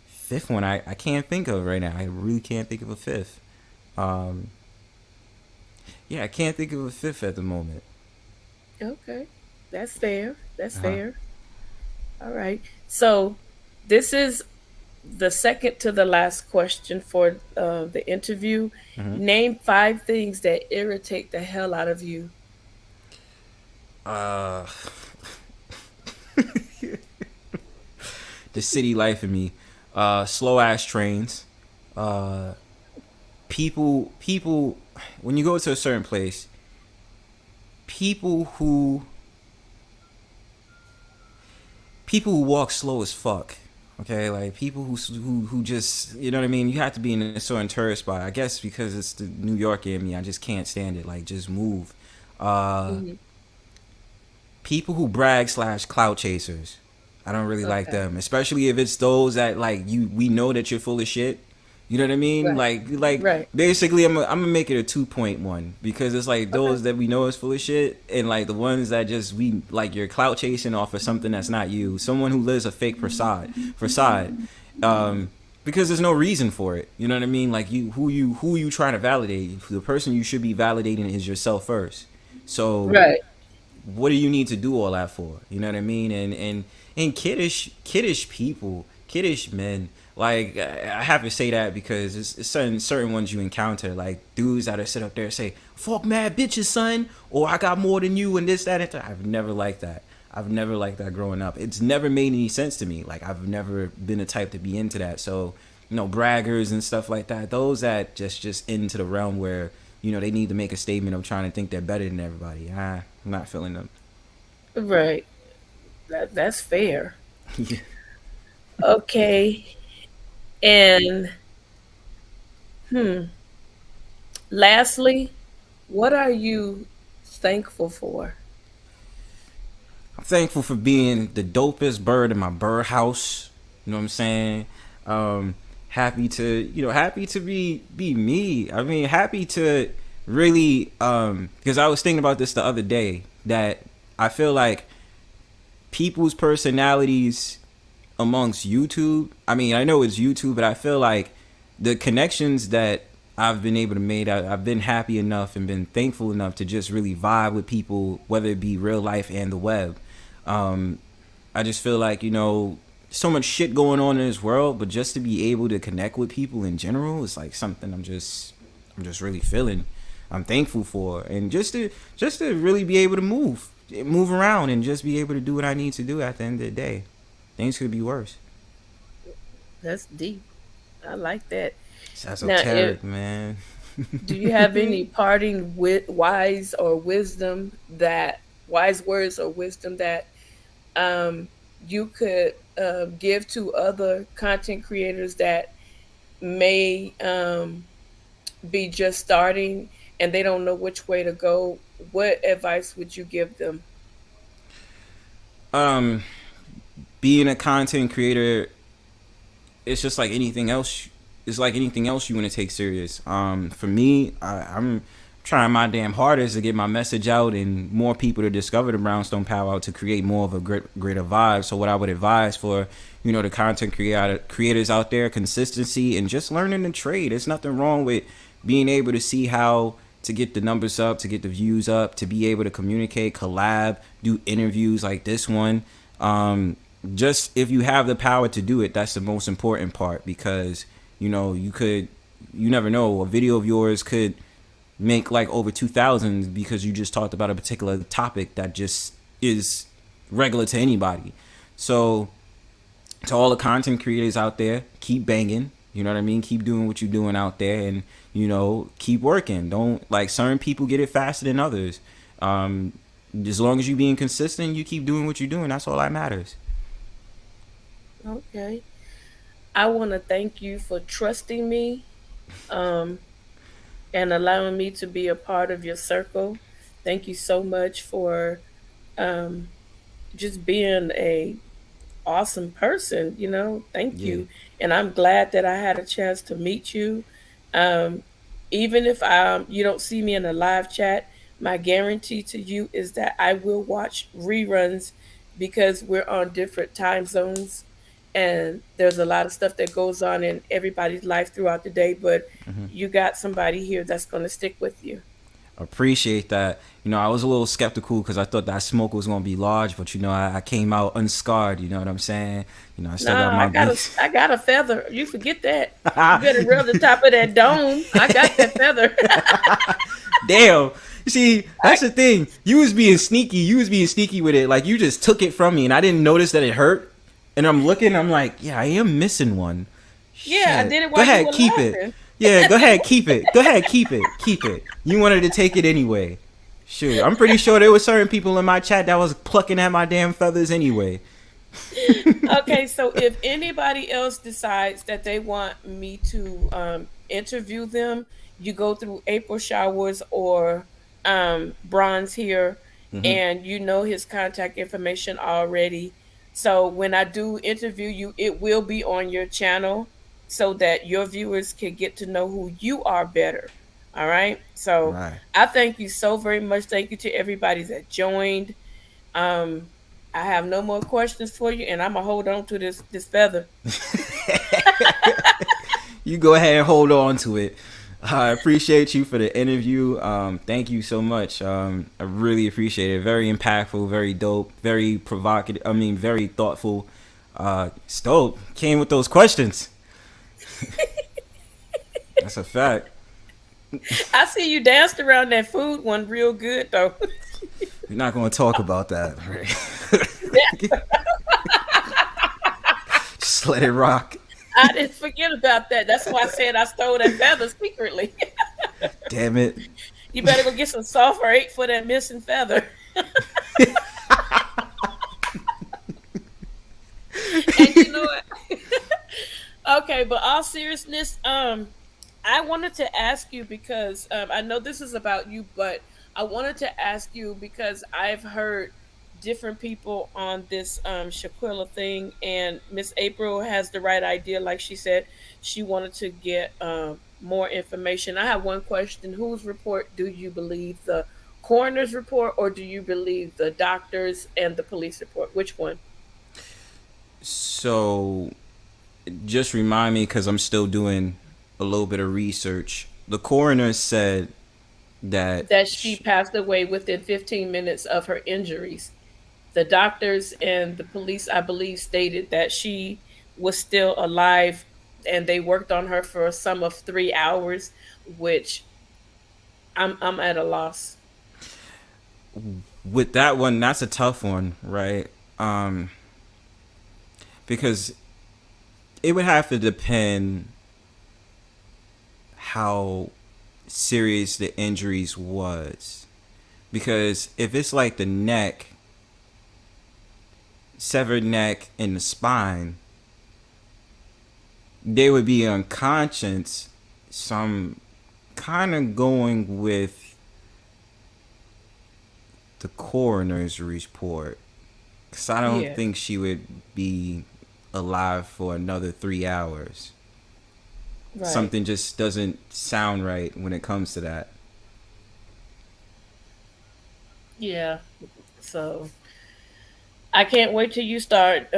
Fifth one I can't think of right now. I really can't think of a fifth. I can't think of a fifth at the moment. Okay, that's fair. That's fair. All right. So this is the second to the last question for the interview. Name 5 things that irritate the hell out of you. The city life in me. Slow ass trains. People when you go to a certain place, people who walk slow as fuck. Okay, like people who just, you know what I mean? You have to be in a certain tourist spot. I guess because it's the New Yorker in me, I just can't stand it. Like, just move. People who brag / clout chasers. I don't really like them, especially if it's those that like we know that you're full of shit. You know what I mean? Right. Like basically, I'm gonna make it a 2.1 because it's like those that we know is full of shit, and like the ones that just we like you're clout chasing off of something that's not you. Someone who lives a fake facade. Because there's no reason for it. You know what I mean? Like who you trying to validate? The person you should be validating is yourself first. So what do you need to do all that for? You know what I mean? And kiddish people, kiddish men. Like, I have to say that because it's certain ones you encounter, like dudes that are sit up there and say, fuck mad bitches, son, or I got more than you and this, that, and that. I've never liked that. I've never liked that growing up. It's never made any sense to me. Like, I've never been the type to be into that. So, braggers and stuff like that, those that just into the realm where, they need to make a statement of trying to think they're better than everybody. I'm not feeling them. Right. That's fair. Yeah. Okay. And lastly, what are you thankful for? I'm thankful for being the dopest bird in my birdhouse. You know what I'm saying? Happy to be me. I mean, happy to really because I was thinking about this the other day, that I feel like people's personalities amongst YouTube. I mean, I know it's YouTube, but I feel like the connections that I've been able to make, I've been happy enough and been thankful enough to just really vibe with people, whether it be real life and the web. Um, I just feel like, so much shit going on in this world, but just to be able to connect with people in general is like something I'm just really feeling. I'm thankful for, and just to really be able to move around and just be able to do what I need to do at the end of the day. Things could be worse. That's deep. I like that. It's Now, esoteric, man. do you have any parting wise or wisdom that wise words or wisdom that um, you could give to other content creators that may be just starting and they don't know which way to go? What advice would you give them? Um, Being a content creator, it's just like anything else. It's like anything else you want to take serious. For me, I'm trying my damn hardest to get my message out and more people to discover the Brownstone Powwow to create more of a greater vibe. So what I would advise for, the content creators out there, consistency and just learning the trade. There's nothing wrong with being able to see how to get the numbers up, to get the views up, to be able to communicate, collab, do interviews like this one. Just if you have the power to do it, that's the most important part, because you never know, a video of yours could make like over 2,000 because you just talked about a particular topic that just is regular to anybody. So to all the content creators out there, keep banging. You know what I mean? Keep doing what you're doing out there, and keep working. Don't, like, certain people get it faster than others. As long as you being consistent, you keep doing what you're doing. That's all that matters. Okay. I want to thank you for trusting me um, and allowing me to be a part of your circle. Thank you so much for um, just being a awesome person, Thank Yeah. you. And I'm glad that I had a chance to meet you. Um, Even if you don't see me in a live chat, my guarantee to you is that I will watch reruns because we're on different time zones and there's a lot of stuff that goes on in everybody's life throughout the day, but Hmm. you got somebody here that's going to stick with you. Appreciate that. I was a little skeptical because I thought that smoke was gonna be large, but I came out unscarred. You know what I'm saying? I No, still got my beats. I got a feather. You forget that. You better rub the top of that dome. I got that feather. Damn. See, I, that's the thing. You was being sneaky. You was being sneaky with it. Like, you just took it from me, and I didn't notice that it hurt. And I'm looking. I'm like, yeah, I am missing one. yeah, I Shit. did it Go while you ahead, were keep it. laughing. Yeah, go ahead, keep it. Go ahead, keep it. Keep it. You wanted to take it anyway. Shoot, I'm pretty sure there were certain people in my chat that was plucking at my damn feathers anyway. Okay, so if anybody else decides that they want me to interview them, you go through April Showers or Bronze here, Hmm. and you know his contact information already. So when I do interview you, it will be on your channel so that your viewers can get to know who you are better. All right. So Right. I thank you so very much. Thank you to everybody that joined. Um, I have no more questions for you, and I'm gonna hold on to this feather. You go ahead and hold on to it. I appreciate you for the interview. Thank you so much. I really appreciate it. Very impactful, very dope, very provocative. I mean, very thoughtful. It's dope. Came with those questions. That's a fact. I see you danced around that food one real good though. We're not going to talk about that. Right? Just let it rock. I didn't forget about that. That's why I said I stole that feather secretly. Damn it. You better go get some sulfur 8 for that missing feather. And you know what? Okay, but all seriousness, I wanted to ask you because I know this is about you, but I wanted to ask you because I've heard different people on this Shaquilla thing, and Miss April has the right idea. Like she said, she wanted to get more information. I have one question: whose report do you believe, the coroner's report, or do you believe the doctors and the police report? Which one? So just remind me because I'm still doing a little bit of research. The coroner said that That she passed away within 15 minutes of her injuries. The doctors and the police, I believe, stated that she was still alive, and they worked on her for a sum of 3 hours, which I'm at a loss. with that one, that's a tough one, right? Um, because it would have to depend how serious the injuries was. Because if it's like the neck, severed neck, and the spine, they would be unconscious. So I'm kind of going with the coroner's report. Because I don't Yeah, think she would be alive for another 3 hours. right. Something just doesn't sound right when it comes to that. Yeah. So I can't wait till you start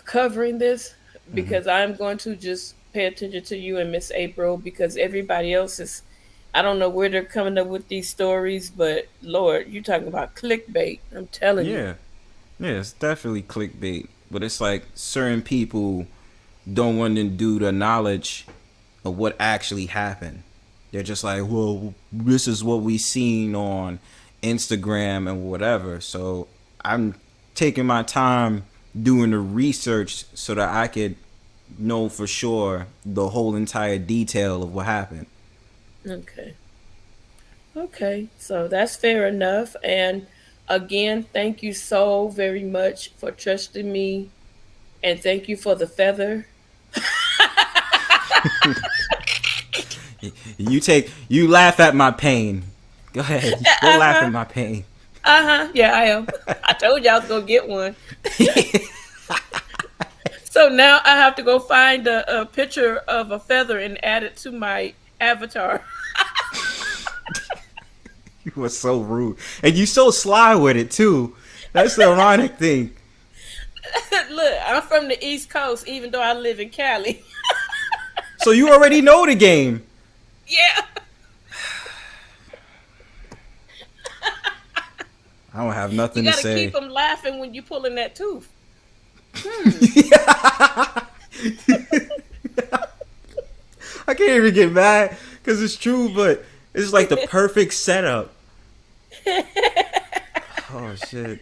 covering this, Hmm. because I'm going to just pay attention to you and Miss April, because everybody else is. I don't know where they're coming up with these stories, but Lord, you talking about clickbait. I'm telling you. Yeah. Yeah, it's definitely clickbait. But it's like certain people don't want to do the knowledge of what actually happened. They're just like, well, this is what we seen on Instagram and whatever. So I'm taking my time doing the research so that I could know for sure the whole entire detail of what happened. Okay. Okay. So that's fair enough. And again, thank you so very much for trusting me. And thank you for the feather. You laugh at my pain. Go ahead, go Uh laugh at huh. my pain. Uh huh. Yeah, I am. I told you I was going to get one. So now I have to go find a picture of a feather and add it to my avatar. You were so rude, and you so sly with it too. That's the ironic thing. Look, I'm from the East Coast, even though I live in Cali. So you already know the game. Yeah. I don't have You nothing to got to keep say. them laughing when you pulling that tooth. Hmm. I can't even get mad because it's true, but it's like the perfect setup. Oh shit!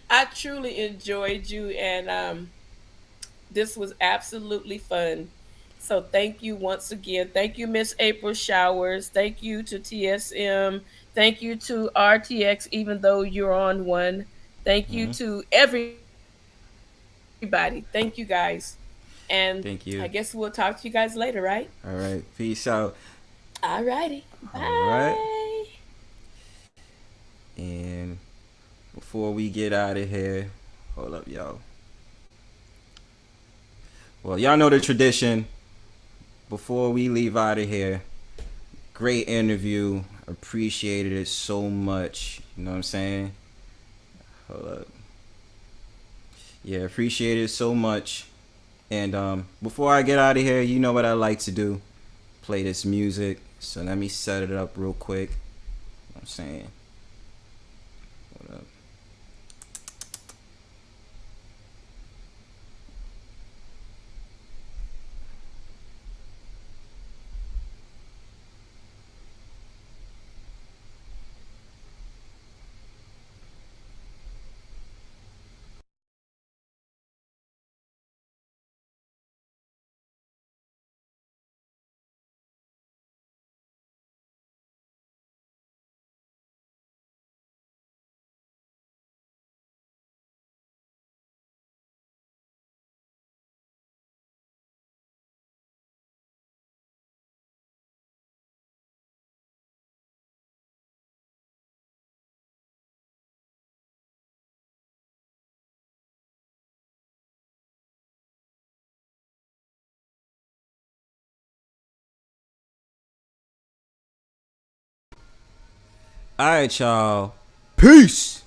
I truly enjoyed you, and this was absolutely fun. So thank you once again. Thank you, Miss April Showers. Thank you to TSM. Thank you to RTX, even though you're on one. Thank you Hmm. to everybody. Thank you guys. And Thank I you. guess we'll talk to you guys later, right? All right, peace out. All righty. All right, Bye. and before we get out of here, hold up, y'all. Well, y'all know the tradition. Before we leave out of here, great interview. Appreciated it so much. You know what I'm saying? Hold up. Yeah, appreciate it so much. And before I get out of here, you know what I like to do? Play this music. So let me set it up real quick. You know what I'm saying? Hold up. All right, y'all. Peace.